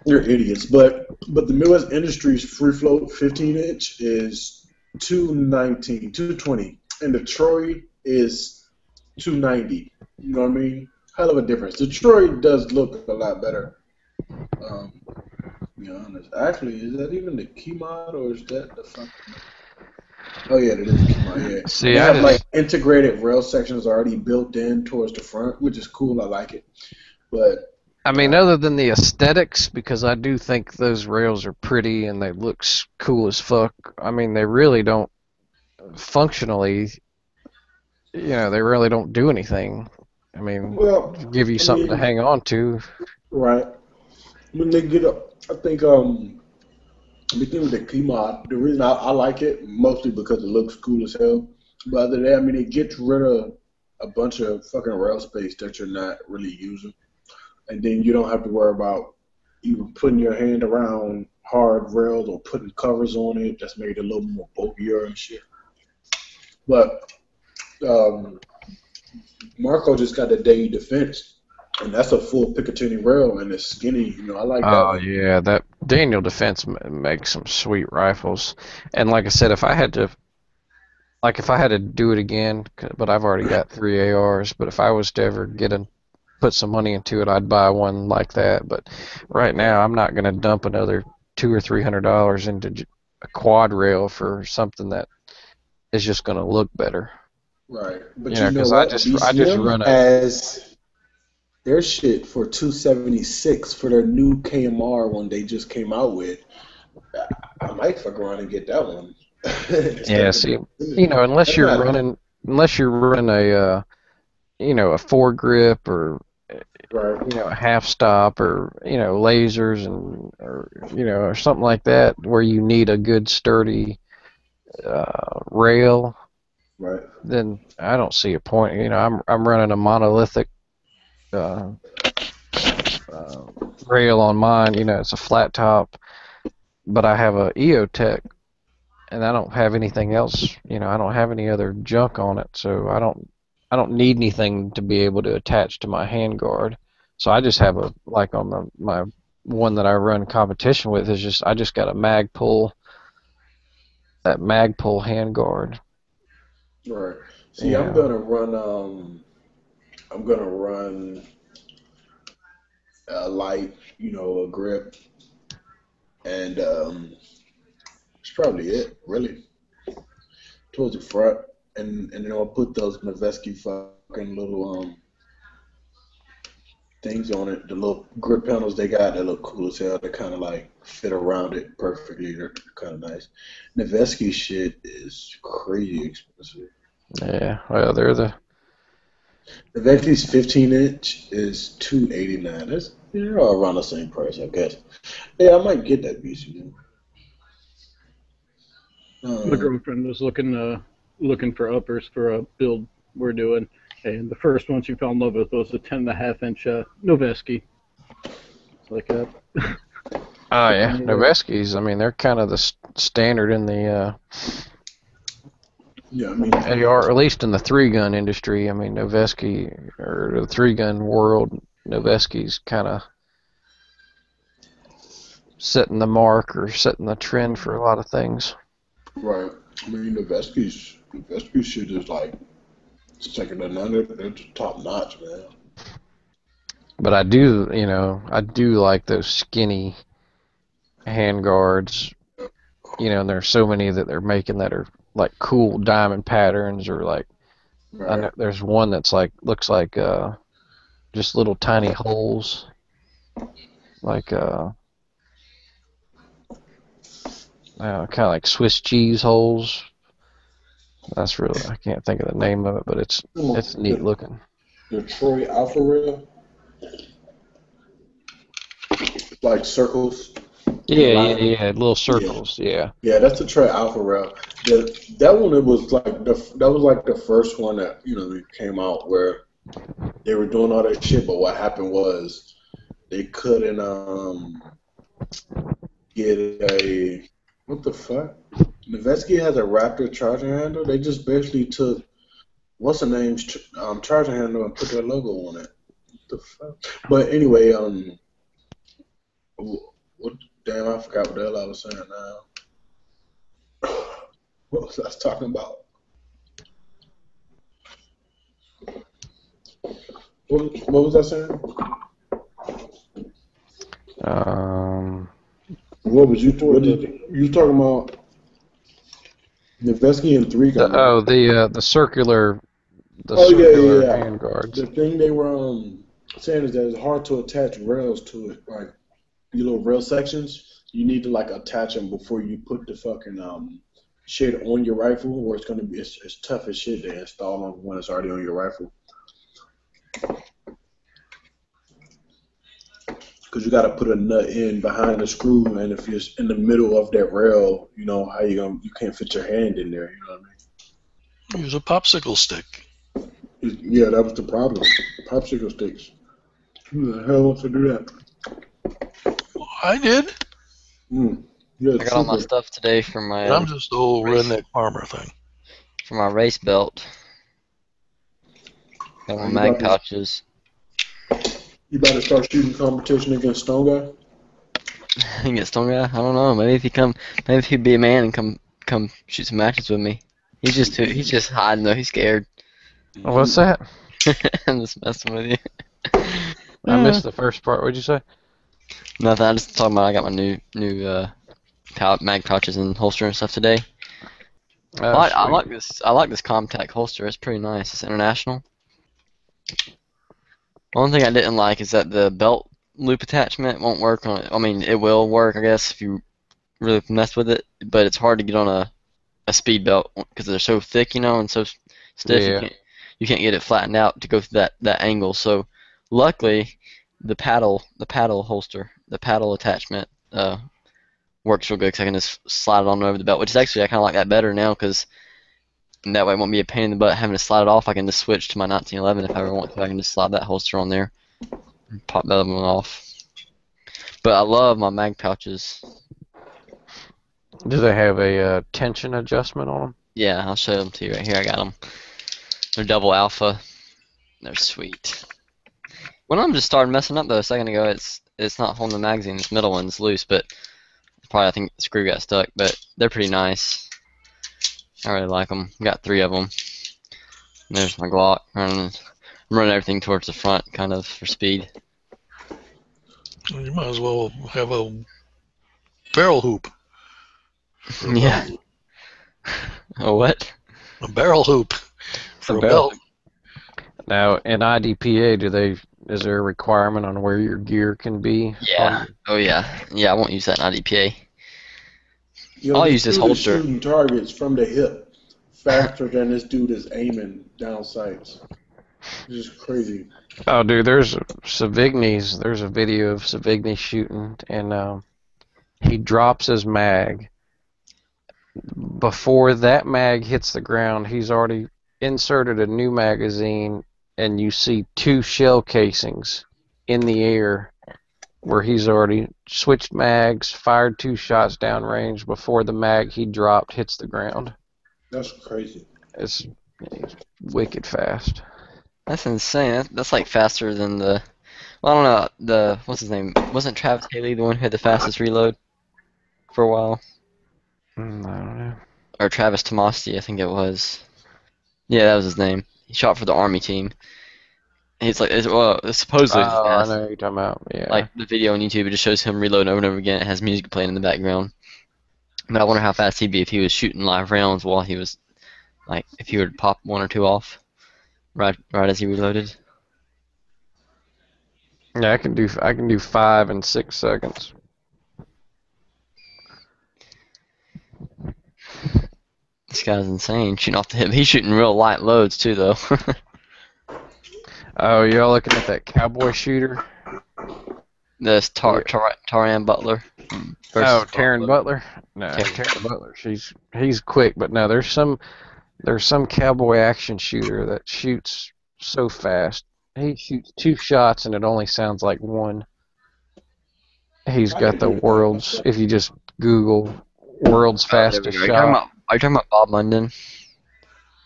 You're idiots. But the Midwest Industries free float 15 inch is $220, and the Troy is $290. You know what I mean? Hell of a difference. The Troy does look a lot better. To be honest. Actually, is that even the key mod or is that the fucking? Oh yeah, that is the key mod. Yeah. See, they I have just- like integrated rail sections already built in towards the front, which is cool. I like it. But I mean, other than the aesthetics, because I do think those rails are pretty and they look cool as fuck. I mean, they really don't functionally, they really don't do anything. I mean, well, give you something to mean- hang on to. right when they get up, I think the thing with the key mod, the reason I like it mostly because it looks cool as hell. But other than that, I mean, it gets rid of a bunch of fucking rail space that you're not really using. And then you don't have to worry about even putting your hand around hard rails or putting covers on it. That's made it a little more bulkier and shit. But Marco just got the Day Defense, and that's a full Picatinny rail, and it's skinny. I like that. Oh yeah, that Daniel Defense makes some sweet rifles. And like I said, if I had to do it again, but I've already got 3 ARs. But if I was to ever put some money into it, I'd buy one like that. But right now, I'm not going to dump another $200 or $300 into a quad rail for something that is just going to look better. Right, but Yeah, you know 'cause what? I just BCM run a- has their shit for $276 for their new KMR one they just came out with. I might fuck around and get that one. Yeah, see, unless you're running a a foregrip or Right. a half stop or lasers or something like that where you need a good sturdy rail, Right. then I don't see a point. I'm running a monolithic rail on mine. It's a flat top, but I have a EOTech, and I don't have anything else. I don't have any other junk on it, so I don't need anything to be able to attach to my handguard. So I just have on my one that I run competition with is I just got a Magpul handguard. Right. See, Yeah. I'm gonna run a light, a grip, and that's probably it, really. Towards the front, and then I'll put those Noveski fucking little things on it. The little grip panels they got, they look cool as hell. They kind of like fit around it perfectly. They're kind of nice. Noveski shit is crazy expensive. Yeah, well, they're the Noveski's 15 inch is $289. They're all around the same price, I guess. Yeah, I might get that BCM. My girlfriend was looking for uppers for a build we're doing, and the first one she fell in love with was a 10.5 inch Noveski. It's like a Oh yeah, Noveskis. I mean, they're kind of the standard in the Yeah, I mean, They are, at least in the 3-gun industry. I mean, Noveske, or the 3-gun world, Noveski's kind of setting the mark or setting the trend for a lot of things. right. I mean, the Vesky shit is like second to none. They're top notch, man. But I do like those skinny handguards. And there's so many that they're making that are like cool diamond patterns, or like I know Right. there's one that's like looks like just little tiny holes, like kind of like Swiss cheese holes. That's really, I can't think of the name of it, but it's neat looking. The Troy Alpha Rail, like circles. Yeah, little circles. Yeah. Yeah, that's the Troy Alpha Rail. That one, it was like that was like the first one that they came out where they were doing all that shit. But what happened was they couldn't get a what the fuck. Noveske has a Raptor charging handle. They just basically took what's the name's charging handle and put their logo on it. What the fuck? But anyway, what? Damn, I forgot what the hell I was saying now. What was I talking about? What was I saying? What was you talking? You talking about Noveske and 3-gun? The circular. Yeah. Handguards. The thing they were saying is that it's hard to attach rails to it, like these little rail sections. You need to like attach them before you put the fucking shit on your rifle, or it's gonna be it's tough as shit to install on when it's already on your rifle. Because you got to put a nut in behind the screw, and if it's in the middle of that rail, how you can't fit your hand in there. You know what I mean? Use a popsicle stick. Yeah, that was the problem. Popsicle sticks. Who the hell wants to do that? I did. Yeah, I got all my stuff today for my. I'm just the old redneck farmer thing. For my race belt. Got my mag pouches. You better start shooting competition against Stone Guy? Against Stone Guy? I don't know. Maybe if he'd be a man and come shoot some matches with me. He's just hiding though. He's scared. What's that? I'm just messing with you. I missed the first part. What'd you say? Nothing. I just talking about I got my new mag pouches and holster and stuff today. I like this. I like this Comtac holster. It's pretty nice. It's international. One thing I didn't like is that the belt loop attachment won't work on it. I mean, it will work, I guess, if you really mess with it, but it's hard to get on a speed belt because they're so thick, and so stiff. Yeah. You can't get it flattened out to go through that angle. So, luckily, the paddle holster, the paddle attachment, works real good because I can just slide it on over the belt. Which is actually I kind of like that better now because that way it won't be a pain in the butt having to slide it off. I can just switch to my 1911 if I ever want to. I can just slide that holster on there and pop that one off. But I love my mag pouches. Do they have a tension adjustment on them? Yeah, I'll show them to you right here. I got them. They're double alpha. They're sweet. One of them just started messing up though a second ago. It's not holding the magazine. This middle one's loose, but probably I think the screw got stuck. But they're pretty nice. I really like them. Got 3 of them. And there's my Glock. I'm running everything towards the front, kind of for speed. You might as well have a barrel hoop. Yeah. A what? A barrel hoop for a belt. Now, in IDPA, is there a requirement on where your gear can be? Yeah. Oh yeah. Yeah, I won't use that in IDPA. I'll use this holster. Shooting targets from the hip faster than this dude is aiming down sights. It's just crazy. Oh, dude, there's a video of Savigny shooting, and he drops his mag. Before that mag hits the ground, he's already inserted a new magazine, and you see 2 shell casings in the air where he's already switched mags, fired 2 shots downrange before the mag he dropped hits the ground. That's crazy. It's wicked fast. That's insane. That's like faster than the. Well, I don't know. What's his name? Wasn't Travis Haley the one who had the fastest reload for a while? I don't know. Or Travis Tomasti, I think it was. Yeah, that was his name. He shot for the Army team. He's like, it's supposedly Oh, I fast. know what you're talking about. Yeah. Like the video on YouTube, it just shows him reloading over and over again. It has music playing in the background. But I wonder how fast he'd be if he was shooting live rounds while he was, like, if he would pop one or two off, right as he reloaded. Yeah, I can do 5 and 6 seconds. This guy's insane, shooting off the hip. He's shooting real light loads too, though. Oh, y'all looking at that cowboy shooter? This Taran Butler. Oh, Taryn Butler? No, Taryn Butler. He's quick, but no, there's some cowboy action shooter that shoots so fast. He shoots 2 shots and it only sounds like one. He's got the world's. If you just Google world's fastest shot. Are you talking about Bob London?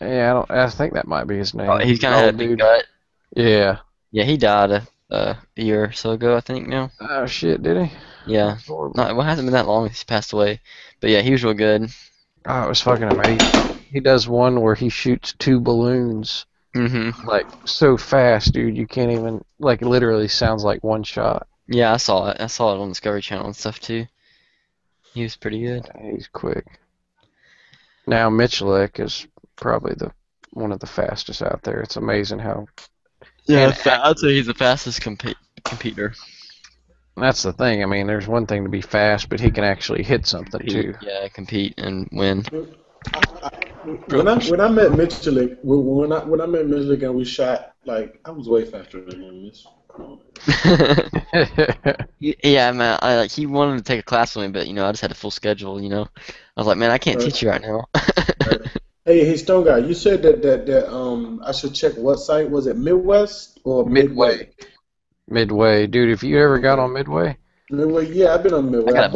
Yeah, I think that might be his name. Oh, he's kind of had a big gut. Yeah. Yeah, he died a year or so ago, I think now. Oh shit, did he? Yeah. No, it hasn't been that long. He's passed away. But yeah, he was real good. Oh, it was fucking amazing. He does one where he shoots 2 balloons. Mm-hmm. Like, so fast, dude, you can't even, like, it literally sounds like one shot. Yeah, I saw it. I saw it on Discovery Channel and stuff, too. He was pretty good. He's quick. Now, Michalek is probably one of the fastest out there. It's amazing how... Yeah, I'd say he's the fastest competitor. That's the thing. I mean, there's one thing to be fast, but he can actually hit something, too. Yeah, compete and win. When I met Michalek, when I met Michalek and we shot, like, I was way faster than him. Yeah, man. He wanted to take a class with me, but I just had a full schedule. I was like, man, I can't teach you right now. Hey, Stone Guy, you said that I should check what site was it? Midwest or Midway? Midway, dude. If you ever got on Midway? Midway, yeah, I've been on Midway. I got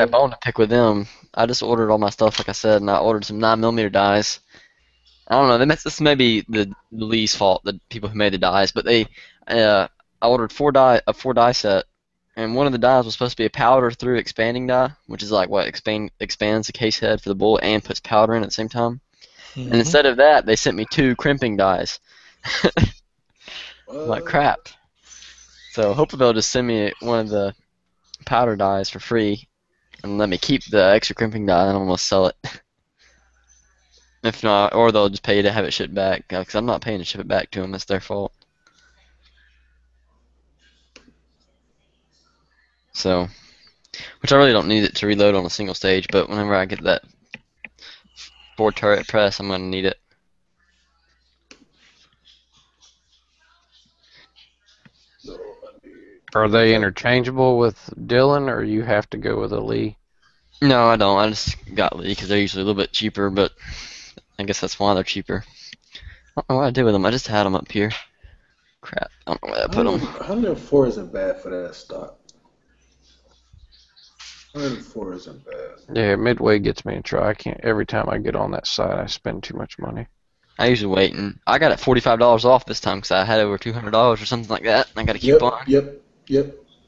a bone to pick with them. I just ordered all my stuff, like I said, and I ordered some 9mm dies. I don't know. This may be the Lee's fault, the people who made the dies, but I ordered a 4 die set, and one of the dies was supposed to be a powder through expanding die, which is like what expands the case head for the bullet and puts powder in at the same time. Mm-hmm. And instead of that, they sent me 2 crimping dies. I'm like, crap. So hopefully they'll just send me one of the powder dies for free and let me keep the extra crimping die, and I'm going to sell it. If not, or they'll just pay to have it shipped back, because I'm not paying to ship it back to them. It's their fault. So, which I really don't need it to reload on a single stage, but whenever I get that 4 turret press, I'm going to need it. Are they interchangeable with Dylan, or you have to go with a Lee? No, I don't. I just got Lee because they're usually a little bit cheaper, but I guess that's why they're cheaper. I don't know what I did with them. I just had them up here. Crap. I don't know where I put them. 104 isn't bad for that stock. 104 isn't bad. Yeah, Midway gets me in trouble. I can't. Every time I get on that site, I spend too much money. I usually wait, and I got it $45 off this time because I had over $200 or something like that. And I got to keep on. Yep.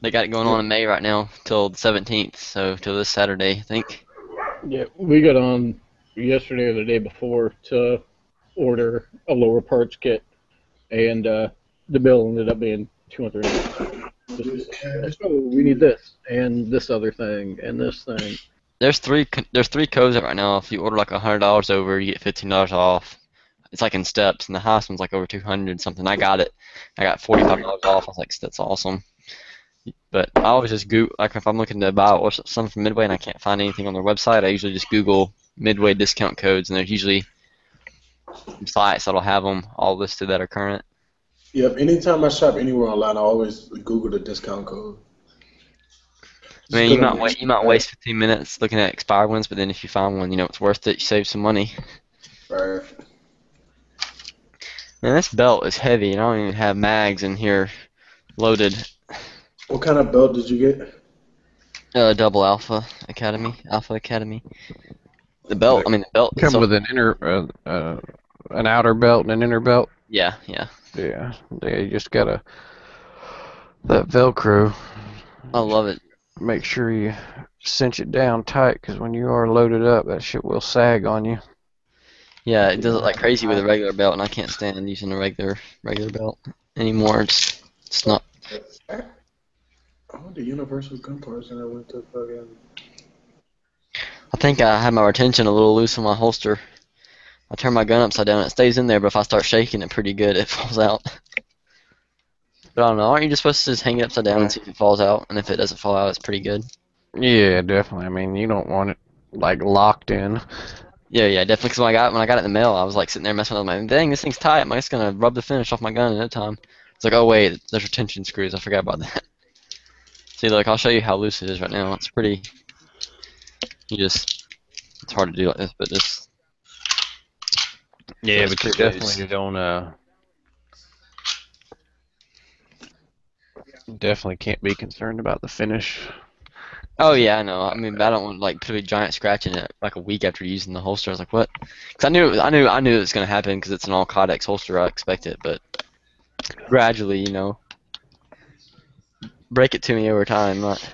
They got it going on in May right now till the 17th, so till this Saturday, I think. Yeah, we got on yesterday or the day before to order a lower parts kit, and the bill ended up being $200. So we need this and this other thing and this thing. There's three codes out right now. If you order like $100 over, you get $15 off. It's like in steps, and the highest one's like over 200 something. I got it. I got $45 off. I was like, that's awesome. But I always just Google, like if I'm looking to buy something from Midway and I can't find anything on their website, I usually just Google Midway discount codes, and there's usually sites that'll have them all listed that are current. Yep. Anytime I shop anywhere online, I always Google the discount code. I mean, you might waste 15 minutes looking at expired ones, but then if you find one, it's worth it. You save some money. Right. Man, this belt is heavy, and I don't even have mags in here loaded. What kind of belt did you get? Double Alpha Academy. The belt. I mean, the belt. Come So, with an an outer belt and an inner belt. yeah. Yeah. You just gotta that Velcro. I love it. Make sure you cinch it down tight, because when you are loaded up, that shit will sag on you. Yeah, it does it like crazy with a regular belt, and I can't stand using a regular belt anymore. It's not. I went to Universal Gun Parts and I went to fucking. I think I had my retention a little loose on my holster. I turn my gun upside down, it stays in there, but if I start shaking it pretty good, it falls out. But I don't know, aren't you just supposed to just hang it upside down and see if it falls out? And if it doesn't fall out, it's pretty good. Yeah, definitely. I mean, you don't want it like locked in. Yeah, definitely. Because when I got it in the mail, I was like sitting there messing with it. I'm like, dang, this thing's tight. I'm just gonna rub the finish off my gun in no time. It's like, oh wait, there's retention screws. I forgot about that. See, look, I'll show you how loose it is right now. It's pretty. It's hard to do like this, but this. Yeah, So but you pretty loose. definitely definitely can't be concerned about the finish. Oh yeah, I know. I mean, I don't want like put a giant scratch in it like a week after using the holster. I was like, what? Because I knew it was gonna happen because it's an all Kydex holster. I expect it, but gradually, break it to me over time, not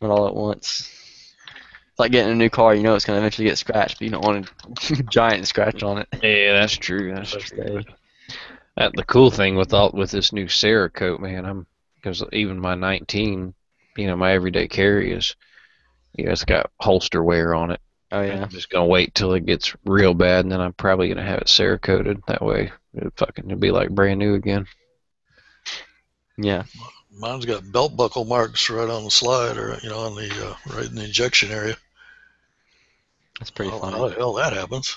all at once. It's like getting a new car. You know it's gonna eventually get scratched, but you don't want a giant scratch on it. Yeah, that's true. That's true. The cool thing with this new Cerakote, man, because even my 19, my everyday carry is, it's got holster wear on it. Oh yeah. I'm just gonna wait till it gets real bad, and then I'm probably gonna have it Cerakoted. That way, it'll be like brand new again. Yeah. Mine's got belt buckle marks right on the slide, or on the right in the injection area. That's pretty funny. How the hell that happens?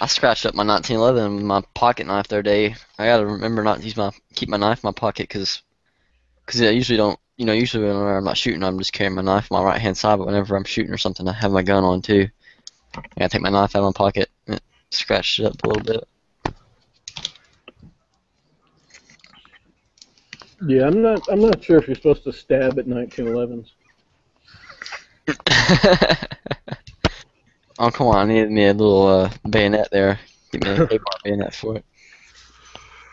I scratched up my 1911 with my pocket knife the other day. I gotta remember not to keep my knife in my pocket because I usually don't. Usually whenever I'm not shooting, I'm just carrying my knife on my right hand side. But whenever I'm shooting or something, I have my gun on too. I gotta take my knife out of my pocket. And it scratched it up a little bit. Yeah, I'm not sure if you're supposed to stab at 1911s. Oh come on! I needed me a little bayonet there. Get me a K-bar bayonet for it.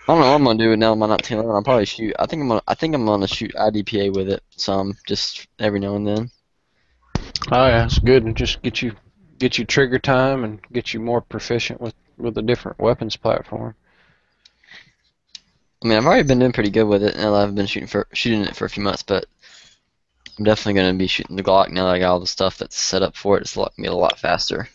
I don't know what I'm gonna do with now my 1911. I'll probably shoot. I think I'm gonna shoot IDPA with it some, just every now and then. Oh yeah, it's good, and just get you trigger time and get you more proficient with a different weapons platform. I mean, I've already been doing pretty good with it now that I've been shooting it for a few months, but I'm definitely gonna be shooting the Glock now that I got all the stuff that's set up for it. It's gonna be a lot faster.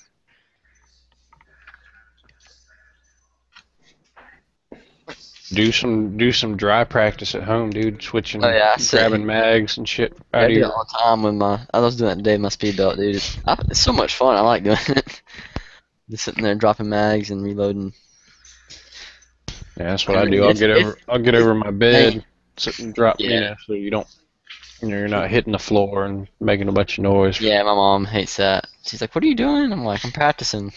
Do some dry practice at home, dude. Switching, grabbing mags and shit. I do it all the time with I was doing that today with my speed belt, dude. It's so much fun. I like doing it. Just sitting there dropping mags and reloading. Yeah, that's what I do. I'll get over my bed, sit and drop. So you don't, you're not hitting the floor and making a bunch of noise. Yeah, my mom hates that. She's like, "What are you doing?" I'm like, "I'm practicing."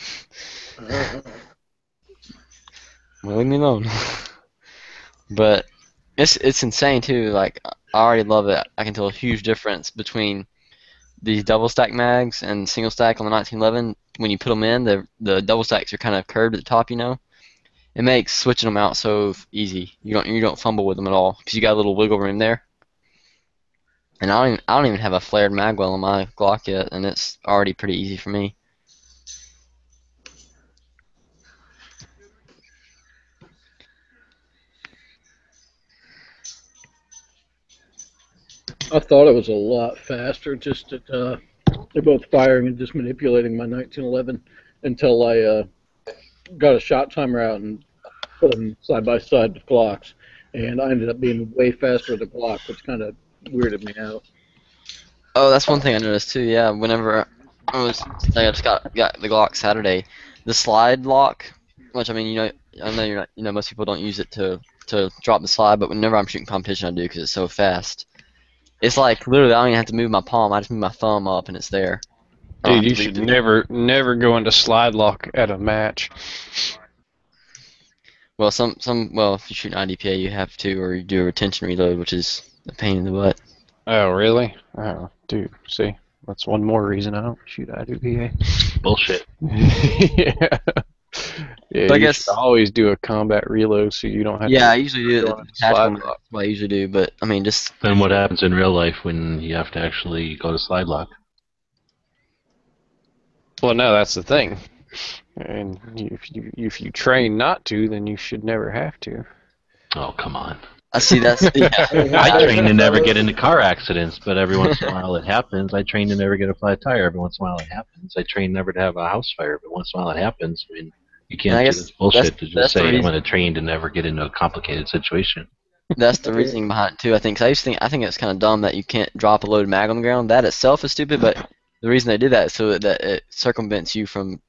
Well, leave me alone. But it's insane too. Like I already love it. I can tell a huge difference between these double stack mags and single stack on the 1911. When you put them in, the double stacks are kind of curved at the top. It makes switching them out so easy. You don't fumble with them at all because you got a little wiggle room there. And I don't even have a flared mag well on my Glock yet, and it's already pretty easy for me. I thought it was a lot faster, just at they're both firing and just manipulating my 1911 until I got a shot timer out and put them side by side with Glocks, and I ended up being way faster with the Glock, which kind of weirded me out. Oh, that's one thing I noticed too. Yeah, whenever I just got the Glock Saturday, the slide lock, which I mean, I know you're not, most people don't use it to drop the slide, but whenever I'm shooting competition, I do because it's so fast. It's like literally I don't even have to move my palm. I just move my thumb up and it's there. Dude, you should never go into slide lock at a match. Well, if you shoot an IDPA, you have to, or you do a retention reload, which is a pain in the butt. Oh, really? Oh, dude, see. That's one more reason I don't shoot IDPA. Bullshit. Yeah. Yeah, But I you guess- should always do a combat reload so you don't have Yeah, to I usually do go it. on a Tactical slide mode, lock. that's what I usually do, but I mean, just Then what happens in real life when you have to actually go to slide lock? Well, no, that's the thing. And if you train not to, then you should never have to. Oh, come on. I see that's yeah. I train to never get into car accidents, but every once in a while it happens. I train to never get a flat tire. Every once in a while it happens. I train never to have a house fire, but once in a while it happens. I mean, you And I can't do guess this bullshit that's- to just that's the say I'm reason- going to train to never get into a complicated situation. That's the reasoning behind it too. I think. 'Cause I think it's kind of dumb that you can't drop a loaded mag on the ground. That itself is stupid, but the reason they did that is so that it circumvents you from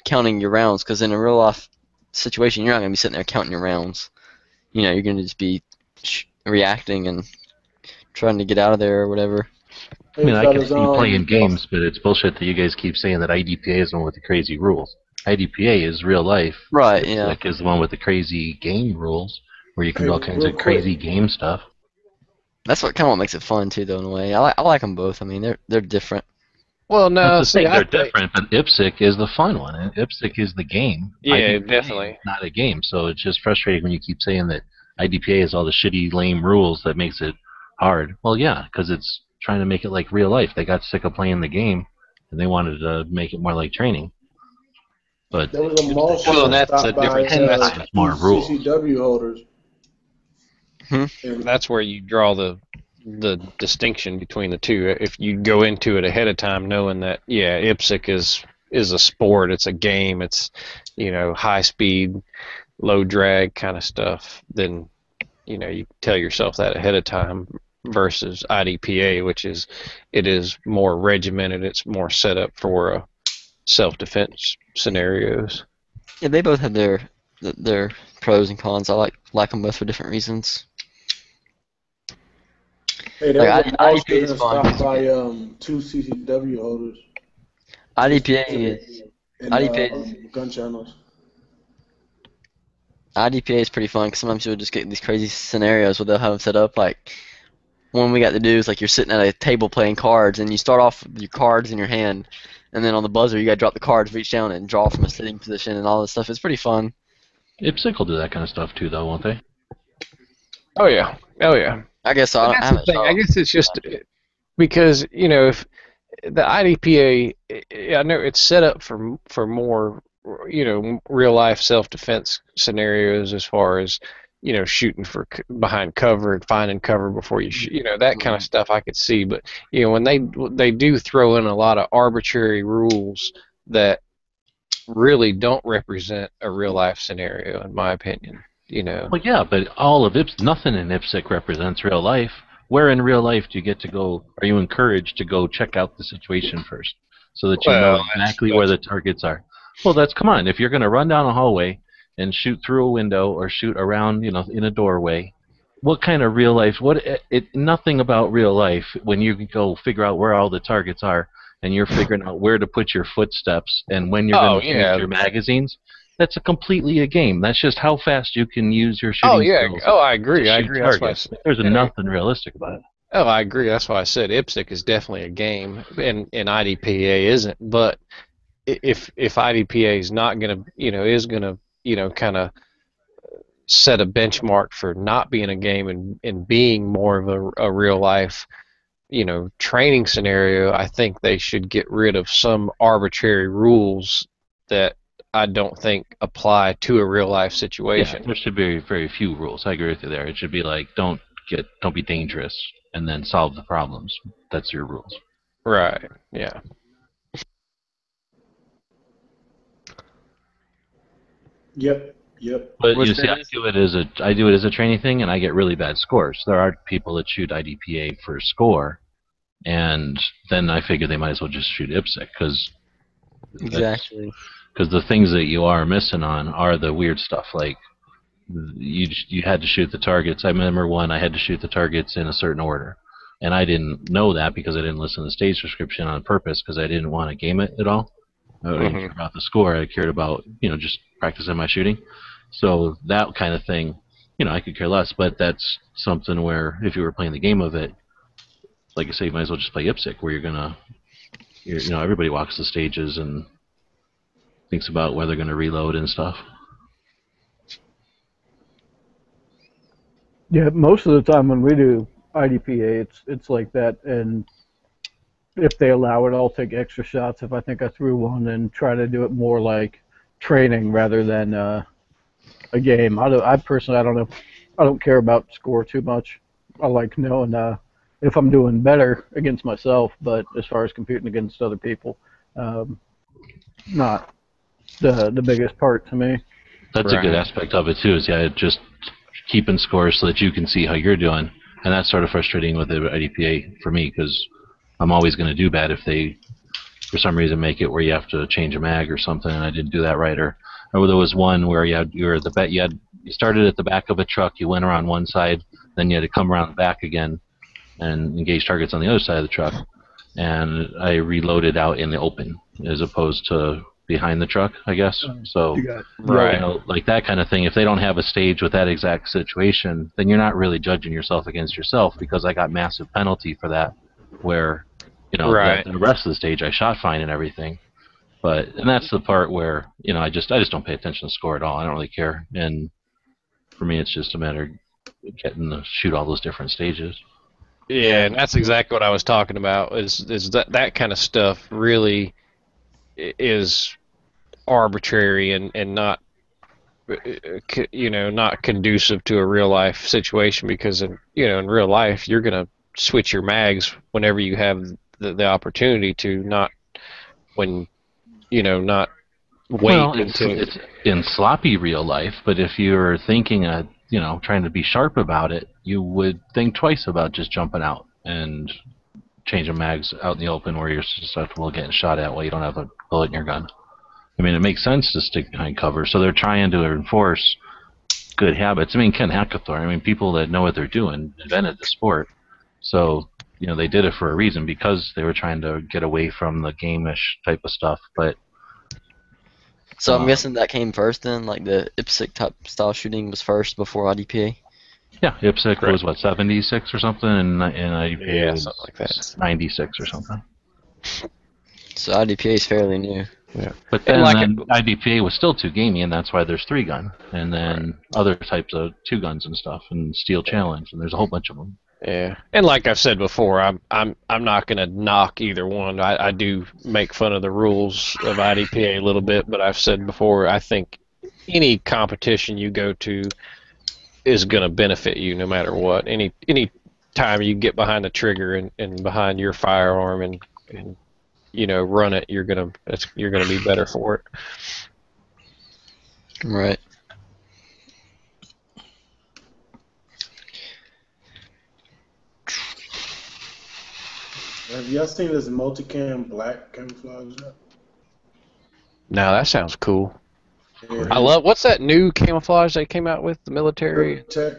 counting your rounds. Because in a real life situation, you're not going to be sitting there counting your rounds. You know, you're going to just be reacting and trying to get out of there or whatever. I mean, I can fellas, see playing games, but it's bullshit that you guys keep saying that IDPA is the one with the crazy rules. IDPA is real life. Right, yeah. Like is the one with the crazy game rules, where you can Hey, do all kinds real of crazy game stuff. That's what kind of what makes it fun too, though. In a way, I like them both. I mean, they're different. Well, no, That's the thing, see, they're different, but IPSC is the fun one. And IPSC is the game. Yeah, IDPA definitely. is not a game, so it's just frustrating when you keep saying that IDPA has all the shitty, lame rules that makes it hard. Well, yeah, because it's trying to make it like real life. They got sick of playing the game, and they wanted to make it more like training. But There was a mall Well, shop that's a stopped by different- that's more rules. CCW holders. Hmm? And That's where you draw the distinction between the two. If you go into it ahead of time knowing that, yeah, IPSC is a sport, it's a game, it's, high speed, low drag kind of stuff, then, you tell yourself that ahead of time versus IDPA, which is, it is more regimented, it's more set up for self-defense scenarios. Yeah, they both have their pros and cons. I like them both for different reasons. hey, there Like, was a mall IDPA is student fun. stopped by two CCW holders. IDPA is And, IDPA gun channels. IDPA is pretty fun because sometimes you'll just get these crazy scenarios where they'll have them set up. Like one we got to do is like you're sitting at a table playing cards and you start off with your cards in your hand, and then on the buzzer you got to drop the cards, reach down and draw from a sitting position and all this stuff. It's pretty fun. IPSC will do that kind of stuff too, though, won't they? Oh yeah. I guess I That's the haven't. thing. I guess it's just because if the IDPA, I know it's set up for more, real life self-defense scenarios as far as shooting behind cover and finding cover before you shoot, that kind of stuff I could see. But when they do throw in a lot of arbitrary rules that really don't represent a real life scenario, in my opinion. Well, yeah, but all of nothing in IPSC represents real life. Where in real life do you get to go? Are you encouraged to go check out the situation first, so that you know exactly where the targets are? Well, come on. If you're going to run down a hallway and shoot through a window or shoot around, in a doorway, what kind of real life? Nothing about real life when you can go figure out where all the targets are and you're figuring out where to put your footsteps and when you're going to use your magazines. That's completely a game. That's just how fast you can use your shooting skills. Oh, I agree. to shoot targets. There's nothing realistic about it. Oh, I agree. That's why I said IPSC is definitely a game, and IDPA isn't. But if IDPA is not going to, is going to, kind of set a benchmark for not being a game and being more of a real life, training scenario, I think they should get rid of some arbitrary rules that I don't think apply to a real life situation. Yeah, there should be very few rules. I agree with you there. It should be like don't be dangerous and then solve the problems. That's your rules. Right. Yeah. Yep. But you see, I do it as a training thing, and I get really bad scores. There are people that shoot IDPA for score, and then I figure they might as well just shoot IPSC because Exactly. Because the things that you are missing on are the weird stuff, like you had to shoot the targets. I remember I had to shoot the targets in a certain order, and I didn't know that because I didn't listen to the stage description on purpose because I didn't want to game it at all. I didn't care about the score. I cared about just practicing my shooting. So that kind of thing, I could care less. But that's something where if you were playing the game of it, like I say, you might as well just play IPSC, where you're gonna everybody walks the stages and thinks about where they're going to reload and stuff. Yeah, most of the time when we do IDPA, it's like that, and if they allow it, I'll take extra shots if I think I threw one and try to do it more like training rather than a game. I personally, I don't know, I don't care about score too much. I like knowing if I'm doing better against myself, but as far as competing against other people, not the biggest part to me. That's a good aspect of it too. Is just keeping scores so that you can see how you're doing, and that's sort of frustrating with the IDPA for me because I'm always going to do bad if they, for some reason, make it where you have to change a mag or something, and I didn't do that right. Or there was one where you started at the back of a truck, you went around one side, then you had to come around the back again and engage targets on the other side of the truck, and I reloaded out in the open as opposed to behind the truck, I guess. So, like that kind of thing, if they don't have a stage with that exact situation, then you're not really judging yourself against yourself, because I got massive penalty for that, where, the rest of the stage I shot fine and everything. And that's the part where, I just don't pay attention to score at all. I don't really care. And for me, it's just a matter of getting to shoot all those different stages. Yeah, and that's exactly what I was talking about, is that kind of stuff really is arbitrary and not not conducive to a real life situation, because in real life you're going to switch your mags whenever you have the opportunity to, not wait it's in sloppy real life, but if you're thinking trying to be sharp about it, you would think twice about just jumping out and changing mags out in the open where you're susceptible to getting shot at while you don't have a bullet in your gun. I mean, it makes sense to stick behind cover, so they're trying to enforce good habits. I mean, Ken Hackathorn, people that know what they're doing invented the sport, so they did it for a reason, because they were trying to get away from the game-ish type of stuff. But so I'm guessing that came first then, like the IPSC type style shooting was first before IDPA. Yeah, IPSC was 76 or something, and IDPA was something like that. 96 or something. So IDPA is fairly new. Yeah, but then IDPA was still 2 gamey, and that's why there's 3 gun, and then other types of 2 guns and stuff, and Steel Challenge, and there's a whole bunch of them. Yeah, and like I've said before, I'm not gonna knock either one. I do make fun of the rules of IDPA a little bit, but I've said before, I think any competition you go to is gonna benefit you no matter what. Any time you get behind the trigger and behind your firearm and run it, you're gonna be better for it. Right. Have y'all seen this multicam black camouflage yet? No, that sounds cool. Yeah. I love. What's that new camouflage they came out with? The military. Tech.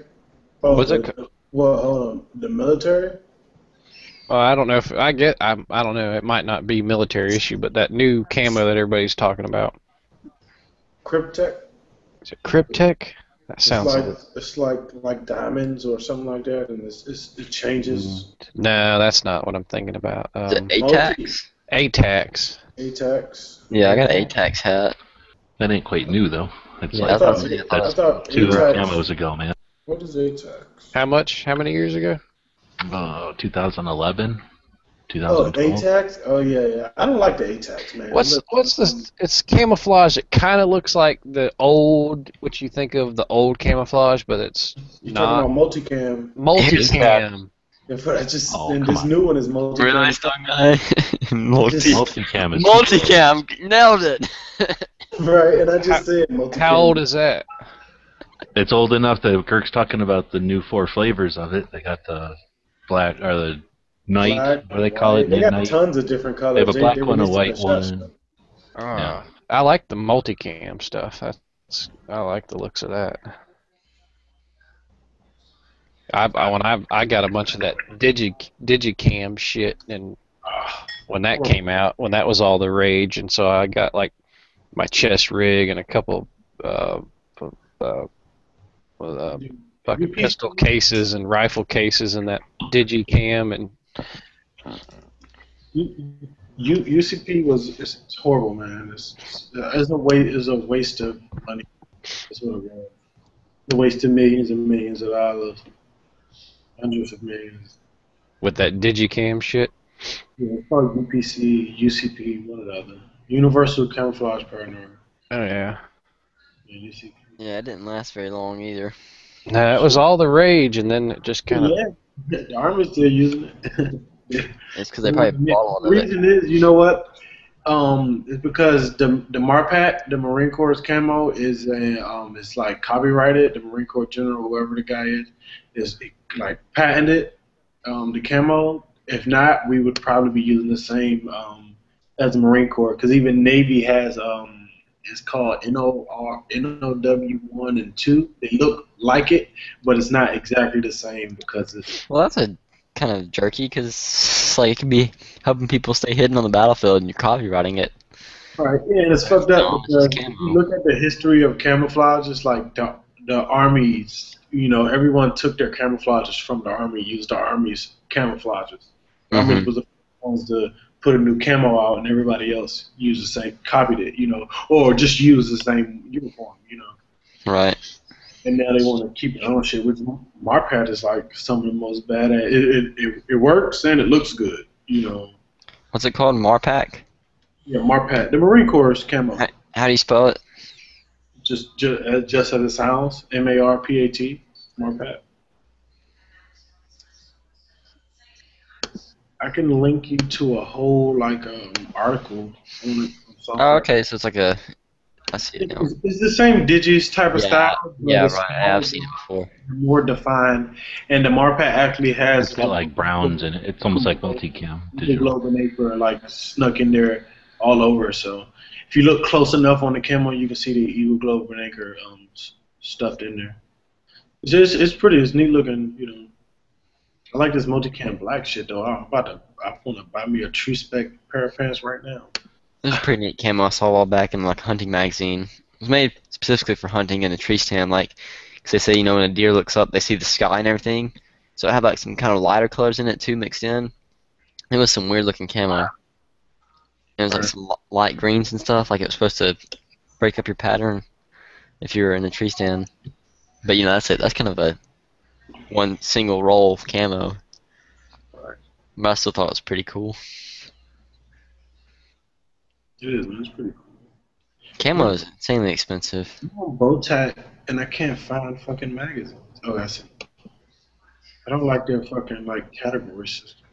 Oh, What's it? The military. I don't know if I don't know. It might not be military issue, but that new camo that everybody's talking about. Cryptech. Is it Cryptech? That sounds. It's like diamonds or something like that, and it changes. No, that's not what I'm thinking about. Is it ATAX? ATAX. ATAX. Yeah, I got an ATAX hat. That ain't quite new though. It's Yeah, that's I thought 2 ATAX camos ago, man. What is ATAX? How much? How many years ago? 2011, Oh, 2012. ATAX? Oh, yeah. I don't like the ATAX, man. What's this? It's camouflage. It kind of looks like the old, what you think of the old camouflage, but it's You're not. talking about multicam. Multicam. And this new one is multicam. Really nice guy. Multicam is Multicam. Nailed it. Right, and I just said multicam. How old is that? It's old enough that Kirk's talking about the new 4 flavors of it. They got the black, or the night, Black, what do they call it? They got Midnight. tons of different colors. They have a black one, a released white them in one. shots. I like the multicam stuff. I like the looks of that. I got a bunch of that digicam shit, and when that came out, when that was all the rage, and so I got like my chest rig and a couple fucking pistol cases and rifle cases and that digicam, and UCP it's horrible, man. It's a waste of money. That's what it was. It wasted millions and millions of dollars, hundreds of millions. With that Digicam shit. Yeah, it's probably UPC, UCP, one or the other. Universal Camouflage Partner. Oh yeah. Yeah, UCP. Yeah, it didn't last very long either. No, that was all the rage, and then it just kind of. Yeah, the Army's still using it. It's because they probably bought all The of it. reason is, you know what? It's because the MARPAC, the Marine Corps camo, is it's like copyrighted. The Marine Corps General, whoever the guy is like patented the camo. If not, we would probably be using the same as the Marine Corps, because even Navy has it's called NOW1 and 2. They look like it, but it's not exactly the same because it's. Well, that's a kind of jerky, because like it can be helping people stay hidden on the battlefield, and you're copywriting it. Right, yeah, and it's fucked up because if you look at the history of camouflage, it's like the armies, you know, everyone took their camouflages from the army, used the army's camouflages. The army was the ones to put a new camo out, and everybody else used the same, copied it, you know, or just used the same uniform, you know. Right. And now they want to keep it on shit, which MARPAC is like some of the most badass. It works and it looks good, you know. What's it called? MARPAC? Yeah, MARPAC. The Marine Corps camo. How do you spell it? Just as it sounds. MARPAT. MARPAC. I can link you to a whole article on it. Oh, okay, so it's like a. I see it now. It's the same Digis type of style. Yeah, right. I've seen it before. More defined, and the MARPAC actually has. It's got like browns in it. It's almost like multicam. The Globe and Acre like snuck in there all over. So if you look close enough on the camo, you can see the Eagle Globe and Acre stuffed in there. It's pretty. It's neat looking. You know, I like this multicam black shit though. I want to buy me a tree spec pair of pants right now. There's a pretty neat camo I saw a while back in like a hunting magazine. It was made specifically for hunting in a tree stand, like, because they say, you know, when a deer looks up, they see the sky and everything. So it had like some kind of lighter colors in it too, mixed in. It was some weird looking camo. It was like some light greens and stuff, like it was supposed to break up your pattern if you were in a tree stand. But you know, that's it. That's kind of a one single roll of camo. But I still thought it was pretty cool. It is, man. It's pretty cool. Camo is insanely expensive. I'm on Bowtac, and I can't find fucking magazines. Oh, that's it. I don't like their fucking category system.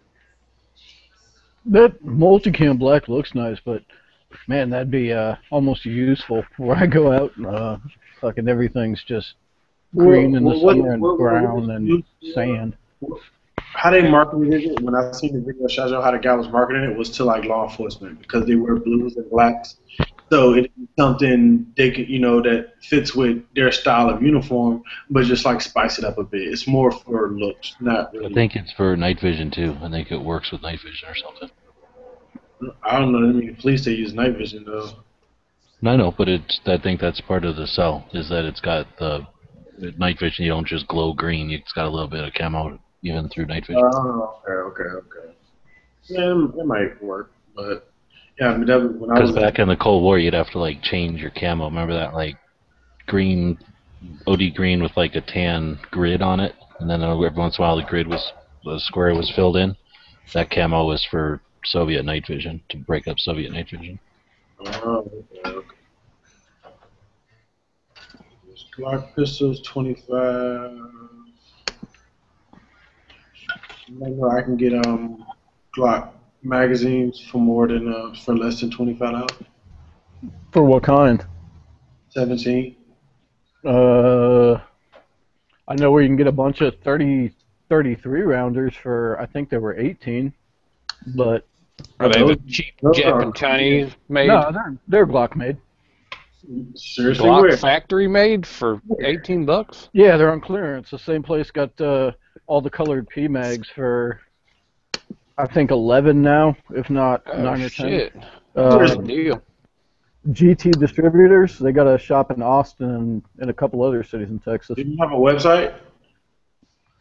That multicam black looks nice, but man, that'd be almost useful. Where I go out, and fucking everything's just green in the summer and brown and sand. How they marketed it, when I seen the video shows how the guy was marketing it, was to law enforcement because they wear blues and blacks. So it's something they can, that fits with their style of uniform, but just spice it up a bit. It's more for looks, not really. I think it's for night vision too. I think it works with night vision or something. I don't know. I mean, police they use night vision though. I know, but I think that's part of the sell is that it's got the night vision. You don't just glow green. It's got a little bit of camo even through night vision. Oh, okay. Yeah, it might work, but yeah, I mean, when I was back in the Cold War, you'd have to change your camo. Remember that green, OD green with a tan grid on it, and then every once in a while the square was filled in. That camo was for Soviet night vision to break up Soviet night vision. Oh, okay. Glock pistols, 25. I can get Glock magazines for for less than $25. For what kind? 17. I know where you can get a bunch of 33 rounders for, I think they were 18, but are they the cheap Jap and Chinese made? No, they're Glock made. Seriously, Glock where? factory made for $18? Yeah, they're on clearance. The same place got all the colored P mags for, I think 11 now, if not 9 or 10. Shit. Where's the deal? GT Distributors. They got a shop in Austin and a couple other cities in Texas. Do you have a website?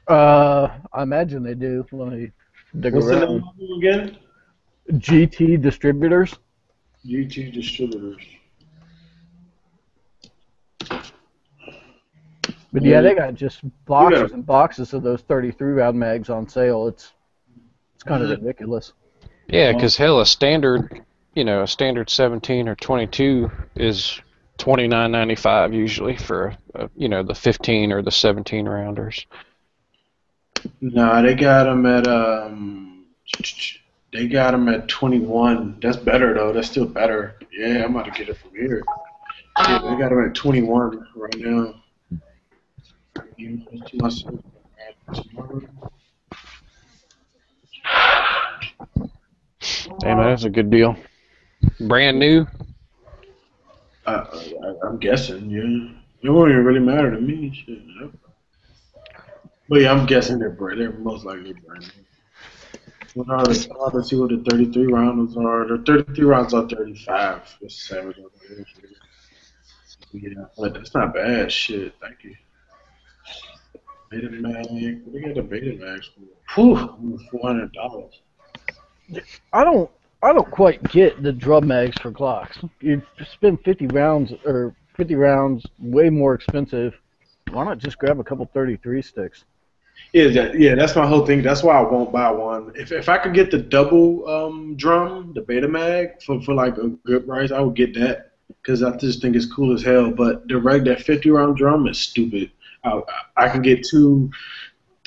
I imagine they do. Let me dig What's around. the name again? GT Distributors. GT Distributors. But yeah, they got just boxes and boxes of those 33 round mags on sale. It's kind of ridiculous. Yeah, because hell, a standard 17 or 22 is $29.95 usually for the 15 or the 17 rounders. Nah, they got them at 21. That's better though. That's still better. Yeah, I'm about to get it from here. Yeah, they got them at 21 right now. Damn, that's a good deal. Brand new? I'm guessing, yeah. It won't even really matter to me. Shit, no. But yeah, I'm guessing they're most likely brand new. I'll have to see what the 33 rounds are. The 33 rounds are 35. It's savage over here. Yeah, but that's not bad. Shit, thank you. Beta mag. We got the beta mags for $400. I don't quite get the drum mags for Glocks. You spend 50 rounds, way more expensive. Why not just grab a couple 33 sticks? Yeah, that's my whole thing. That's why I won't buy one. If I could get the double drum, the beta mag for like a good price, I would get that because I just think it's cool as hell. But that 50 round drum is stupid. I can get two.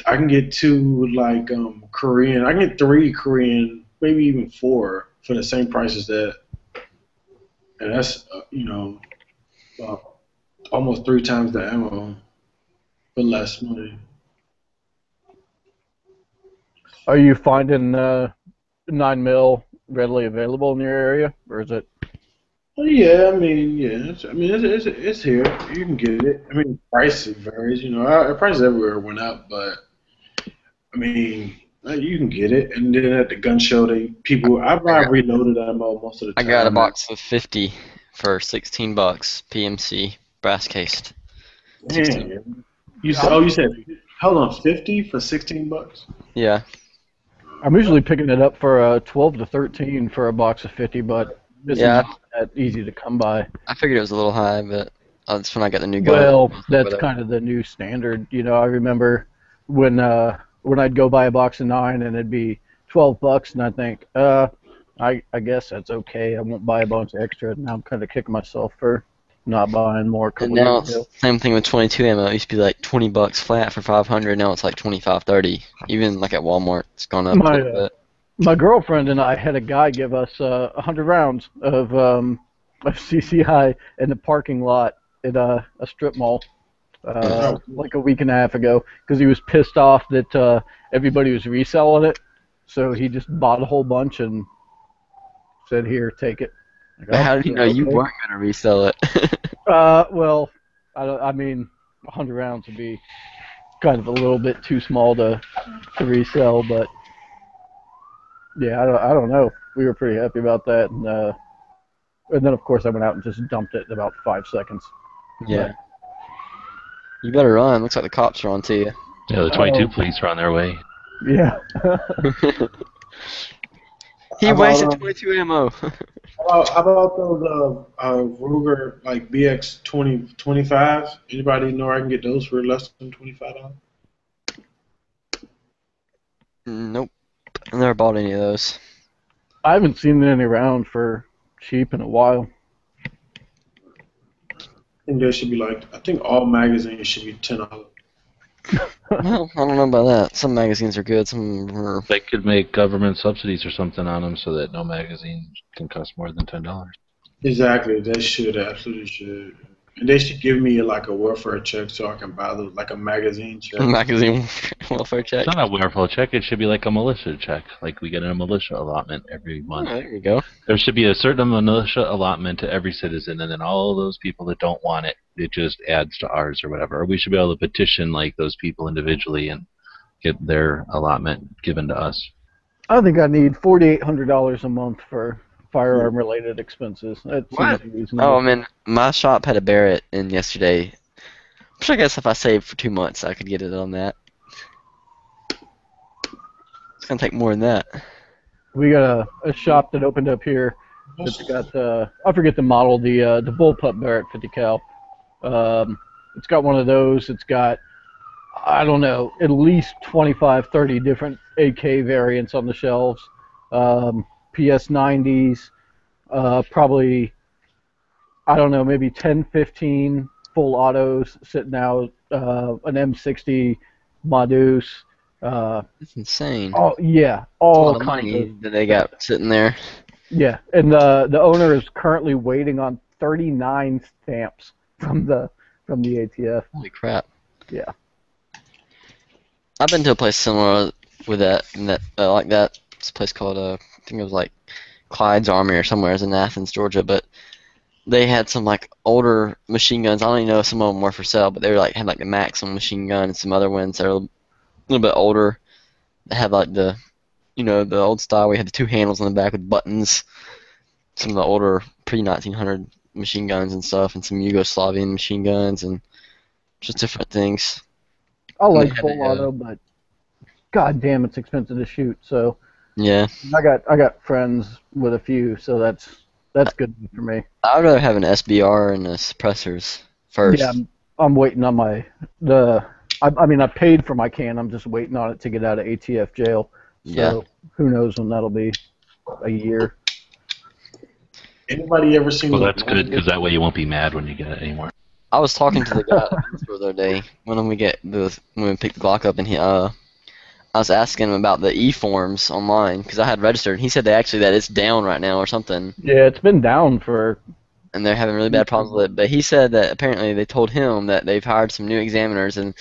I can get two like Korean. I can get 3 Korean, maybe even 4 for the same price as that. And that's almost 3 times the ammo for less money. Are you finding 9mm readily available in your area, or is it? Yeah, I mean, it's here. You can get it. I mean, price varies. Prices everywhere went up, but I mean, you can get it. And then at the gun show, I buy reloaded ammo most of the time. I got a box of 50 for $16, PMC, brass cased. Damn. You said, hold on, 50 for $16? Yeah. I'm usually picking it up for 12 to 13 for a box of 50, but it's not that easy to come by. I figured it was a little high, but that's when I got the new gun. Well, that's kind of the new standard. I remember when I'd go buy a box of 9 and it'd be $12, and I'd think, I guess that's okay. I won't buy a bunch extra. Now I'm kind of kicking myself for not buying more. And now it's the same thing with 22 ammo. It used to be like $20 flat for 500. Now it's like 25, 30. Even like at Walmart, it's gone up a little bit. My girlfriend and I had a guy give us 100 rounds of CCI in the parking lot at a strip mall like a week and a half ago because he was pissed off that everybody was reselling it. So he just bought a whole bunch and said, "Here, take it." How did you know you weren't going to resell it? Well, I mean, 100 rounds would be kind of a little bit too small to resell, but yeah, I don't know. We were pretty happy about that, and then of course I went out and just dumped it in about 5 seconds. Yeah. But, you better run. Looks like the cops are on to you. Yeah, the 22 police are on their way. Yeah. He wasted 22 ammo. How about those Ruger like BX 2025? Anybody know where I can get those for less than $25? Nope. I never bought any of those. I haven't seen any around for cheap in a while. I think they should be I think all magazines should be $10. Well, I don't know about that. Some magazines are good, some are... They could make government subsidies or something on them so that no magazine can cost more than $10. Exactly, they should, absolutely should. And they should give me a welfare check so I can buy those, like a magazine check. A magazine welfare check? It's not a welfare check, it should be like a militia check. Like we get a militia allotment every month. Oh, there you go. There should be a certain militia allotment to every citizen, and then all those people that don't want it, it just adds to ours or whatever. Or we should be able to petition those people individually and get their allotment given to us. I think I need $4,800 a month for firearm-related expenses. That seems reasonable. Oh, I mean, my shop had a Barrett in yesterday. Which I guess if I saved for 2 months, I could get it on that. It's gonna take more than that. We got a shop that opened up here that's got I forget the model, the bullpup Barrett 50 cal. It's got one of those. It's got, I don't know, at least 25, 30 different AK variants on the shelves. PS90s, probably, I don't know, maybe 10, 15 full autos sitting out, an M60 Modus. That's insane. Oh yeah, That's a all lot of kinds money of. that they got sitting there. Yeah, and the owner is currently waiting on 39 stamps from the ATF. Holy crap! Yeah. I've been to a place similar with that, and that like that. It's a place called I think it was like Clyde's Army or somewhere. It's in Athens, Georgia, but they had some like older machine guns. I don't even know if some of them were for sale, but they were like had like the Maxim machine gun and some other ones that are a little bit older. They had like the the old style. We had the two handles on the back with buttons. Some of the older pre-1900 machine guns and stuff, and some Yugoslavian machine guns and just different things. I And they like had full a, auto, but god damn, it's expensive to shoot. So yeah, I got friends with a few, so that's good for me. I'd rather have an SBR and the suppressors first. Yeah, I'm waiting on my I mean, I paid for my can. I'm just waiting on it to get out of ATF jail. So Yeah. who knows when that'll be? A year. Anybody ever seen? Well, the that's good because that way you won't be mad when you get it anymore. I was talking to the guy at the store the other day when we picked the Glock up, and I was asking him about the e-forms online because I had registered. He said that it's down right now or something, Yeah, it's been down for. and they're having really bad problems with it. But he said that apparently they told him that they've hired some new examiners, and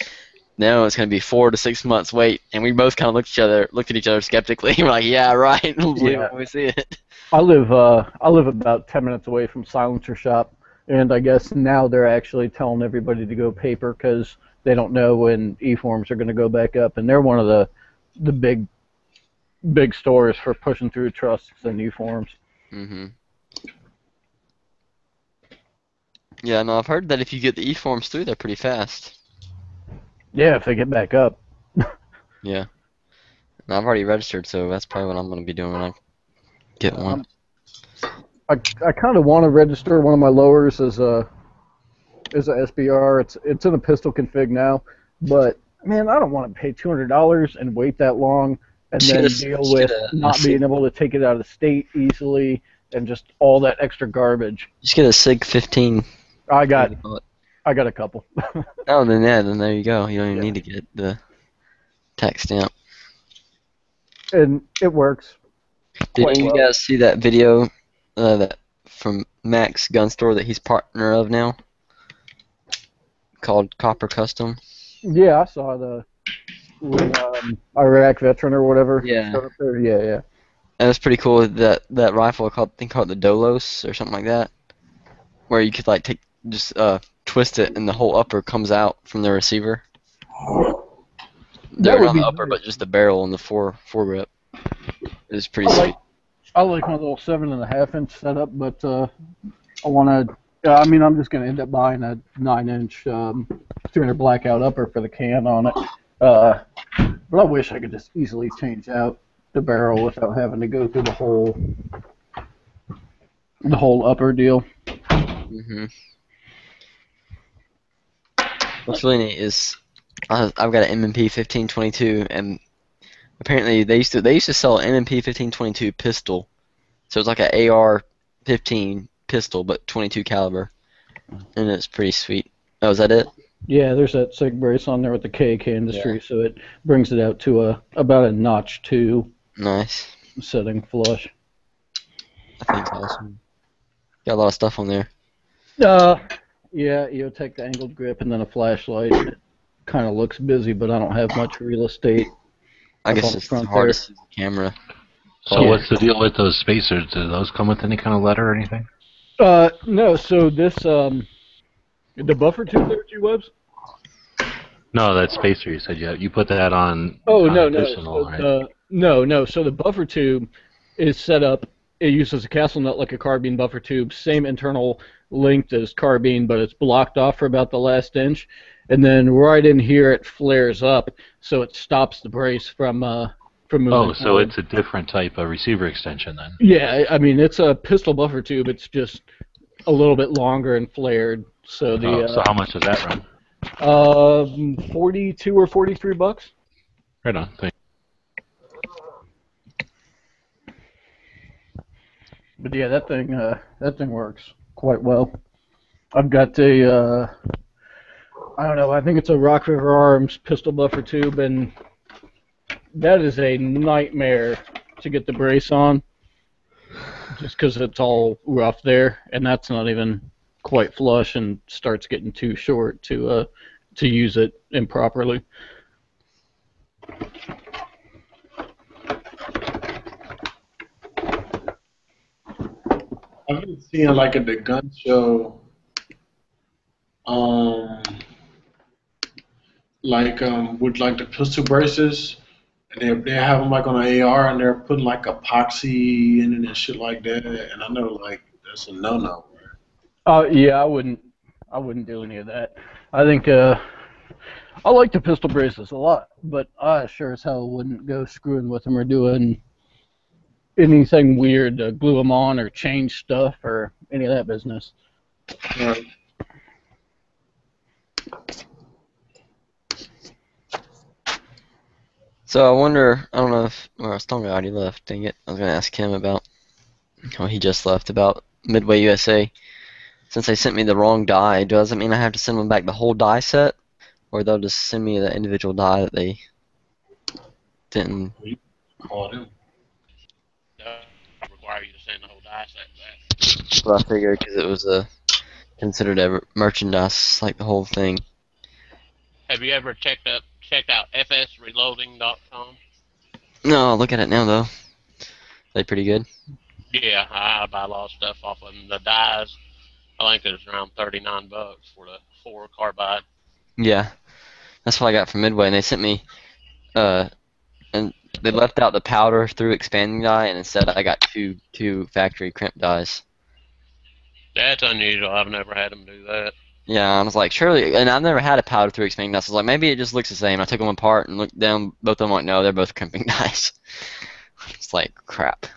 now it's going to be 4 to 6 months wait. And we both kind of looked at each other skeptically. We're like, yeah, right. We'll believe it when we see it. I live about 10 minutes away from Silencer Shop, and I guess now they're actually telling everybody to go paper because they don't know when e-forms are going to go back up, and they're one of the big stores for pushing through trusts and e-forms. Mm-hmm. Yeah, no, I've heard that if you get the e-forms through, they're pretty fast. Yeah, if they get back up. Yeah. And I've already registered, so that's probably what I'm going to be doing when I get one. I kind of want to register one of my lowers as a SBR. It's in a pistol config now, but man, I don't want to pay $200 and wait that long and then deal with not being able to take it out of the state easily and just all that extra garbage. Just get a SIG 15. I got a couple. Oh, then there you go. You don't even need to get the tax stamp. And it works. Did you guys see that video that from Max Gun Store that he's partner of now? Called Copper Custom? Yeah, I saw when Iraq veteran or whatever. Yeah. showed up there. Yeah. And it's pretty cool that rifle I think called the Dolos or something like that, where you could like twist it and the whole upper comes out from the receiver. That would Not be the upper, but just the barrel and the foregrip. It's pretty I sweet. like, I like my little 7.5-inch setup, but I want to. I mean, I'm just going to end up buying a 9-inch 300 blackout upper for the can on it. But I wish I could just easily change out the barrel without having to go through the whole upper deal. Mm-hmm. What's really neat is I've got an M&P 1522, and apparently they used to sell an M&P 1522 pistol, so it's like an AR-15 pistol but 22 caliber, and it's pretty sweet. Oh, is that it? Yeah, there's that SIG brace on there with the KK industry, so it brings it out to about a notch 2 Nice. setting flush. I think it's awesome. Got a lot of stuff on there. Yeah, you'll take the angled grip and then a flashlight. It kind of looks busy, but I don't have much real estate. I up guess on the it's front hard there. to see the camera. So what's the deal with those spacers? Do those come with any kind of letter or anything? No, so this, the buffer tube there, G-Webs? No, that spacer you said you put that on. Oh, no. additional, right? No. So the buffer tube is set up, it uses a castle nut like a carbine buffer tube, same internal length as carbine, but it's blocked off for about the last inch. And then right in here it flares up, so it stops the brace from for moving. Oh, so forward. it's a different type of receiver extension then. Yeah, I mean it's a pistol buffer tube. It's just a little bit longer and flared. So the So how much does that run? 42 or $43. Right on. Thank But yeah, that thing works quite well. I've got a I don't know, I think it's a Rock River Arms pistol buffer tube, and that is a nightmare to get the brace on, just because it's all rough there, and that's not even quite flush and starts getting too short to use it improperly. I've been seeing like at the gun show, with like the pistol braces, and they have them like on an AR, and they're putting like epoxy in it and shit like that. And I know like that's a no-no. Yeah, I wouldn't do any of that. I think I like the pistol braces a lot, but I sure as hell wouldn't go screwing with them or doing anything weird to glue them on or change stuff or any of that business. Right. So I wonder, I don't know if, well, Stonga already left, dang it. I was going to ask him about, oh, he just left, about Midway USA. Since they sent me the wrong die, does it mean I have to send them back the whole die set? Or they'll just send me the individual die that they didn't? Call them. Require you to send the whole die set back. Well, I figured because it was considered a merchandise, like the whole thing. Have you ever checked out fsreloading.com? No, I'll look at it now though. They pretty good? Yeah, I buy a lot of stuff off of them. The dies, I think it was around $39 for the 4 carbide. Yeah, that's what I got from Midway, and they sent me, and they left out the powder through expanding die, and instead I got two factory crimp dies. That's unusual. I've never had them do that. Yeah, I was like, surely, and I've never had a powder through expanding dies. So I was like, maybe it just looks the same. I took them apart and looked down, both of them like, no, they're both crimping dies. It's like, crap.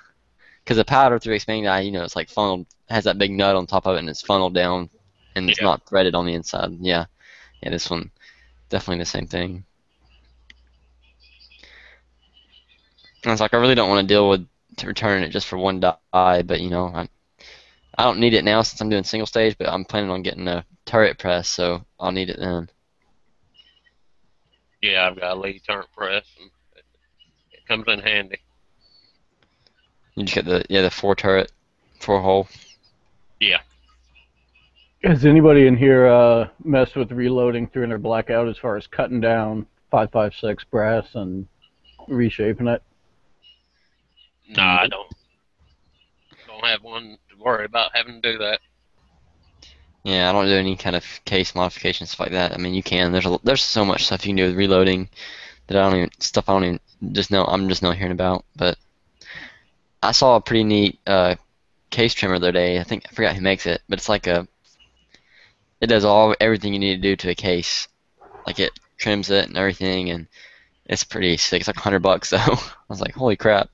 Because the powder through expanding die, you know, it's like funneled, has that big nut on top of it, and it's funneled down, and it's not threaded on the inside. Yeah, this one, definitely the same thing. And I was like, I really don't want to deal with returning it just for one die, but you know, I don't need it now since I'm doing single stage, but I'm planning on getting a turret press, so I'll need it then. Yeah, I've got a Lee turret press, and it comes in handy. You just get the 4 turret, 4 hole. Yeah. Has anybody in here messed with reloading 300 blackout as far as cutting down 5.56 brass and reshaping it? No, I don't. Don't have one to worry about having to do that. Yeah, I don't do any kind of case modifications, stuff like that. I mean, you can. There's so much stuff you can do with reloading that I'm just now hearing about. But I saw a pretty neat case trimmer the other day. I forgot who makes it, but it's like it does everything you need to do to a case. Like it trims it and everything, and it's pretty sick. It's like $100 though. I was like, holy crap.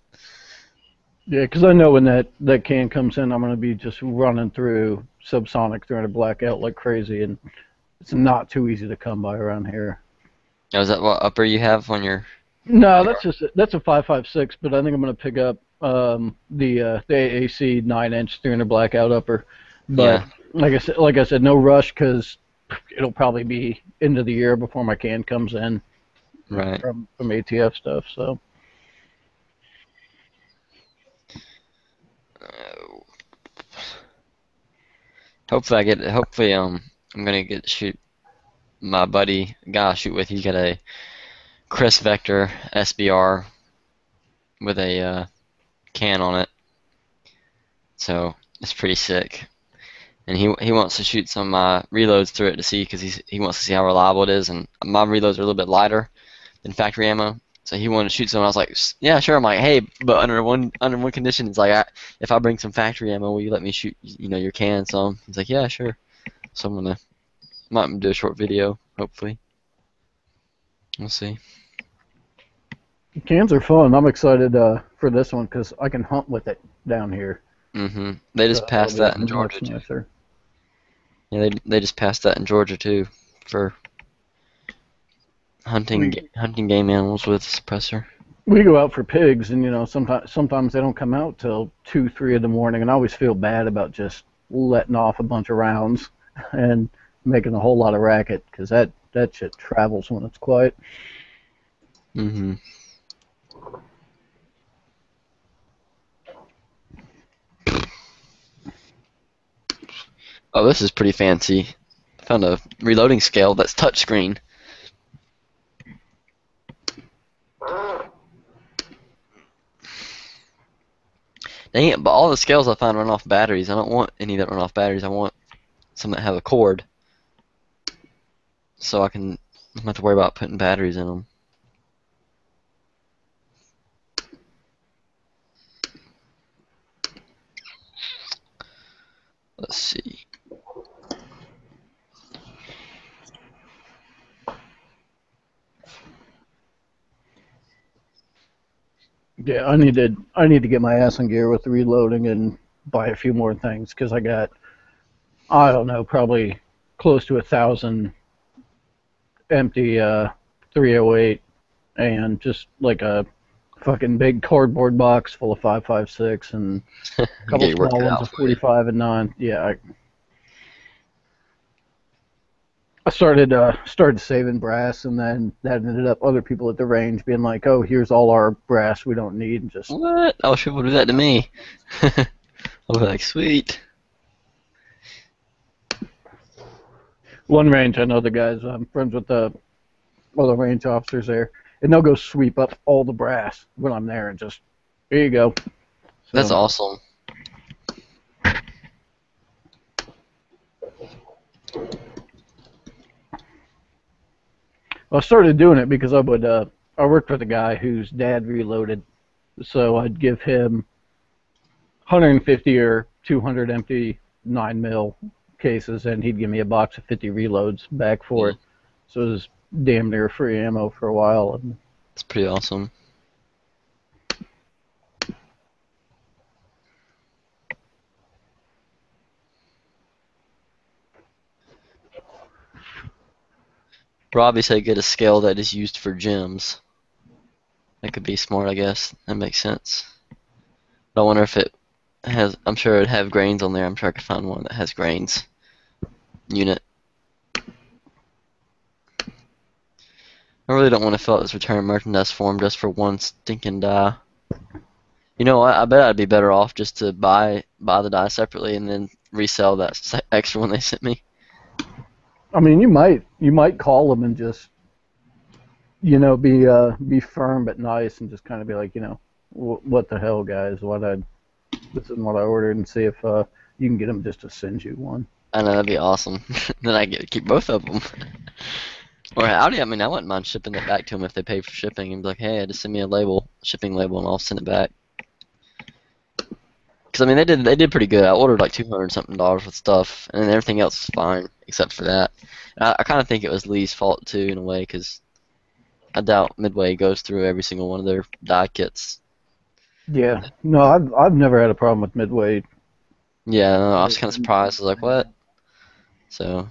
Yeah, because I know when that can comes in, I'm going to be just running through subsonic 300 blackout like crazy, and it's not too easy to come by around here. Now, is that what upper you have on your? No, that's a 5.56, but I think I'm going to pick up the AAC 9-inch 300 blackout upper. But like I said, no rush because it'll probably be into the year before my can comes in. Right. From ATF stuff, so. Hopefully I'm gonna get to shoot my buddy, guy I shoot with. He's got a Chris Vector SBR with a can on it, so it's pretty sick. And he wants to shoot some of my reloads through it to see, because he wants to see how reliable it is. And my reloads are a little bit lighter than factory ammo, so he wanted to shoot some. I was like, yeah, sure. I'm like, hey, but under one condition. It's like, if I bring some factory ammo, will you let me shoot, your can some? He's like, yeah, sure. So I might do a short video, hopefully. We'll see. Cans are fun. I'm excited for this one because I can hunt with it down here. Mm-hmm. They just So passed it'll that be in much Georgia too. nicer. Yeah, they just passed that in Georgia too for hunting game animals with suppressor. We go out for pigs, and sometimes they don't come out till 2, 3 in the morning, and I always feel bad about just letting off a bunch of rounds and making a whole lot of racket because that shit travels when it's quiet. Mm-hmm. Oh, this is pretty fancy. I found a reloading scale that's touchscreen. Dang it, but all the scales I find run off batteries. I don't want any that run off batteries. I want some that have a cord. So I don't have to worry about putting batteries in them. Let's see. Yeah, I need to get my ass in gear with the reloading and buy a few more things because I got, I don't know, probably close to 1,000 empty 308 and just like a fucking big cardboard box full of 5.56 and a couple small ones of 45 and 9. Yeah, I started saving brass, and then that ended up other people at the range being like, "Oh, here's all our brass we don't need." And just what? I wish people would do that to me. I'll be like, sweet. One range, I know the guys. I'm friends with the range officers there, and they'll go sweep up all the brass when I'm there, and just here you go. So, that's awesome. I started doing it because I worked with a guy whose dad reloaded, so I'd give him 150 or 200 empty 9mm cases, and he'd give me a box of 50 reloads back for it. So it was damn near free ammo for a while. And it's pretty awesome. Robbie said get a scale that is used for gems. That could be smart, I guess. That makes sense. But I wonder if it has, I'm sure it'd have grains on there. I'm sure I could find one that has grains. Unit. I really don't want to fill out this return merchandise form just for one stinking die. You know what? I bet I'd be better off just to buy the die separately and then resell that extra one they sent me. I mean, you might call them and just, be firm but nice and just kind of be like, what the hell, guys? This isn't what I ordered, and see if you can get them just to send you one. I know, that'd be awesome. Then I get to keep both of them. Or Audi, I mean, I wouldn't mind shipping it back to them if they pay for shipping and be like, hey, just send me a shipping label, and I'll send it back. Because I mean, they did pretty good. I ordered like $200 something with stuff, and then everything else was fine except for that. And I kind of think it was Lee's fault too, in a way, because I doubt Midway goes through every single one of their die kits. Yeah, no, I've never had a problem with Midway. Yeah, no, I was kind of surprised. I was like, what? So,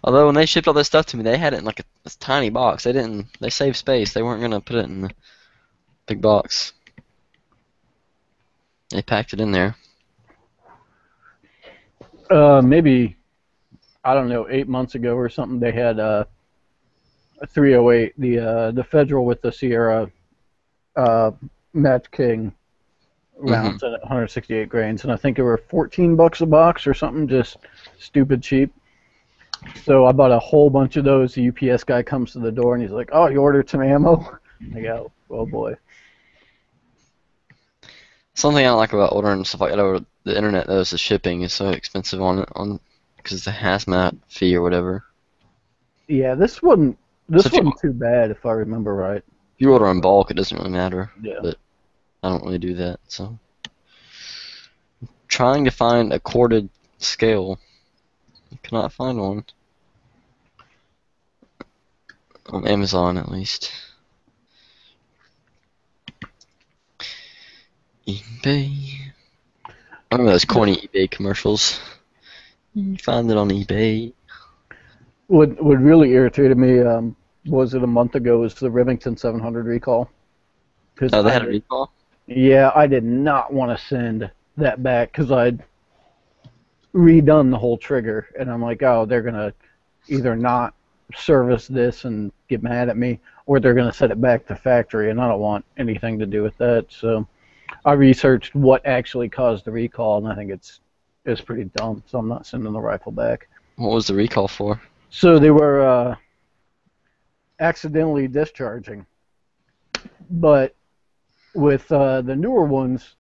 although when they shipped all this stuff to me, they had it in like a tiny box. They saved space. They weren't gonna put it in the big box. They packed it in there. Maybe, I don't know, 8 months ago or something, they had a 308, the Federal with the Sierra Match King rounds at 168 grains, and I think it were $14 a box or something, just stupid cheap. So I bought a whole bunch of those. The UPS guy comes to the door and he's like, "Oh, you ordered some ammo?" I go, "Oh boy." Something I don't like about ordering stuff like that over the internet, though, is the shipping is so expensive on because the hazmat fee or whatever. Yeah, this wasn't too bad if I remember right. If you order in bulk, it doesn't really matter. Yeah. But I don't really do that, so. I'm trying to find a corded scale. I cannot find one. On Amazon, at least. eBay. I remember those corny eBay commercials. You find it on eBay. What really irritated me was it a month ago was the Remington 700 recall. Oh, they had a recall? Yeah, I did not want to send that back because I'd redone the whole trigger, and I'm like, oh, they're going to either not service this and get mad at me, or they're going to set it back to factory, and I don't want anything to do with that. So I researched what actually caused the recall, and I think it's pretty dumb, so I'm not sending the rifle back. What was the recall for? So they were accidentally discharging, but with the newer ones,